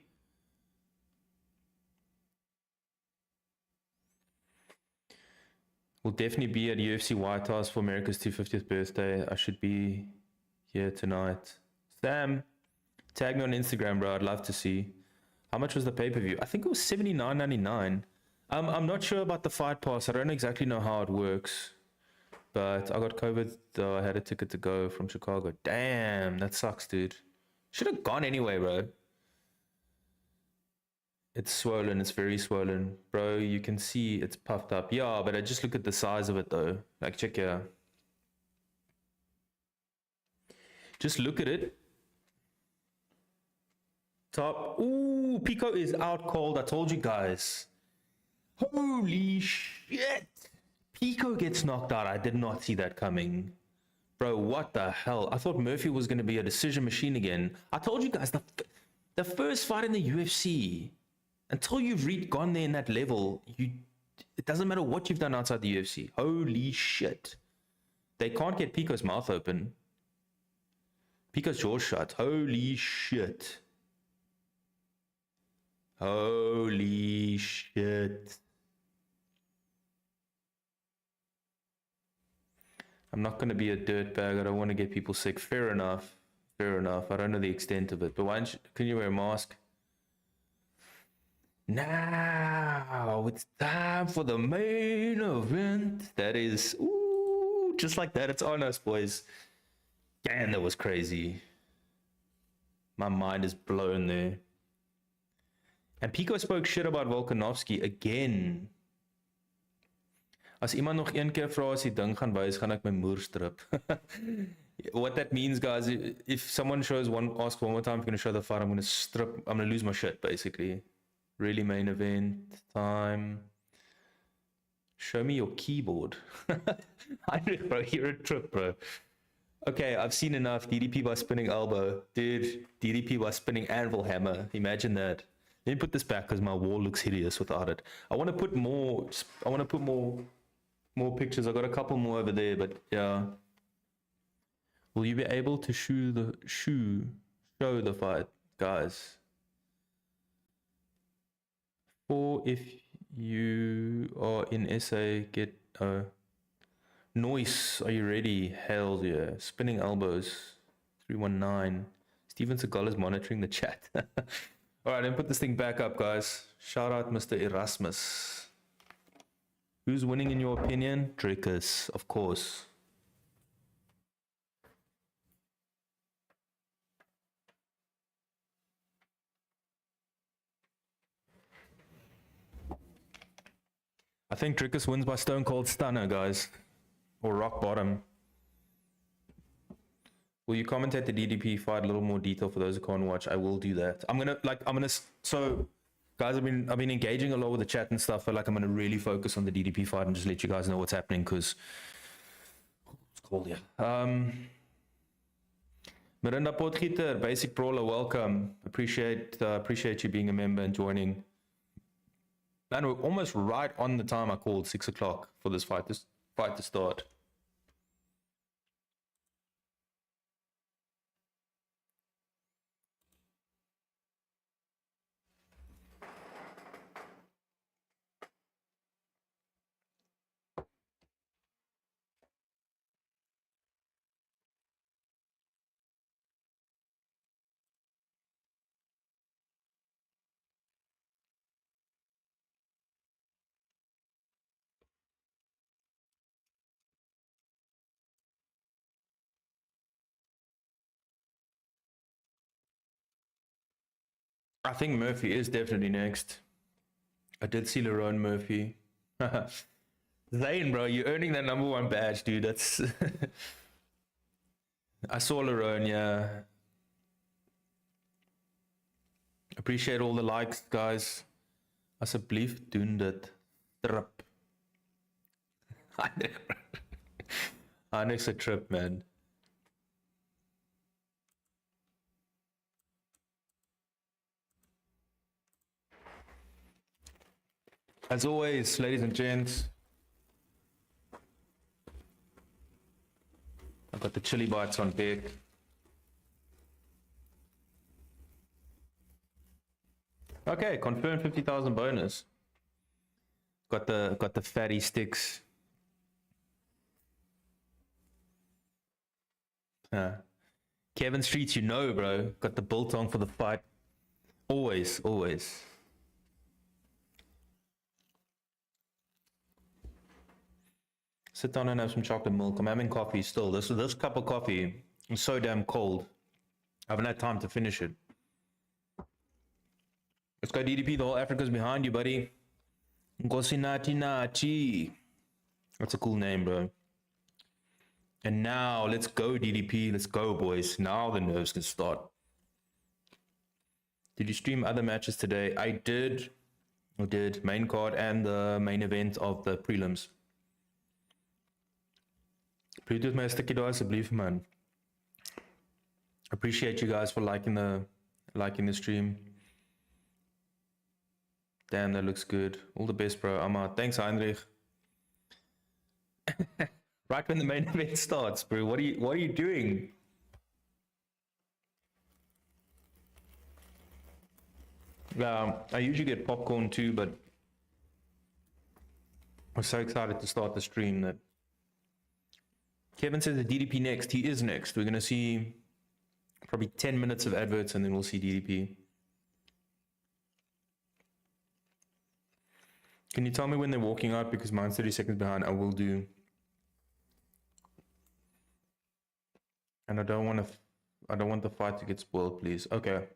We'll definitely be at UFC White House for America's 250th birthday. I should be here tonight. Sam, tag me on Instagram, bro. I'd love to see. How much was the pay-per-view? I think it was $79.99. I'm not sure about the fight pass. I don't exactly know how it works. But I got COVID, though I had a ticket to go from Chicago. Damn, that sucks, dude. Should have gone anyway, bro. It's swollen. It's very swollen. Bro, you can see it's puffed up. Yeah, but I just look at the size of it, though. Like, check here. Just look at it. Top. Ooh, Pico is out cold. I told you guys. Holy shit. Pico gets knocked out. I did not see that coming. Bro, what the hell? I thought Murphy was going to be a decision machine again. I told you guys, the first fight in the UFC, until you've gone there in that level, it doesn't matter what you've done outside the UFC. Holy shit. They can't get Pico's mouth open. Pico's jaw shut. Holy shit. Holy shit. I'm not going to be a dirtbag. I don't want to get people sick. Fair enough. Fair enough. I don't know the extent of it. But can you wear a mask? Now it's time for the main event. That is, ooh, just like that. It's on us, boys. Damn, that was crazy. My mind is blown there. And Pico spoke shit about Volkanovski again. As iemand nog een keer vra as die ding gaan wys, gaan ek my moer strip. What that means, guys, if someone asks one more time, I'm going to show the fight, I'm going to lose my shit, basically. Really main event time. Show me your keyboard. Bro, you're a trip, bro. Okay, I've seen enough. DDP by spinning elbow. Dude, DDP by spinning anvil hammer. Imagine that. Let me put this back because my wall looks hideous without it. I want to put more pictures. I got a couple more over there, but yeah. Will you be able to show the fight, guys? Or if you are in SA, get Noise. Are you ready? Hell yeah. Spinning elbows. 319. Steven Seagal is monitoring the chat. All right, then put this thing back up, guys. Shout out Mr. Erasmus. Who's winning in your opinion? Dricus, of course. I think Dricus wins by Stone Cold Stunner, guys. Or Rock Bottom. Will you commentate the DDP fight a little more detail for those who can't watch? I will do that. So guys, I've been engaging a lot with the chat and stuff, but like I'm gonna really focus on the DDP fight and just let you guys know what's happening because it's cold here. Miranda Potgieter, Basic Brawler, welcome. Appreciate you being a member and joining. Man, we're almost right on the time I called, 6 o'clock for this fight to start. I think Murphy is definitely next. I did see Lerone Murphy. Zane, bro, you're earning that #1 badge, dude. That's I saw Lerone, yeah. Appreciate all the likes, guys. Asseblief doen dit. Trip. Niks a trip, man. As always, ladies and gents, I've got the chili bites on deck. Okay, confirmed 50,000 bonus. Got the fatty sticks. Kevin Streets, you know, bro. Got the biltong for the fight. Always, always. Sit down and have some chocolate milk. I'm having coffee still. This cup of coffee is so damn cold. I haven't had time to finish it. Let's go DDP. The whole Africa's behind you, buddy. Ngosi Nati Nati. That's a cool name, bro. And now, let's go DDP. Let's go, boys. Now the nerves can start. Did you stream other matches today? I did. I did. Main card and the main event of the prelims. Bluetooth my sticky door, asseblief, man. Appreciate you guys for liking the stream. Damn, that looks good. All the best, bro. I'm out. Thanks, Heinrich. Right when the main event starts, bro. What are you doing? I usually get popcorn too, but I'm so excited to start the stream that Kevin says the DDP next. He is next. We're going to see probably 10 minutes of adverts and then we'll see DDP. Can you tell me when they're walking out? Because mine's 30 seconds behind. I will do. And I don't want the fight to get spoiled, please. Okay.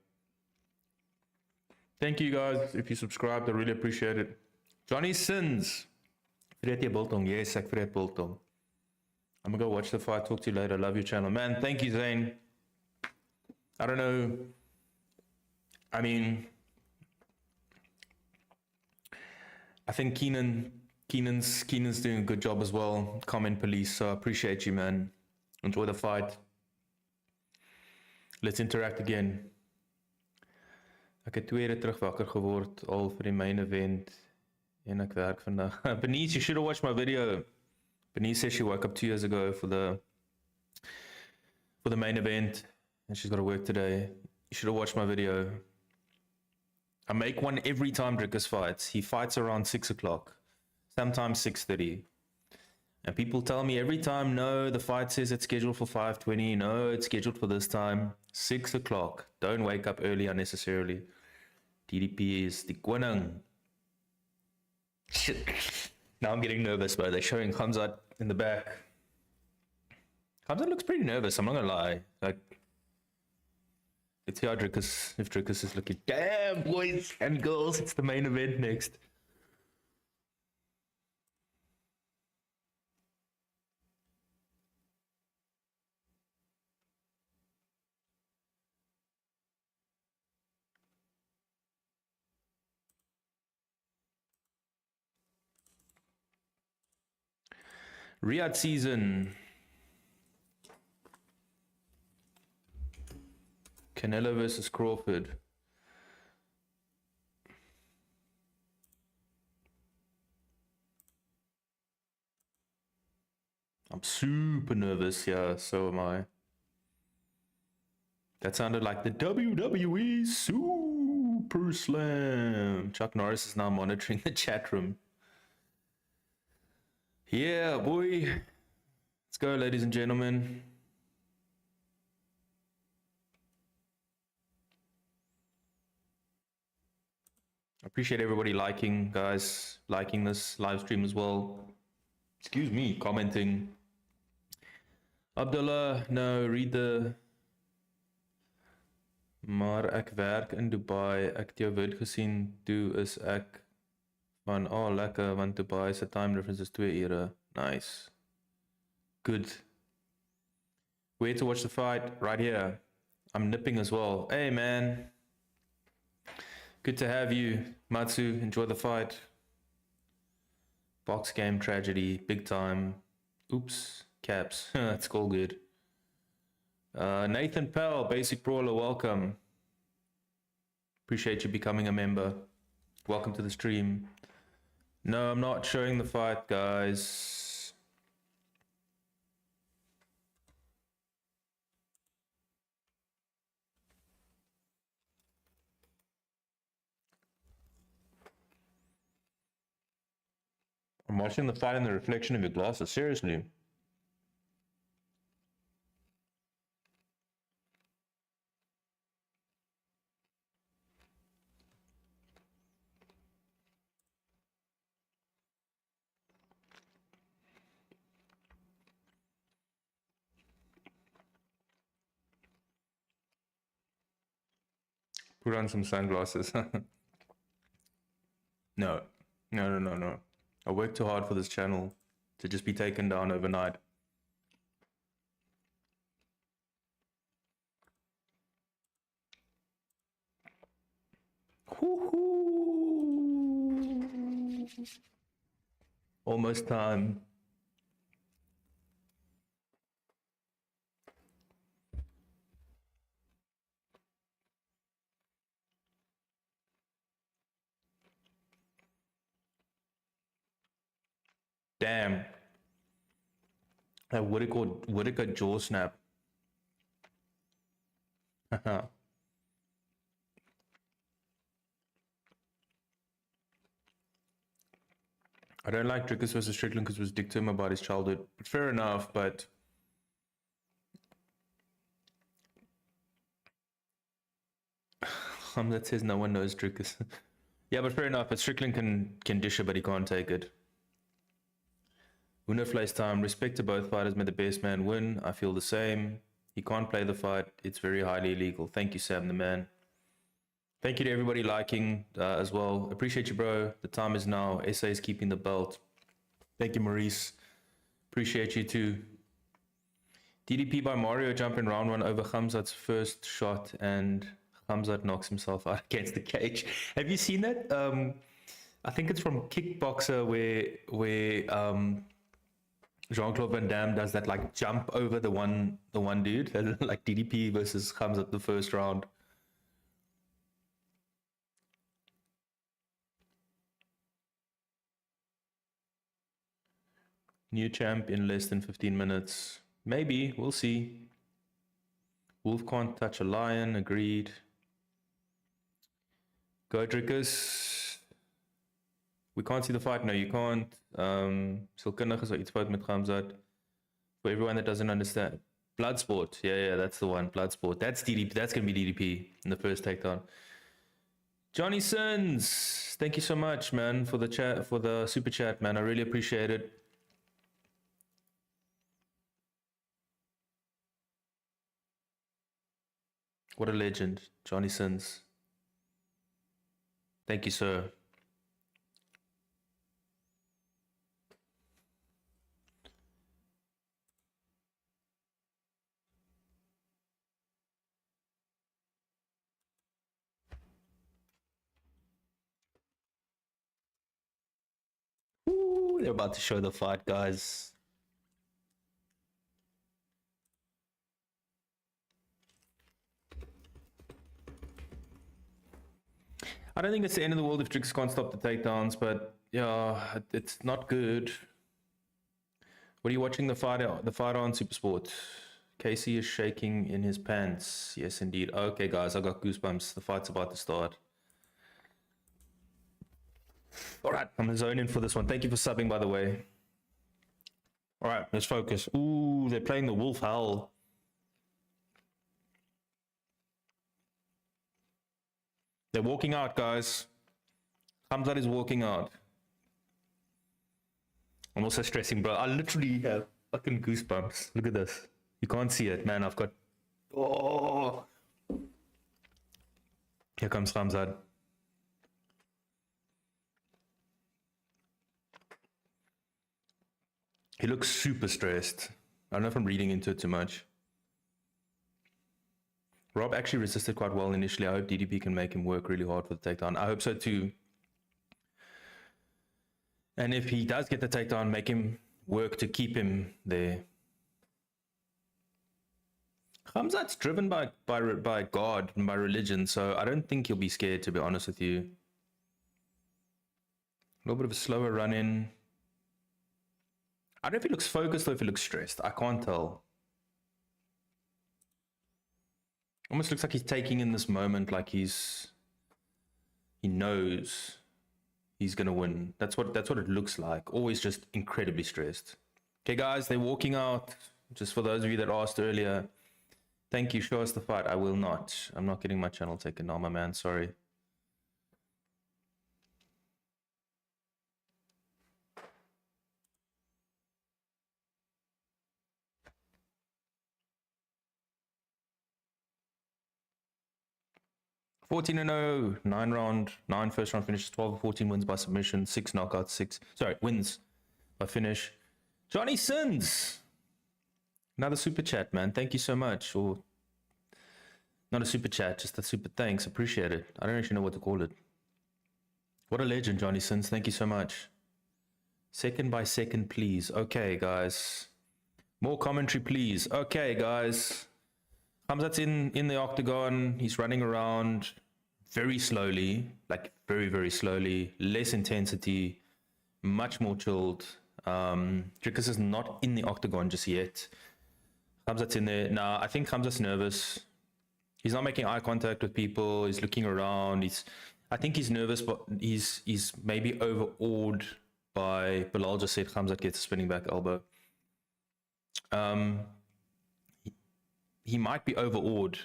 Thank you guys. If you subscribed, I really appreciate it. Johnny Sins. Vreet jy biltong? Yes, ek vreet biltong. I'm gonna go watch the fight. Talk to you later. Love your channel, man. Thank you, Zane. I don't know. I mean, I think Keenan's doing a good job as well. Comment police. So I appreciate you, man. Enjoy the fight. Let's interact again. Ek het 2 ure terug wakker geword al vir die main event en ek werk vandag. Benice, you should have watched my video. Benice says she woke up 2 years ago for the main event and she's got to work today. You should have watched my video. I make one every time Dricus fights. He fights around 6 o'clock, sometimes 6:30. And people tell me every time, no, the fight says it's scheduled for 5:20. No, it's scheduled for this time, 6 o'clock. Don't wake up early unnecessarily. DDP is the koning. Shit. Now I'm getting nervous, bro. They're showing Khamzat in the back. Khamzat looks pretty nervous, I'm not gonna lie. Like, let's see how Dricus, if Dricus is looking. Damn, boys and girls, it's the main event next. Riyadh season. Canelo versus Crawford. I'm super nervous, yeah, so am I. That sounded like the WWE Super Slam. Chuck Norris is now monitoring the chat room. Yeah, boy. Let's go, ladies and gentlemen. I appreciate everybody liking, guys, liking this live stream as well. Excuse me, commenting. Abdullah, no, read the... Maar ek werk in Dubai. Ek het jou word gesien, toe is ek van, oh, lekker, want Dubai se time difference is 2 ure. Nice. Good. Where to watch the fight? Right here. I'm nipping as well. Hey, man. Good to have you, Matsu. Enjoy the fight. Box game tragedy, big time. Oops, caps. That's all good. Nathan Pell, Basic Brawler, welcome. Appreciate you becoming a member. Welcome to the stream. No, I'm not showing the fight, guys. I'm watching the fight in the reflection of your glasses, seriously. Put on some sunglasses. No. I worked too hard for this channel to just be taken down overnight. Almost time. Damn. That Whittaker jaw snap. I don't like Dricus versus Strickland because it was dick to him about his childhood. Fair enough, but that says no one knows Dricus. Yeah, but fair enough. But Strickland can dish it, but he can't take it. Winner flies time. Respect to both fighters. May the best man win. I feel the same. He can't play the fight. It's very highly illegal. Thank you, Sam the man. Thank you to everybody liking as well. Appreciate you, bro. The time is now. SA is keeping the belt. Thank you, Maurice. Appreciate you too. DDP by Mario jump in round 1 over Khamzat's first shot, and Khamzat knocks himself out against the cage. Have you seen that? I think it's from Kickboxer where Jean-Claude Van Damme does that like jump over the one dude, like DDP versus Khamzat the first round. New champ in less than 15 minutes. Maybe, we'll see. Wolf can't touch a lion, agreed. Go Dricus. We can't see the fight. No, you can't. Silkundig is iets fout met Khamzat. For everyone that doesn't understand. Bloodsport. Yeah, that's the one. Bloodsport. That's DDP. That's going to be DDP in the first takedown. Johnny Sins, thank you so much, man, for the chat, for the super chat, man. I really appreciate it. What a legend, Johnny Sins. Thank you, sir. Ooh, they're about to show the fight, guys. I don't think it's the end of the world if Dricus can't stop the takedowns, but yeah, it's not good. What are you watching the fight on Supersport? Casey is shaking in his pants. Yes, indeed. Okay, guys, I got goosebumps. The fight's about to start. All right, I'm gonna zone in for this one. Thank you for subbing, by the way. All right, let's focus. Ooh, they're playing the Wolf Howl. They're walking out, guys. Khamzat is walking out. I'm also stressing, bro. I literally have fucking goosebumps. Look at this. You can't see it, man. I've got... Oh! Here comes Khamzat. He looks super stressed. I don't know if I'm reading into it too much. Rob actually resisted quite well initially. I hope DDP can make him work really hard for the takedown. I hope so too. And if he does get the takedown, make him work to keep him there. Khamzat's driven by God and by religion, so I don't think he'll be scared, to be honest with you. A little bit of a slower run in. I don't know if he looks focused or if he looks stressed. I can't tell. Almost looks like he's taking in this moment, like he knows he's gonna win. That's what it looks like. Always just incredibly stressed. Okay, guys, they're walking out. Just for those of you that asked earlier, thank you. Show us the fight. I will not. I'm not getting my channel taken now, my man. Sorry. Fourteen and 0, 9 first round finishes, 12-14 wins by submission, 6 knockouts, wins by finish. Johnny Sins, another super chat, man. Thank you so much. Or not a super chat, just a super thanks. Appreciate it. I don't actually know what to call it. What a legend, Johnny Sins. Thank you so much. Second by second, please. Okay, guys. More commentary, please. Okay, guys. Khamzat's in the octagon. He's running around very slowly, like very, very slowly. Less intensity, much more chilled. Dricus is not in the octagon just yet. Khamzat's in there. Now, I think Khamzat's nervous. He's not making eye contact with people. He's looking around. I think he's nervous, but he's maybe overawed by... Bilal just said Khamzat gets a spinning back elbow. He might be overawed.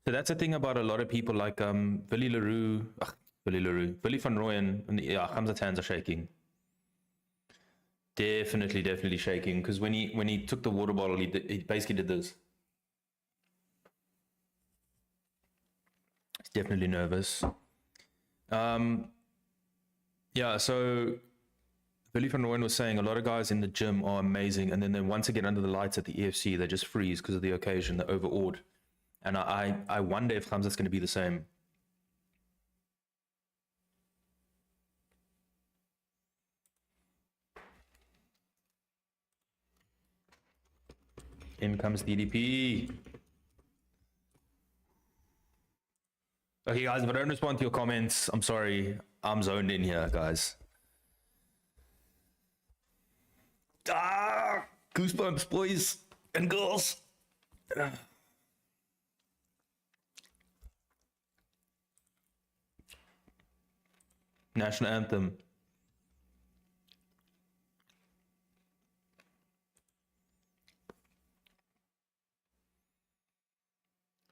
So that's the thing about a lot of people like Willy Leroux, Willy van Rooyen, and yeah, Khamzat's hands are shaking. Definitely shaking, because when he took the water bottle, he basically did this. He's definitely nervous. Yeah, so Willy van Rooyen was saying a lot of guys in the gym are amazing, and then once they get under the lights at the UFC, they just freeze because of the occasion. They're overawed. And I wonder if Khamzat's going to be the same. In comes DDP. Okay, guys, if I don't respond to your comments, I'm sorry. I'm zoned in here, guys. Ah, goosebumps, boys and girls. National anthem.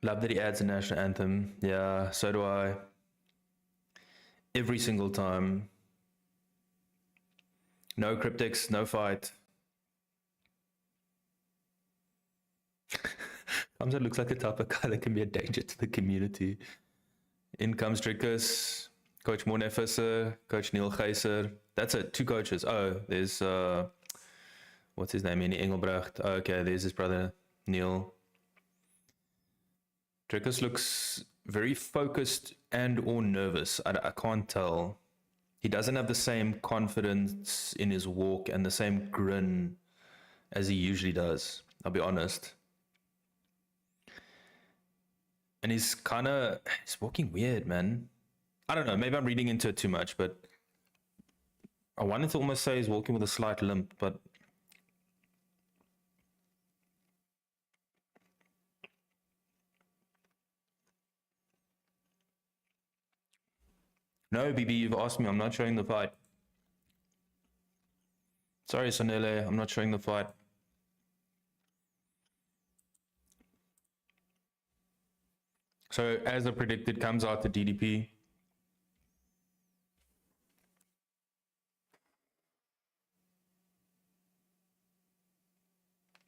Love that he adds a national anthem. Yeah, so do I. every single time. No cryptics, no fight. Khamzat looks like the type of guy that can be a danger to the community. In comes Dricus, Coach Mornefisser, Coach Neil Geyser. That's it, 2 coaches. Oh, there's, what's his name? Annie Engelbrecht. Oh, okay, there's his brother, Neil. Dricus looks very focused and or nervous. I can't tell. He doesn't have the same confidence in his walk and the same grin as he usually does. I'll be honest. And he's walking weird, man. I don't know. Maybe I'm reading into it too much, but I wanted to almost say he's walking with a slight limp, but no, BB, you've asked me. I'm not showing the fight. Sorry, Sonele. I'm not showing the fight. So, as I predicted, comes out to DDP.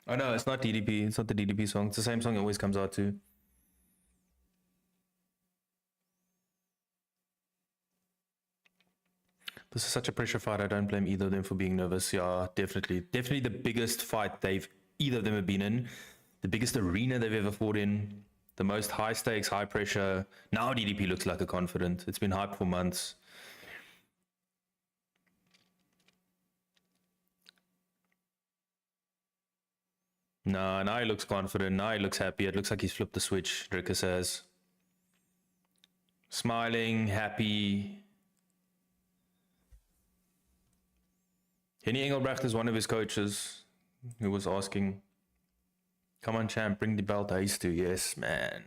Oh no, it's not DDP. It's not the DDP song. It's the same song it always comes out to. This is such a pressure fight. I don't blame either of them for being nervous. Yeah, definitely. Definitely the biggest fight either of them have been in. The biggest arena they've ever fought in. The most high stakes, high pressure. Now DDP looks like a confident. It's been hyped for months. No, now he looks confident. Now he looks happy. It looks like he's flipped the switch, Dricus says. Smiling, happy. Henny Engelbrecht is one of his coaches who was asking, come on, champ, bring the belt I used to. Yes, man.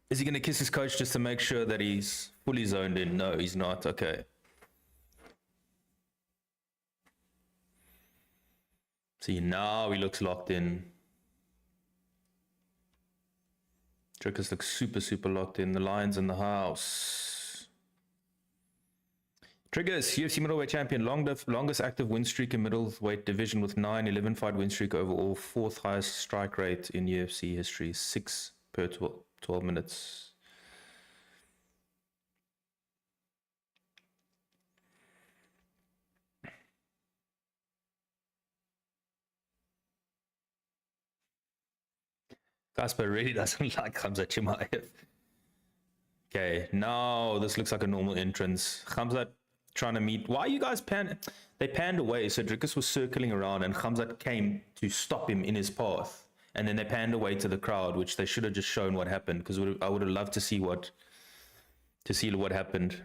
Is he going to kiss his coach just to make sure that he's fully zoned in? No, he's not. Okay. See, now he looks locked in. Dricus looks super, super locked in. The Lions in the house. Triggers, UFC middleweight champion, longest active win streak in middleweight division with 11 fight win streak overall, 4th highest strike rate in UFC history, 6 per 12 minutes. Casper really doesn't like Khamzat Chimaev. Okay, now this looks like a normal entrance. Khamzat trying to meet. Why are you guys They panned away, so Dricus was circling around and Khamzat came to stop him in his path. And then they panned away to the crowd, which they should have just shown what happened, because I would have loved to see what happened.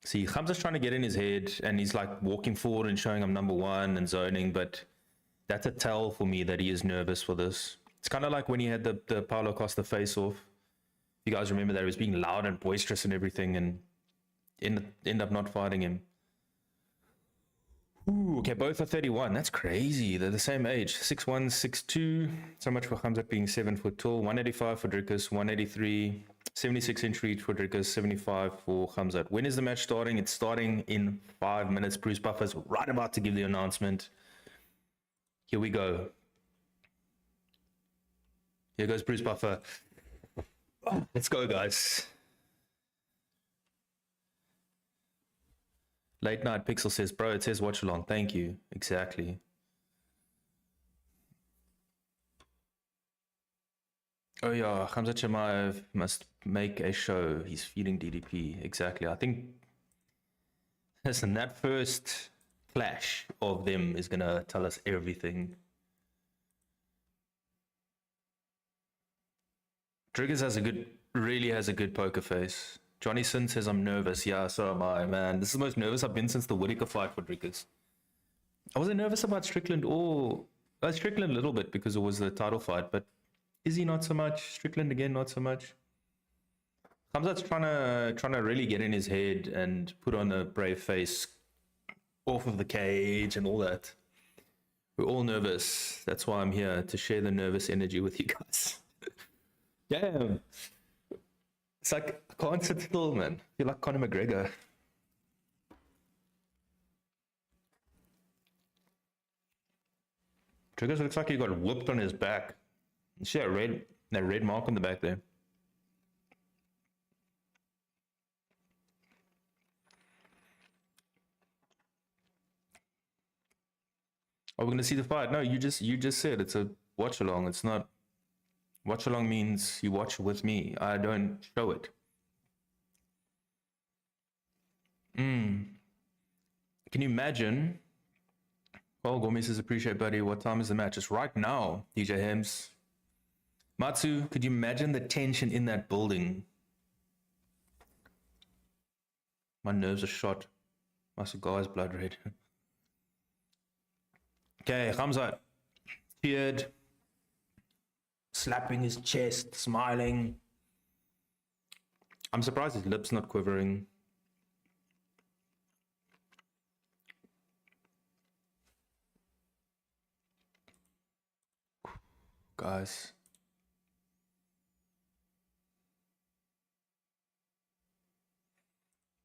See, Khamzat's trying to get in his head, and he's like walking forward and showing I'm number 1 and zoning, but that's a tell for me that he is nervous for this. It's kind of like when he had the Paulo Costa face-off. You guys remember that he was being loud and boisterous and everything, and end up not fighting him. Ooh, okay, both are 31. That's crazy. They're the same age. 6'1", 6'2". So much for Khamzat being 7 foot tall. 185 for Dricus, 183. 76-inch reach for Dricus, 75 for Khamzat. When is the match starting? It's starting in 5 minutes. Bruce Buffer's right about to give the announcement. Here we go. Here goes Bruce Buffer. Let's go, guys. Late Night Pixel says, bro, it says Watchalong. Thank you. Exactly. Oh yeah, Khamzat Chimaev must make a show. He's feeding DDP. Exactly. I think, listen, that first clash of them is going to tell us everything. Dricus really has a good poker face. Johnny Sin says, I'm nervous. Yeah, so am I, man. This is the most nervous I've been since the Whittaker fight for Dricus. I wasn't nervous about Strickland Strickland a little bit because it was the title fight, but is he not so much? Strickland again, not so much. Khamzat's trying to really get in his head and put on a brave face off of the cage and all that. We're all nervous. That's why I'm here, to share the nervous energy with you guys. Damn. It's like, I can't sit still, man. I feel like Conor McGregor. Dricus looks like he got whooped on his back. You see that red mark on the back there? Are we gonna see the fight? No, you just said it's a watch along. It's not. Watch along means you watch with me. I don't show it. Can you imagine? Oh, Gomi says, appreciate, buddy. What time is the match? It's right now, DJ Hems. Matsu, could you imagine the tension in that building? My nerves are shot. My cigar is blood red. Okay, Khamzat cheered, slapping his chest, smiling. I'm surprised his lips not quivering. Guys.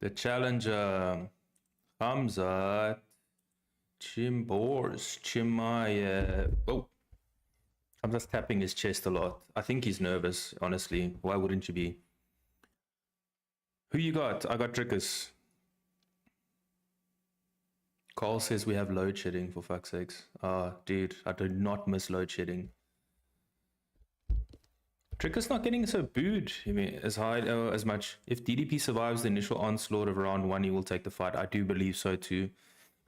The challenger, Khamzat Chimaev. Oh, I'm just tapping his chest a lot. I think he's nervous, honestly. Why wouldn't you be? Who you got? I got Dricus. Carl says we have load shedding, for fuck's sakes. Dude, I do not miss load shedding. Dricus not getting so booed, I mean, as high as much. If DDP survives the initial onslaught of round 1, he will take the fight. I do believe so too.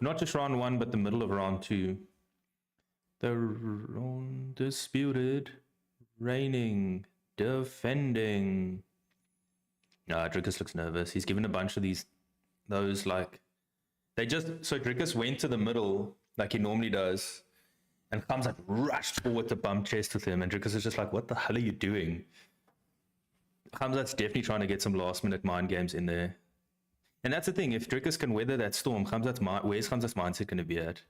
Not just round 1, but the middle of round 2. The undisputed, reigning, defending. Nah, Dricus looks nervous. He's given a bunch of those like, so Dricus went to the middle like he normally does, and Khamzat rushed forward to bump chest with him, and Dricus is just like, what the hell are you doing? Khamzat's definitely trying to get some last minute mind games in there. And that's the thing, if Dricus can weather that storm, where's Khamzat's mindset going to be at?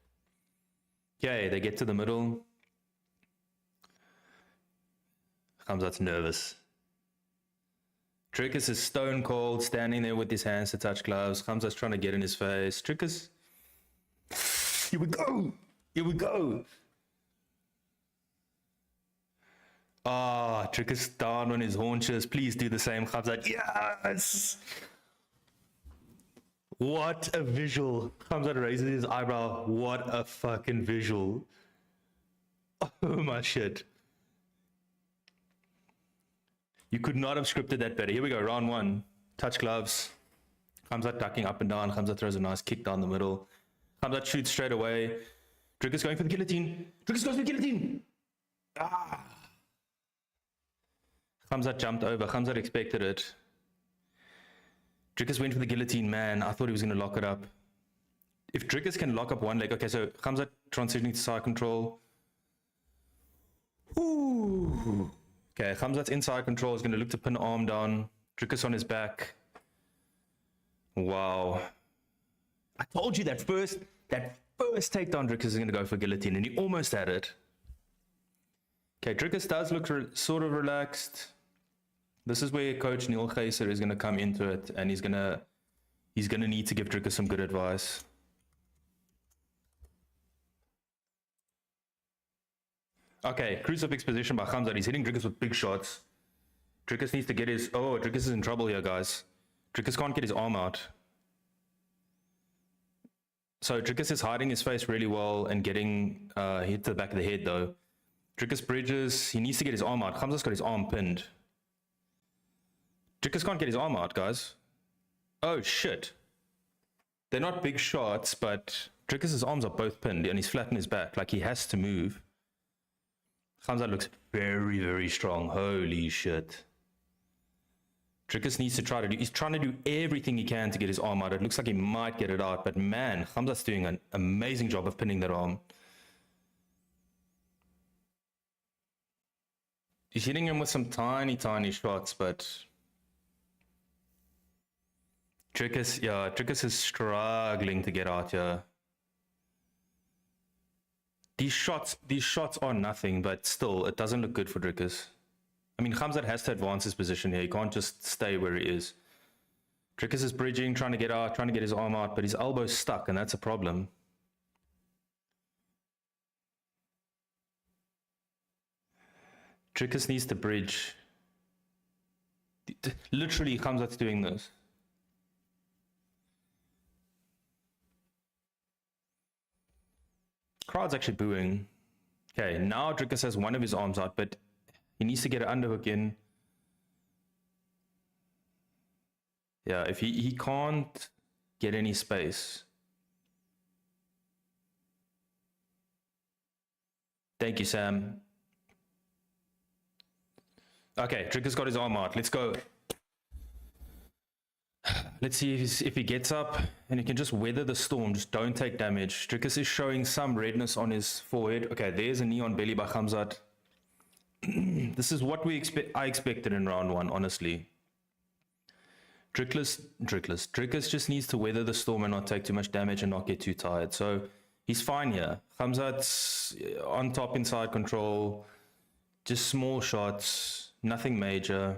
Okay, they get to the middle. Khamzat's nervous. Dricus is stone cold, standing there with his hands to touch gloves. Khamzat's trying to get in his face. Dricus, here we go. Here we go. Dricus down on his haunches. Please do the same, Khamzat. Yes! What a visual. Khamzat raises his eyebrow. What a fucking visual. Oh my shit. You could not have scripted that better. Here we go, round 1. Touch gloves. Khamzat ducking up and down. Khamzat throws a nice kick down the middle. Khamzat shoots straight away. Dricus going for the guillotine. Dricus goes for the guillotine. Khamzat jumped over. Khamzat expected it. Dricus went for the guillotine, man. I thought he was going to lock it up. If Dricus can lock up one leg. Okay, so Khamzat transitioning to side control. Ooh. Okay, Khamzat's inside control is going to look to pin arm down. Dricus on his back. Wow. I told you that first takedown Dricus is going to go for guillotine, and he almost had it. Okay, Dricus does look sort of relaxed. This is where Coach Neil Geyser is going to come into it, and he's going to need to give Dricus some good advice. Okay, crucifix position by Khamzat. He's hitting Dricus with big shots. Dricus needs to get his... Oh, Dricus is in trouble here, guys. Dricus can't get his arm out. So Dricus is hiding his face really well and getting hit to the back of the head, though. Dricus bridges. He needs to get his arm out. Khamzat's got his arm pinned. Dricus can't get his arm out, guys. Oh, shit. They're not big shots, but Dricus's arms are both pinned, and he's flat on his back. Like, he has to move. Khamzat looks very, very strong. Holy shit. Dricus needs to he's trying to do everything he can to get his arm out. It looks like he might get it out, but man, Khamzat's doing an amazing job of pinning that arm. He's hitting him with some tiny, tiny shots, but Dricus is struggling to get out here. these shots are nothing, but still, it doesn't look good for Dricus. I mean, Khamzat has to advance his position here. He can't just stay where he is. Dricus is bridging, trying to get out, trying to get his arm out, but his elbow's stuck, and that's a problem. Dricus needs to bridge. Literally, Khamzat's doing this. Crowd's actually booing. Okay, now Dricus has one of his arms out, but he needs to get an underhook in. Yeah, if he can't get any space. Thank you, Sam. Okay, Dricus got his arm out. Let's go. Let's see if he gets up and he can just weather the storm. Just don't take damage. Dricus is showing some redness on his forehead. Okay, there's a knee on belly by Khamzat. This is what I expected in round one, honestly. Dricus just needs to weather the storm and not take too much damage and not get too tired. So he's fine here. Khamzat's on top, inside control. Just small shots, nothing major.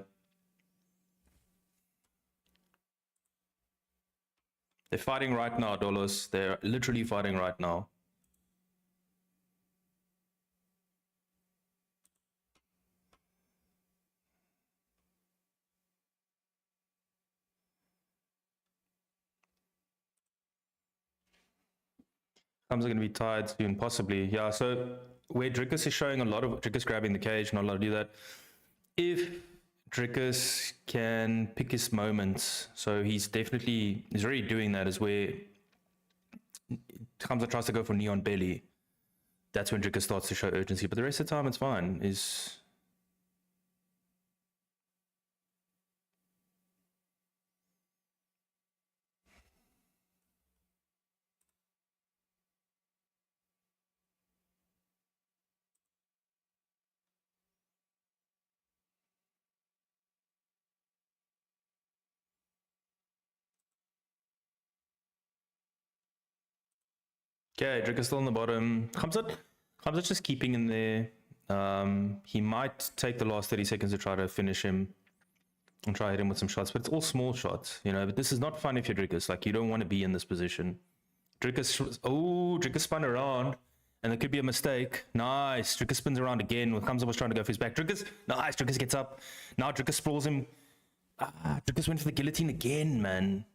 They're fighting right now, Dolos. They're literally fighting right now. Khamzat's going to be tired soon, possibly. Yeah, so where Dricus is showing a lot of Dricus grabbing the cage, not allowed to do that. If Dricus can pick his moments, so he's already doing that, is where Khamzat tries to go for knee on belly. That's when Dricus starts to show urgency, but the rest of the time it's fine. Okay, Dricus still on the bottom. Khamzat's just keeping in there. He might take the last 30 seconds to try to finish him and try hit him with some shots, but it's all small shots, you know. But this is not fun if you're Dricus. Like, you don't want to be in this position. Dricus spun around, and there could be a mistake. Nice. Dricus spins around again when Khamzat was trying to go for his back. Nice. Dricus gets up. Now Dricus sprawls him. Dricus went for the guillotine again, man.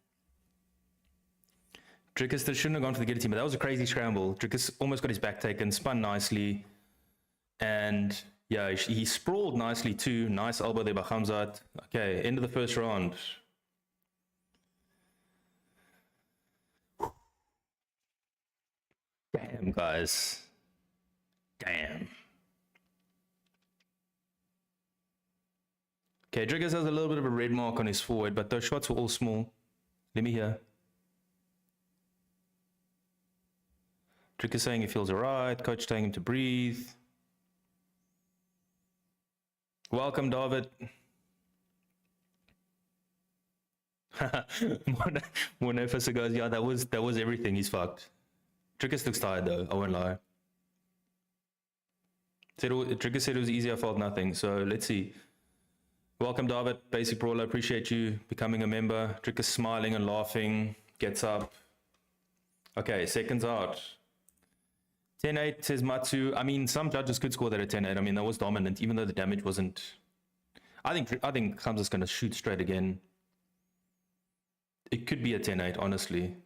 Dricus shouldn't have gone for the guillotine, but that was a crazy scramble. Dricus almost got his back taken, spun nicely. And yeah, he sprawled nicely too. Nice elbow there by Khamzat. Okay, end of the first round. Damn, guys. Damn. Okay, Dricus has a little bit of a red mark on his forehead, but those shots were all small. Let me hear. Dricus saying he feels alright, coach telling him to breathe. Welcome, David. Monefisa goes, yeah, that was everything. He's fucked. Dricus looks tired though, I won't lie. Dricus said it was easy, I felt nothing. So let's see. Welcome, David, Basic Brawler. Appreciate you becoming a member. Dricus smiling and laughing, gets up. Okay, seconds out. 10-8 says Matsu. I mean, some judges could score that at 10-8. I mean, that was dominant, even though the damage wasn't. I think Khamzat's going to shoot straight again. It could be a 10-8, honestly.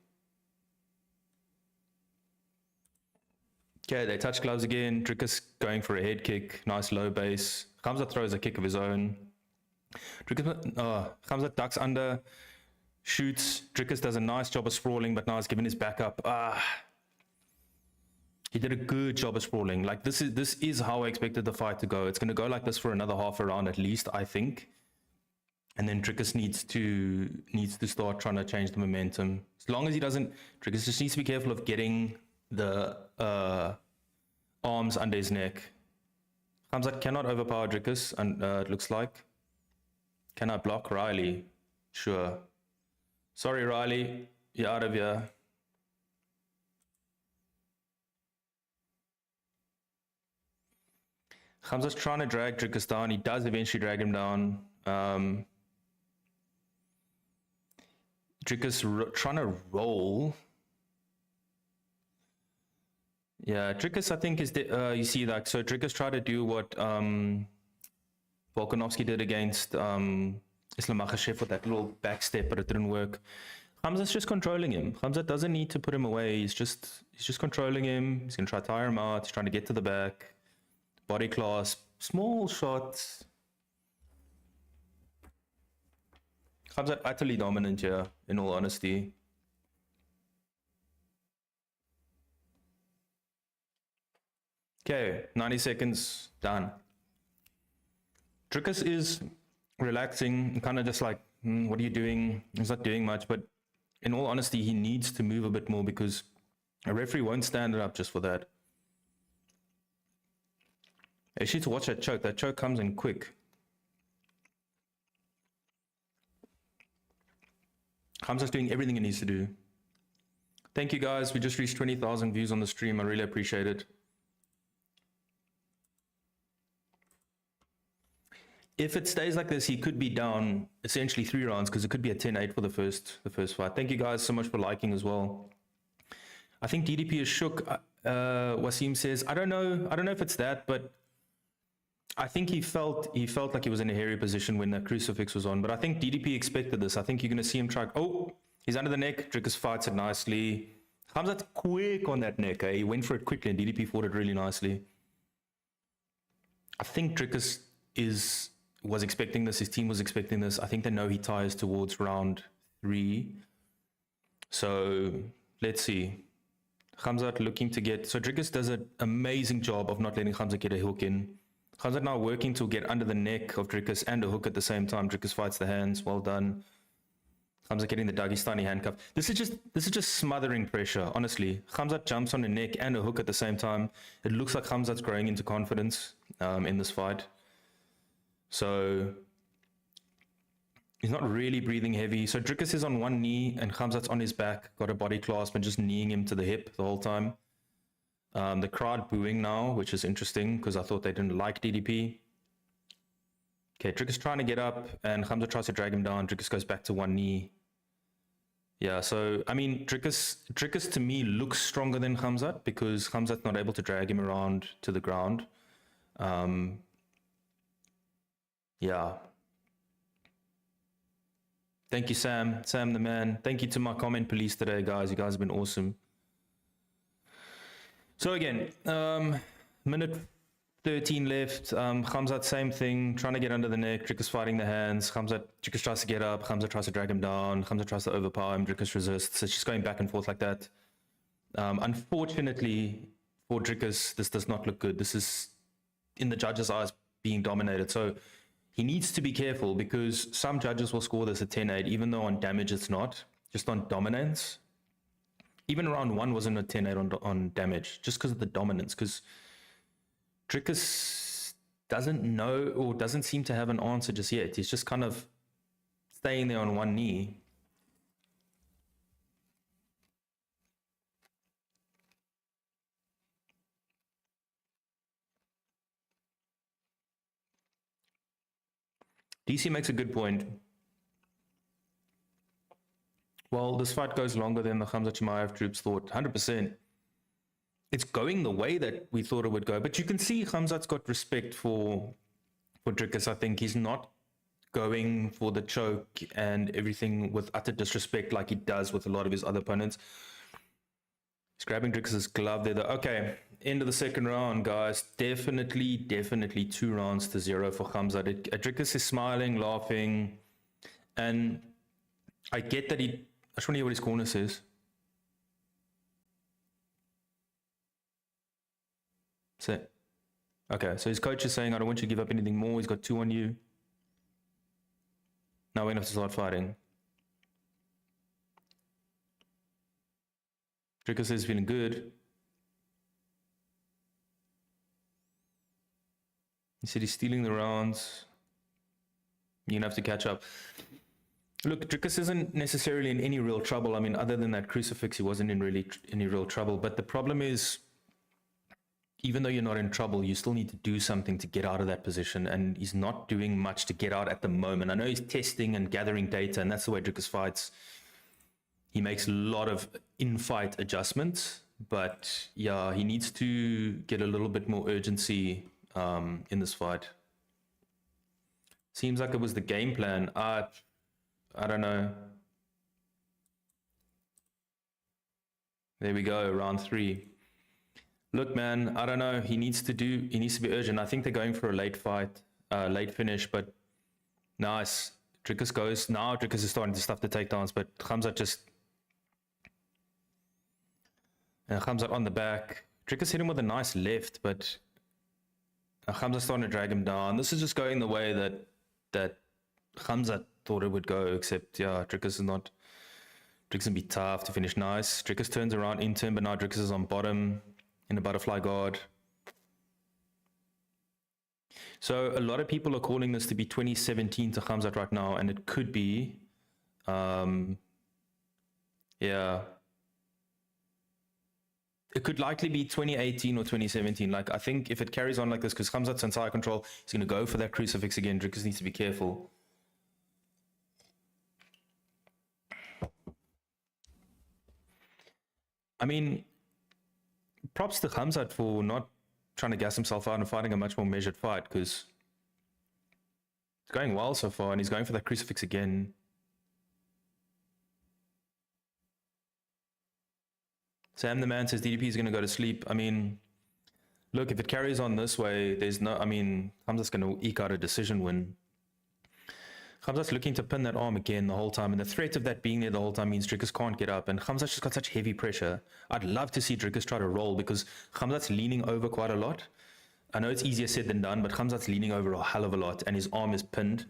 Okay, they touch gloves again. Dricus going for a head kick. Nice low base. Khamzat throws a kick of his own. Khamzat ducks under, shoots. Dricus does a nice job of sprawling, but now he's given his back up. He did a good job of sprawling. Like, this is how I expected the fight to go. It's going to go like this for another half a round at least, I think. And then Dricus needs to start trying to change the momentum. As long as he doesn't, Dricus just needs to be careful of getting the arms under his neck. Khamzat cannot overpower Dricus, and it looks like. Can I block Riley? Sure. Sorry, Riley. You're out of here. Khamzat's trying to drag Dricus down. He does eventually drag him down. Dricus trying to roll. Yeah, Dricus, I think, is you see that. So Dricus tried to do what Volkanovski did against Islam Makhachev with that little back step, but it didn't work. Khamzat's just controlling him. Khamzat doesn't need to put him away. He's just controlling him. He's gonna try to tire him out. He's trying to get to the back. Body clasp, small shots. Khamzat utterly dominant here, in all honesty. Okay, 90 seconds, done. Dricus is relaxing, kind of just like, what are you doing? He's not doing much, but in all honesty, he needs to move a bit more because a referee won't stand it up just for that. You need to watch that choke. That choke comes in quick. Khamzat's doing everything he needs to do. Thank you guys. We just reached 20,000 views on the stream. I really appreciate it. If it stays like this, he could be down essentially 3 rounds because it could be a 10-8 for the first fight. Thank you guys so much for liking as well. I think DDP is shook. Wasim says, I don't know if it's that, but I think he felt like he was in a hairy position when the crucifix was on. But I think DDP expected this. I think you're going to see him try. Oh, he's under the neck. Dricus fights it nicely. Khamzat's quick on that neck. He went for it quickly, and DDP fought it really nicely. I think Dricus was expecting this. His team was expecting this. I think they know he tires towards round 3. So let's see. Khamzat looking to get... So Dricus does an amazing job of not letting Khamzat get a hook in. Khamzat now working to get under the neck of Dricus and a hook at the same time. Dricus fights the hands. Well done. Khamzat getting the Dagestani handcuff. This is just smothering pressure, honestly. Khamzat jumps on the neck and a hook at the same time. It looks like Khamzat's growing into confidence in this fight. So he's not really breathing heavy. So Dricus is on one knee and Khamzat's on his back, got a body clasp and just kneeing him to the hip the whole time. The crowd booing now, which is interesting because I thought they didn't like DDP. Okay, Dricus trying to get up and Khamzat tries to drag him down. Dricus goes back to one knee. Yeah, so, I mean, Dricus to me looks stronger than Khamzat because Khamzat's not able to drag him around to the ground. Yeah. Thank you, Sam. Sam the man. Thank you to my comment police today, guys. You guys have been awesome. So again, minute 13 left. Khamzat, same thing. Trying to get under the neck. Dricus fighting the hands. Dricus tries to get up. Khamzat tries to drag him down. Khamzat tries to overpower him. Dricus resists. It's just going back and forth like that. Unfortunately for Dricus, this does not look good. This is, in the judges' eyes, being dominated. So he needs to be careful because some judges will score this a 10-8, even though on damage it's not, just on dominance. Even round 1 wasn't a 10-8 on damage, just because of the dominance, because Dricus doesn't know or doesn't seem to have an answer just yet. He's just kind of staying there on one knee. DC makes a good point. Well, this fight goes longer than the Khamzat Chimaev troops thought, 100%. It's going the way that we thought it would go. But you can see Khamzat's got respect for Dricus. I think he's not going for the choke and everything with utter disrespect like he does with a lot of his other opponents. He's grabbing Dricus's glove there. Okay, end of the second round, guys. Definitely 2 rounds to 0 for Khamzat. Dricus is smiling, laughing, and I get that I just want to hear what his corner says. Okay, so his coach is saying, I don't want you to give up anything more. He's got 2 on you. Now we're going to have to start fighting. Dricus is feeling good. He said he's stealing the rounds. You're going to have to catch up. Look, Dricus isn't necessarily in any real trouble. I mean, other than that crucifix, he wasn't in really any real trouble. But the problem is, even though you're not in trouble, you still need to do something to get out of that position. And he's not doing much to get out at the moment. I know he's testing and gathering data, and that's the way Dricus fights. He makes a lot of in-fight adjustments, but yeah, he needs to get a little bit more urgency in this fight. Seems like it was the game plan. I don't know. There we go, round 3. Look, man, I don't know. He needs to be urgent. I think they're going for a late fight, late finish, but nice. Dricus goes. Now Dricus is starting to stuff the takedowns, but Khamzat just... And Khamzat on the back. Dricus hit him with a nice left, but Khamzat's starting to drag him down. This is just going the way that Khamzat thought it would go, except, yeah, Dricus is not... Dricus can be tough to finish nice. Dricus turns around into him, but now Dricus is on bottom in a butterfly guard. So a lot of people are calling this to be 2017 to Khamzat right now, and it could be, yeah. It could likely be 2018 or 2017. Like, I think if it carries on like this, because Khamzat's in side control, he's going to go for that crucifix again. Dricus needs to be careful. I mean, props to Khamzat for not trying to gas himself out and fighting a much more measured fight, because it's going well so far, and he's going for that crucifix again. Sam the man says DDP is going to go to sleep. I mean, look, if it carries on this way, there's no... I mean, Khamzat's going to eke out a decision win. Khamzat's looking to pin that arm again the whole time, and the threat of that being there the whole time means Dricus can't get up, and Khamzat's just got such heavy pressure. I'd love to see Dricus try to roll, because Khamzat's leaning over quite a lot. I know it's easier said than done, but Khamzat's leaning over a hell of a lot, and his arm is pinned.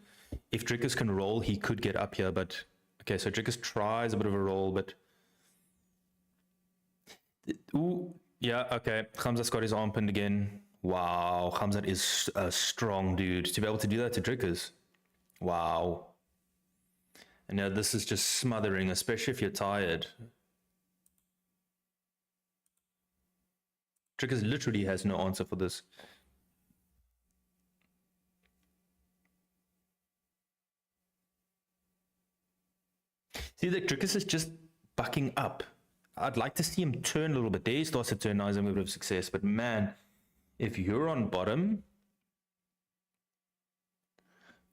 If Dricus can roll, he could get up here, but... Okay, so Dricus tries a bit of a roll, but... Ooh, yeah, okay. Khamzat's got his arm pinned again. Wow, Khamzat is a strong dude. To be able to do that to Dricus. Wow. And now this is just smothering, especially if you're tired. Dricus literally has no answer for this. See, that Dricus is just bucking up. I'd like to see him turn a little bit. There he starts to turn, now he's a bit of success. But man, if you're on bottom...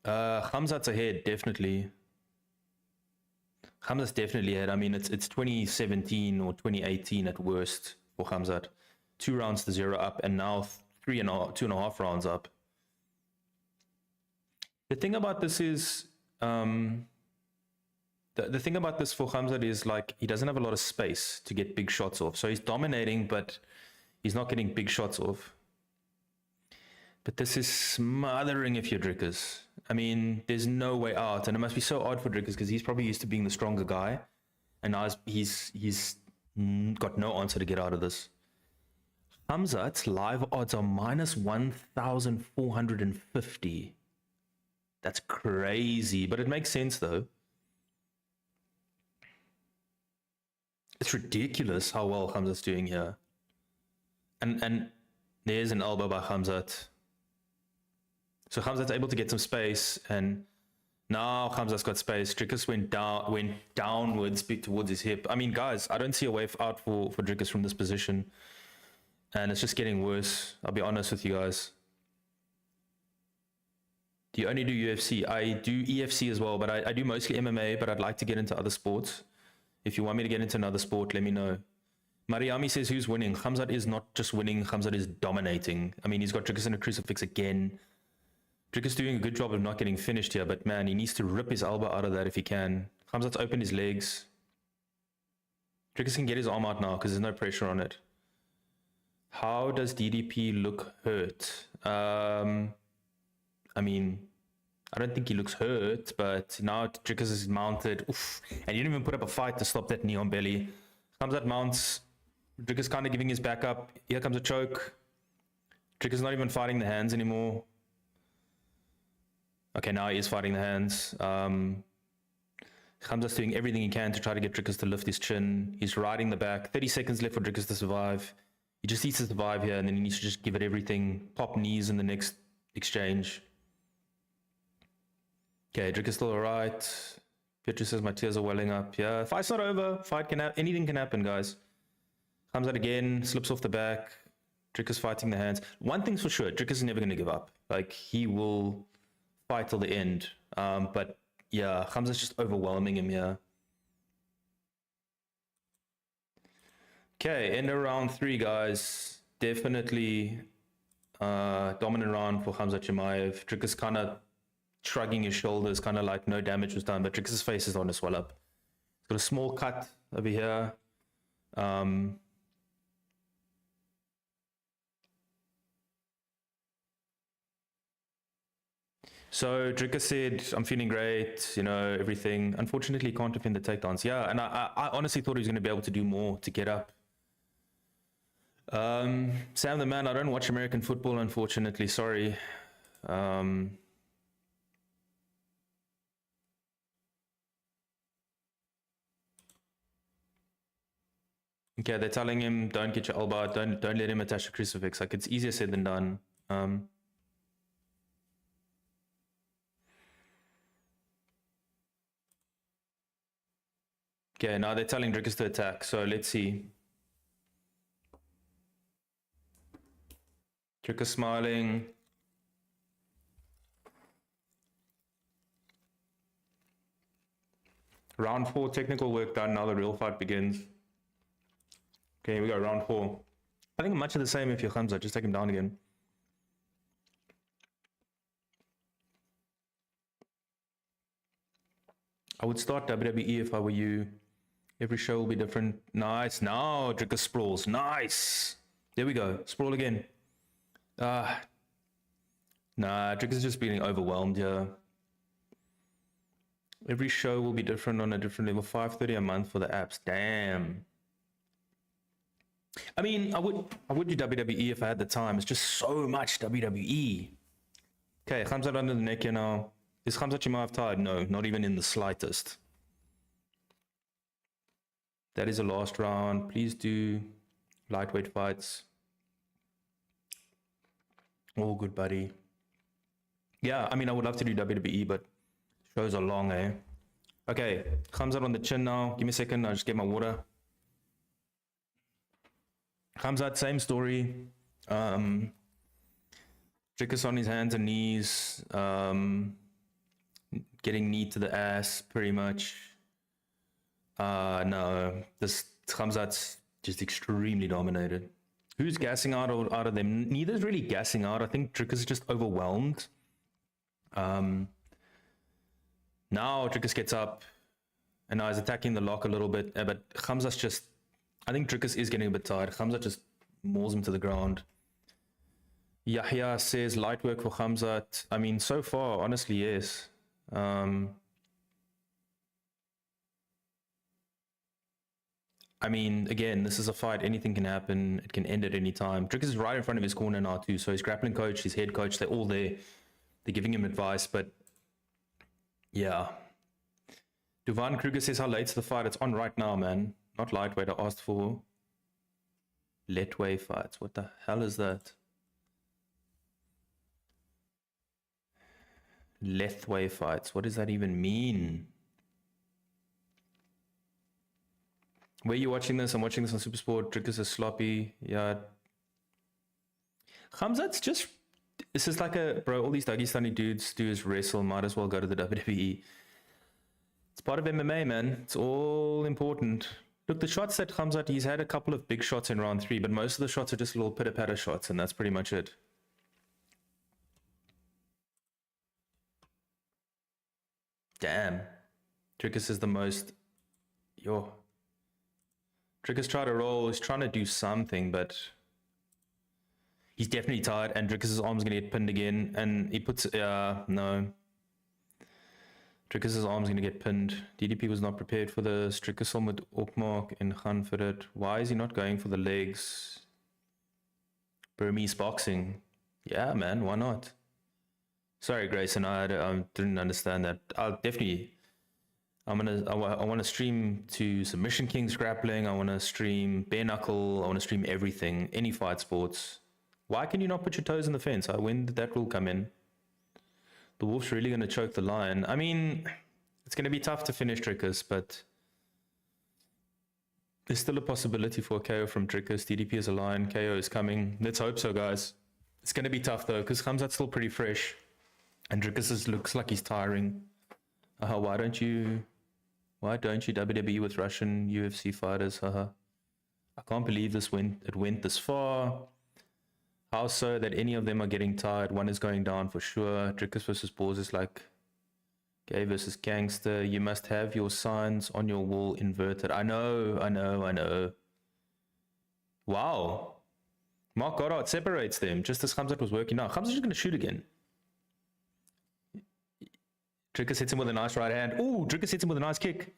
Khamzat's ahead, definitely. Khamzat's definitely ahead. I mean, it's 2017 or 2018 at worst for Khamzat. 2 rounds to 0 up, and now 2.5 rounds up. The thing about this is, the thing about this for Khamzat is, like, he doesn't have a lot of space to get big shots off. So he's dominating, but he's not getting big shots off. But this is smothering if you're Dricus. I mean, there's no way out, and it must be so odd for Dricus because he's probably used to being the stronger guy, and now he's got no answer to get out of this. Khamzat's live odds are minus 1,450. That's crazy, but it makes sense though. It's ridiculous how well Khamzat's doing here. And there's an elbow by Khamzat. So Khamzat's able to get some space, and now Khamzat's got space. Dricus went downwards towards his hip. I mean, guys, I don't see a way out for Dricus from this position, and it's just getting worse. I'll be honest with you guys. Do you only do UFC? I do EFC as well, but I do mostly MMA, but I'd like to get into other sports. If you want me to get into another sport, let me know. Mariami says, who's winning? Khamzat is not just winning, Khamzat is dominating. I mean, he's got Dricus in a crucifix again. Dricus doing a good job of not getting finished here, but man, he needs to rip his elbow out of that if he can. Khamzat's opened his legs. Dricus can get his arm out now because there's no pressure on it. How does DDP look hurt? I mean, I don't think he looks hurt, but now Dricus is mounted. Oof. And he didn't even put up a fight to stop that knee on belly. Khamzat mounts. Dricus kind of giving his back up. Here comes a choke. Dricus not even fighting the hands anymore. Okay, now he is fighting the hands. Khamzat's doing everything he can to try to get Dricus to lift his chin. He's riding the back. 30 seconds left for Dricus to survive. He just needs to survive here, and then he needs to just give it everything. Pop knees in the next exchange. Okay, Dricus still alright. Pietro says my tears are welling up. Yeah, fight's not over. Fight can happen. Anything can happen, guys. Comes out again, slips off the back. Dricus fighting the hands. One thing's for sure, Dricus is never going to give up. Like, he will fight till the end. But yeah, Khamzat's just overwhelming him here. Okay, end of round 3, guys. Definitely dominant round for Khamzat Chimaev. Dricus kind of shrugging his shoulders, kind of like no damage was done, but Dricus' face is on to swell up. He's got a small cut over here. So Dricus said, I'm feeling great, you know, everything. Unfortunately, can't defend the takedowns. Yeah, and I honestly thought he was going to be able to do more to get up. Sam the man, I don't watch American football, unfortunately. Sorry. Okay, they're telling him, don't get your elbow out, don't let him attach a crucifix. Like, it's easier said than done. Okay, now they're telling Dricus to attack, so let's see. Dricus smiling. Round 4, technical work done, now the real fight begins. Okay, here we go, round 4. I think much of the same if you're Khamzat, just take him down again. I would start WWE if I were you. Every show will be different. Nice. Now Dricus sprawls. Nice. There we go. Sprawl again. Nah, Dricus is just being overwhelmed here. Every show will be different on a different level. $5.30 a month for the apps. Damn. I mean, I would do WWE if I had the time. It's just so much WWE. Okay, Khamzat under the neck here now. Is Khamzat Chimaev tired? No, not even in the slightest. That is the last round. Please do lightweight fights. All good, buddy. Yeah, I mean, I would love to do WWE, but shows are long, eh? Okay, Khamzat on the chin now. Give me a second, I'll just get my water. Khamzat, same story. Dricus on his hands and knees. Getting knee to the ass, pretty much. No, this Khamzat's just extremely dominated. Who's gassing out of them? Neither's really gassing out. I think Dricus is just overwhelmed. Now Dricus gets up, and now he's attacking the lock a little bit. But Khamzat's just, I think Dricus is getting a bit tired. Khamzat just mauls him to the ground. Yahya says light work for Khamzat. I mean, so far, honestly, yes. I mean, again, this is a fight. Anything can happen. It can end at any time. Dricus is right in front of his corner now too. So his grappling coach, his head coach, they're all there. They're giving him advice. But yeah. Duvan Kruger says, how late's the fight? It's on right now, man. Not lightweight. I asked for lightweight fights. What the hell is that? Lethway fights. What does that even mean? Where are you watching this? I'm watching this on Supersport. Dricus is sloppy. Yeah. Khamzat's just... This is like a... Bro, all these Dagestani dudes do is wrestle. Might as well go to the WWE. It's part of MMA, man. It's all important. Look, the shots that Khamzat, he's had a couple of big shots in round 3, but most of the shots are just little pitter-patter shots, and that's pretty much it. Damn. Dricus is the most... Yo. Dricus tried to roll. He's trying to do something, but... He's definitely tired, and Dricus' arm's going to get pinned again, and he puts... no. Dricus' arm's going to get pinned. DDP was not prepared for this. Dricus met opmaak en gaan vir dit. Why is he not going for the legs? Burmese boxing. Yeah, man, why not? Sorry, Grayson, I didn't understand that. I'll I want to stream to Submission Kings grappling. I want to stream bare knuckle. I want to stream everything, any fight sports. Why can you not put your toes in the fence? When did that rule come in? The wolf's really going to choke the lion. I mean, it's going to be tough to finish Dricus, but there's still a possibility for a KO from Dricus. DDP is a lion. KO is coming. Let's hope so, guys. It's going to be tough, though, because Khamzat's still pretty fresh. And Dricus looks like he's tiring. Why don't you WWE with Russian UFC fighters? I can't believe it went this far. How so that any of them are getting tired? One is going down for sure. Dricus versus Boars is like gay versus gangster. You must have your signs on your wall inverted. I know. Wow. Mark Goddard separates them just as Khamzat was working out. Khamzat's just going to shoot again. Dricus hits him with a nice right hand. Ooh, Dricus hits him with a nice kick.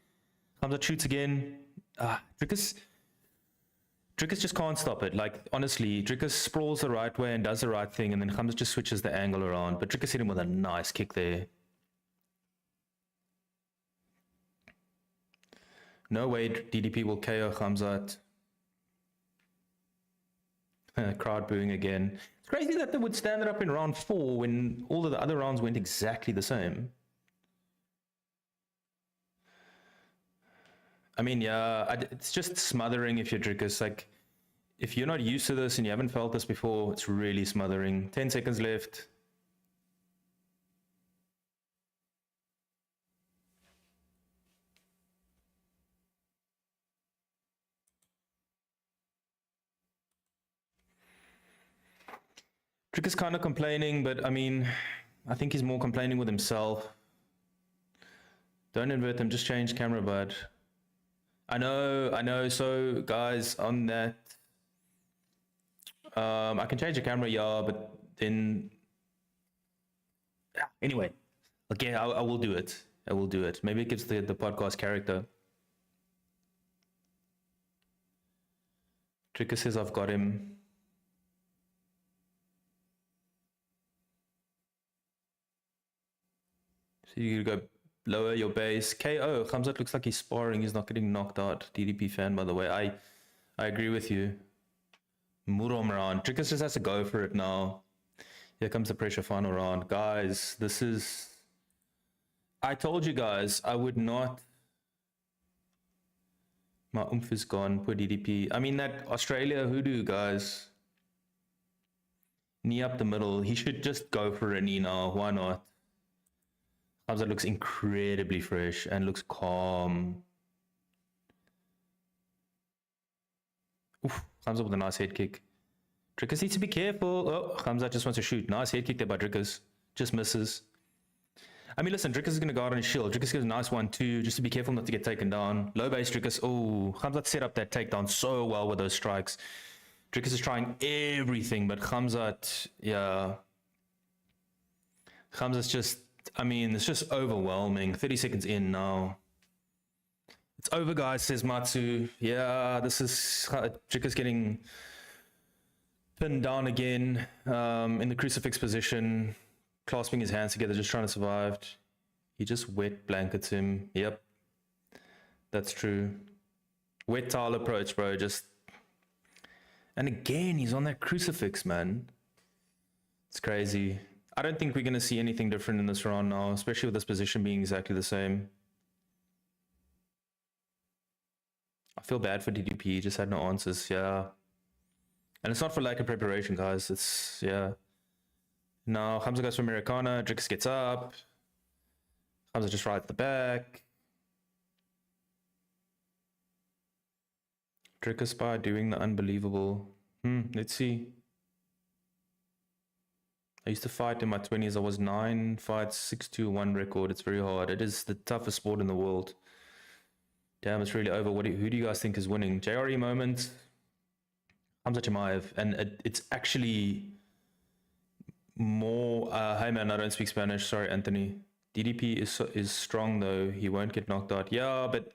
Khamzat shoots again. Dricus just can't stop it. Like, honestly, Dricus sprawls the right way and does the right thing, and then Khamzat just switches the angle around. But Dricus hit him with a nice kick there. No way DDP will KO Khamzat. Crowd booing again. It's crazy that they would stand it up in round 4 when all of the other rounds went exactly the same. I mean, yeah, it's just smothering if you're Dricus. Like, if you're not used to this and you haven't felt this before, it's really smothering. 10 seconds left. Dricus kind of complaining, but I mean, I think he's more complaining with himself. Don't invert them, just change camera, bud. I know. So, guys, on that, I can change the camera, yeah, but then, anyway, okay, I will do it. Maybe it gives the podcast character. Dricus says I've got him. So you go lower your base. KO. Khamzat looks like he's sparring. He's not getting knocked out. DDP fan, by the way. I agree with you. Murom round. Dricus just has to go for it now. Here comes the pressure final round. Guys, this is... I told you guys, I would not... My oomph is gone. Poor DDP. I mean, that Australia hoodoo, guys. Knee up the middle. He should just go for a knee now. Why not? Khamzat looks incredibly fresh and looks calm. Oof, Khamzat with a nice head kick. Dricus needs to be careful. Oh, Khamzat just wants to shoot. Nice head kick there by Dricus. Just misses. I mean, listen, Dricus is going to guard on his shield. Dricus gives a nice 1-2, just to be careful not to get taken down. Low base Dricus. Oh, Khamzat set up that takedown so well with those strikes. Dricus is trying everything, but Khamzat, yeah. Khamzat's just... I mean, it's just overwhelming. 30 seconds in now. It's over, guys, says Matsu. Yeah, this is Dricus getting pinned down again in the crucifix position, clasping his hands together, just trying to survive. He just wet blankets him. Yep, that's true. Wet towel approach, bro. Just... And again, he's on that crucifix, man. It's crazy. I don't think we're going to see anything different in this round now, especially with this position being exactly the same. I feel bad for DDP. He just had no answers. Yeah. And it's not for lack of preparation, guys. It's, yeah. Now, Khamzat goes for Americana. Dricus gets up. Khamzat just right at the back. Dricus by doing the unbelievable. Let's see. I used to fight in my 20s. I was 9 fights, 6-2-1 record. It's very hard. It is the toughest sport in the world. Damn, it's really over. Who do you guys think is winning? JRE moment. Khamzat Chimaev. And it's actually more... hey, man, I don't speak Spanish. Sorry, Anthony. DDP is strong, though. He won't get knocked out. Yeah, but...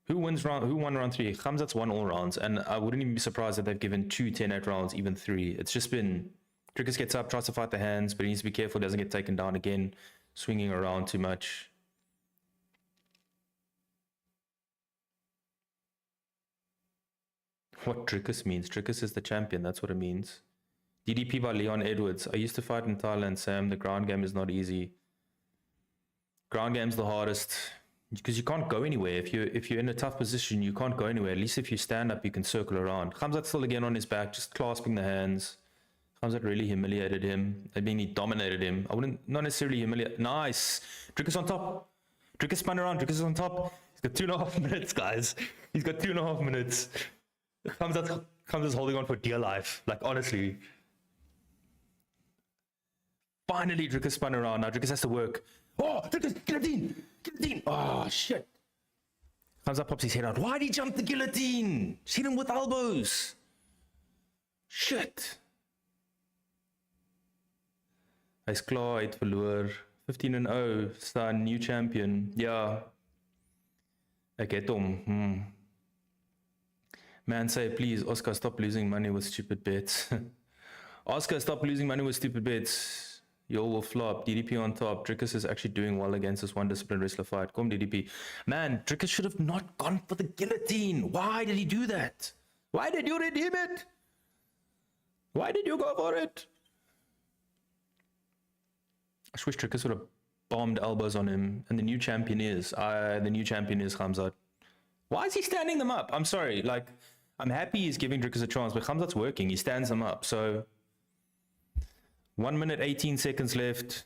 Who won round 3? Khamzat's won all rounds. And I wouldn't even be surprised if they've given 2 10-8 rounds, even 3. It's just been... Dricus gets up, tries to fight the hands, but he needs to be careful, doesn't get taken down again, swinging around too much. What Dricus means. Dricus is the champion. That's what it means. DDP by Leon Edwards. I used to fight in Thailand, Sam. The ground game is not easy. Ground game's the hardest because you can't go anywhere. If you're in a tough position, you can't go anywhere. At least if you stand up, you can circle around. Khamzat still again on his back, just clasping the hands. Khamzat really humiliated him. I mean, he dominated him. I wouldn't, not necessarily humiliate. Nice. Dricus on top. Dricus spun around. Dricus is on top. He's got 2.5 minutes, guys. He's got 2.5 minutes. Khamzat's holding on for dear life. Like, honestly. Finally, Dricus spun around. Now Dricus has to work. Oh, Dricus, guillotine! Guillotine! Oh, shit. Khamzat pops his head out. Why'd he jump the guillotine? Hit him with elbows. Shit. Hy's klaar, hy het verloor. 15-0, staan new champion. Ja. Ek het hom. Man say, please, Oscar, stop losing money with stupid bets. Oscar, stop losing money with stupid bets. You will flop. DDP on top. Dricus is actually doing well against this one disciplined wrestler fight. Come DDP. Man, Dricus should have not gone for the guillotine. Why did he do that? Why did you redeem it? Why did you go for it? I wish Dricus would have bombed elbows on him. And the new champion is Khamzat. Why is he standing them up? I'm sorry. Like, I'm happy he's giving Dricus a chance, but Khamzat's working. He stands them up. So 1 minute, 18 seconds left.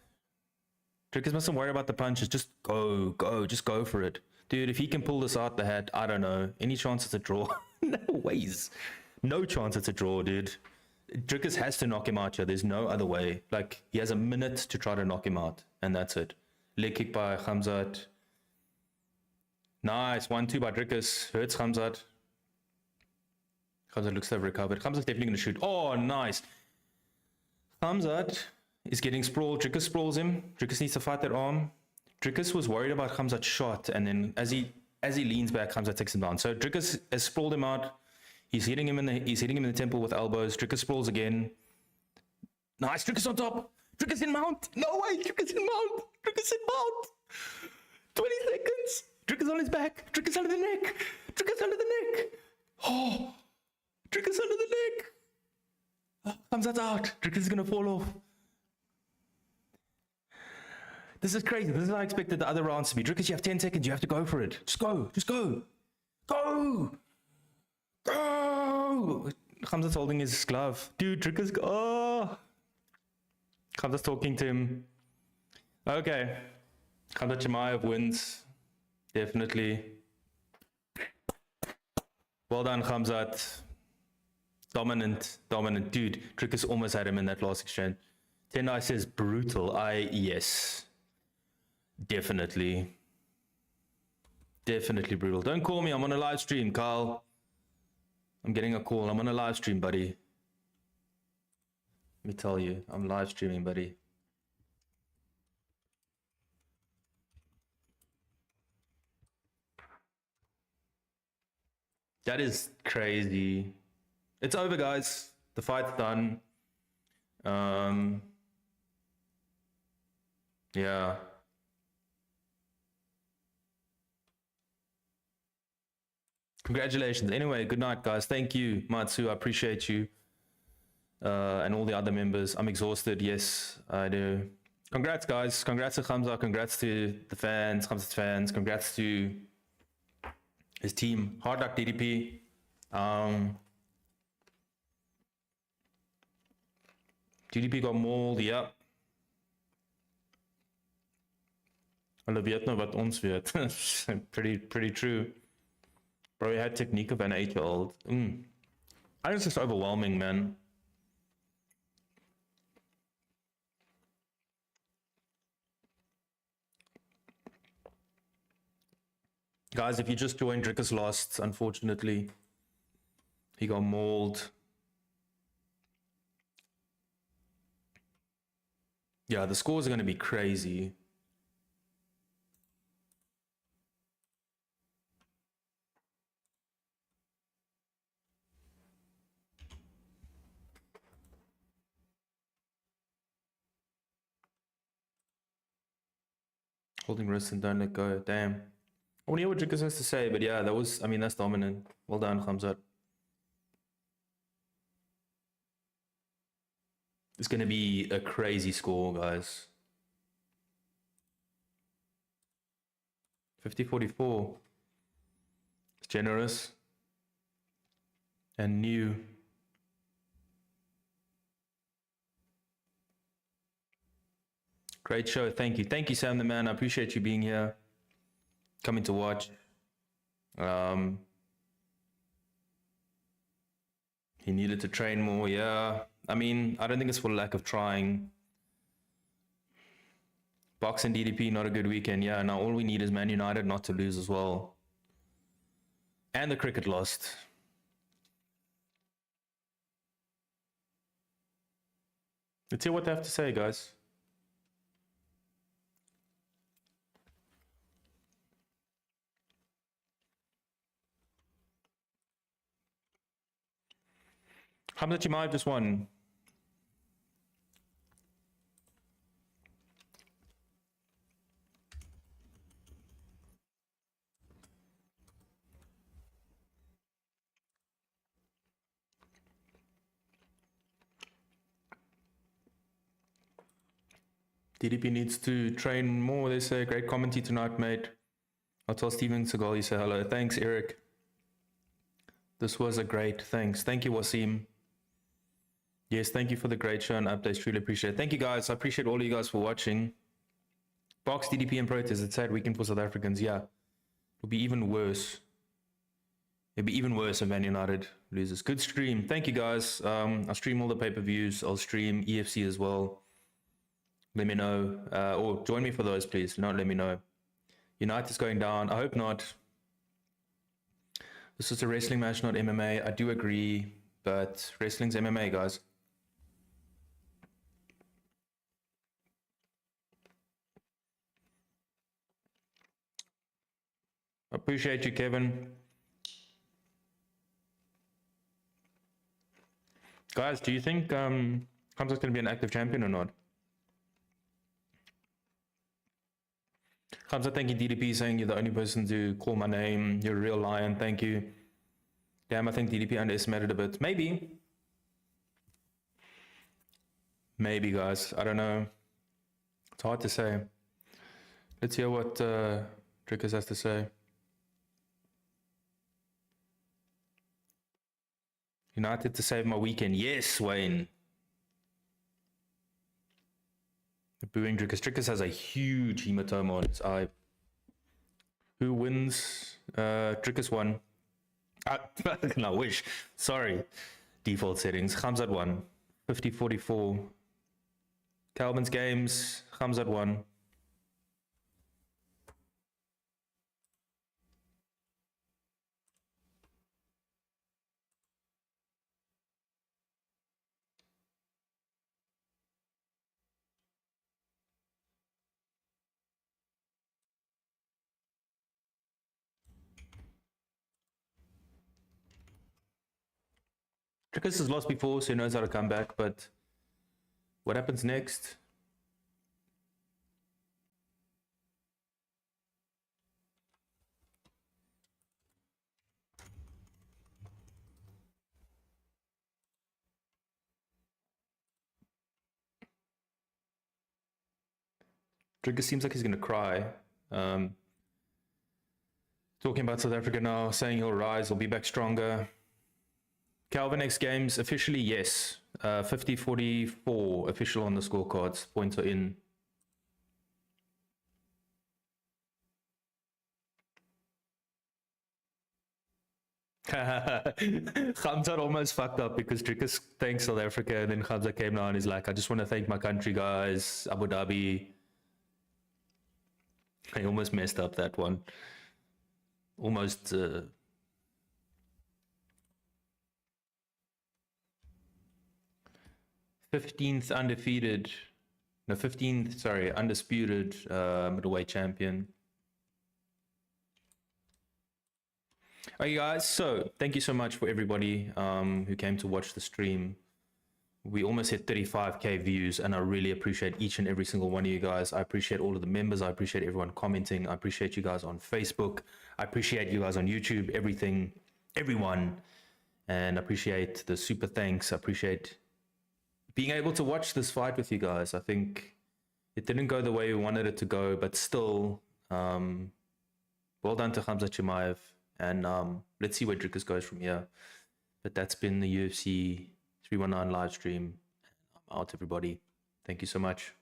Dricus mustn't worry about the punches. Just go. Just go for it. Dude, if he can pull this out the hat, I don't know. Any chance it's a draw? No ways. No chance it's a draw, dude. Dricus has to knock him out here. There's no other way. Like, he has a minute to try to knock him out, and that's it. Leg kick by Khamzat. Nice. 1-2 by Dricus. Hurts Khamzat. Khamzat looks to have recovered. Khamzat's definitely going to shoot. Oh, nice. Khamzat is getting sprawled. Dricus sprawls him. Dricus needs to fight that arm. Dricus was worried about Khamzat's shot, and then as he leans back, Khamzat takes him down. So Dricus has sprawled him out. He's hitting him in the temple with elbows. Dricus sprawls again. Nice. Dricus on top. Dricus in mount. No way. Dricus in mount. Dricus in mount. 20 seconds. Dricus on his back. Dricus under the neck. Dricus under the neck. Oh. Dricus under the neck. Oh, Khamzat's out. Dricus is going to fall off. This is crazy. This is how I expected the other rounds to be. Dricus, you have 10 seconds. You have to go for it. Just go. Just go. Go. Go! Khamzat's holding his glove. Dude, Dricus, oh! Khamzat's talking to him. Okay. Khamzat Chimaev wins. Definitely. Well done, Khamzat. Dominant. Dude, Dricus almost had him in that last exchange. Tendai says brutal. Yes. Definitely. Definitely brutal. Don't call me. I'm on a live stream, Carl. I'm getting a call. I'm on a live stream, buddy. Let me tell you, I'm live streaming, buddy. That is crazy. It's over, guys. The fight's done. Yeah. Congratulations. Anyway, good night, guys. Thank you, Matsu. I appreciate you. And all the other members. I'm exhausted. Yes, I do. Congrats, guys. Congrats to Khamzat. Congrats to the fans, Khamzat's fans. Congrats to his team. Hard luck, DDP. DDP got mauled. Yep. Hulle weet nou wat ons weet. Pretty true. Bro, he had technique of an 8-year-old. I think it's just overwhelming, man. Guys, if you just joined, Dricus lost, unfortunately. He got mauled. Yeah, the scores are going to be crazy. Holding wrists and don't let go. Damn. I want to hear what Dricus has to say, but yeah, that was, I mean, that's dominant. Well done, Khamzat. It's going to be a crazy score, guys. 50-44. It's generous and new. Great show. Thank you. Thank you, Sam the man. I appreciate you being here, coming to watch. He needed to train more. Yeah. I mean, I don't think it's for lack of trying. Box and DDP, not a good weekend. Yeah, now all we need is Man United not to lose as well. And the cricket lost. Let's hear what they have to say, guys. Khamzat Chimaev just won. DDP needs to train more, they say. Great commentary tonight, mate. I'll tell Steven Seagal you say hello. Thanks, Eric. This was a great, thanks. Thank you, Wasim. Yes, thank you for the great show and updates. Truly appreciate it. Thank you, guys. I appreciate all of you guys for watching. Box, DDP, and Protest. It's a sad weekend for South Africans. Yeah, it'll be even worse. It'll be even worse if Man United loses. Good stream. Thank you, guys. I'll stream all the pay-per-views. I'll stream EFC as well. Let me know. Or join me for those, please. Not let me know. United's going down. I hope not. This is a wrestling match, not MMA. I do agree, but wrestling's MMA, guys. Appreciate you, Kevin. Guys, do you think Khamzat's going to be an active champion or not? Khamzat, thank you, DDP, saying you're the only person to call my name. You're a real lion. Thank you. Damn, I think DDP underestimated a bit. Maybe. Maybe, guys. I don't know. It's hard to say. Let's hear what Dricus has to say. United to save my weekend. Yes, Wayne. Booing Dricus. Dricus has a huge hematoma on his eye. Who wins? Dricus won. I wish. Sorry. Default settings. Khamzat won. 50-44. Calvin's games. Khamzat won. Dricus has lost before, so he knows how to come back, but what happens next? Dricus seems like he's going to cry. Talking about South Africa now, saying he'll rise, he'll be back stronger. Calvin X Games, officially, yes. 50-44, official on the scorecards. Points are in. Khamzat almost fucked up because Dricus thanked South Africa, and then Khamzat came down and he's like, I just want to thank my country, guys. Abu Dhabi. I almost messed up that one. Almost... 15th undefeated, no 15th, sorry, undisputed middleweight champion. Okay, guys, so thank you so much for everybody who came to watch the stream. We almost hit 35k views, and I really appreciate each and every single one of you guys. I appreciate all of the members. I appreciate everyone commenting. I appreciate you guys on Facebook. I appreciate you guys on YouTube, everything, everyone. And I appreciate the super thanks. I appreciate being able to watch this fight with you guys. I think it didn't go the way we wanted it to go, but still, well done to Khamzat Chimaev. And let's see where Dricus goes from here. But that's been the UFC 319 live stream. I'm out, everybody. Thank you so much.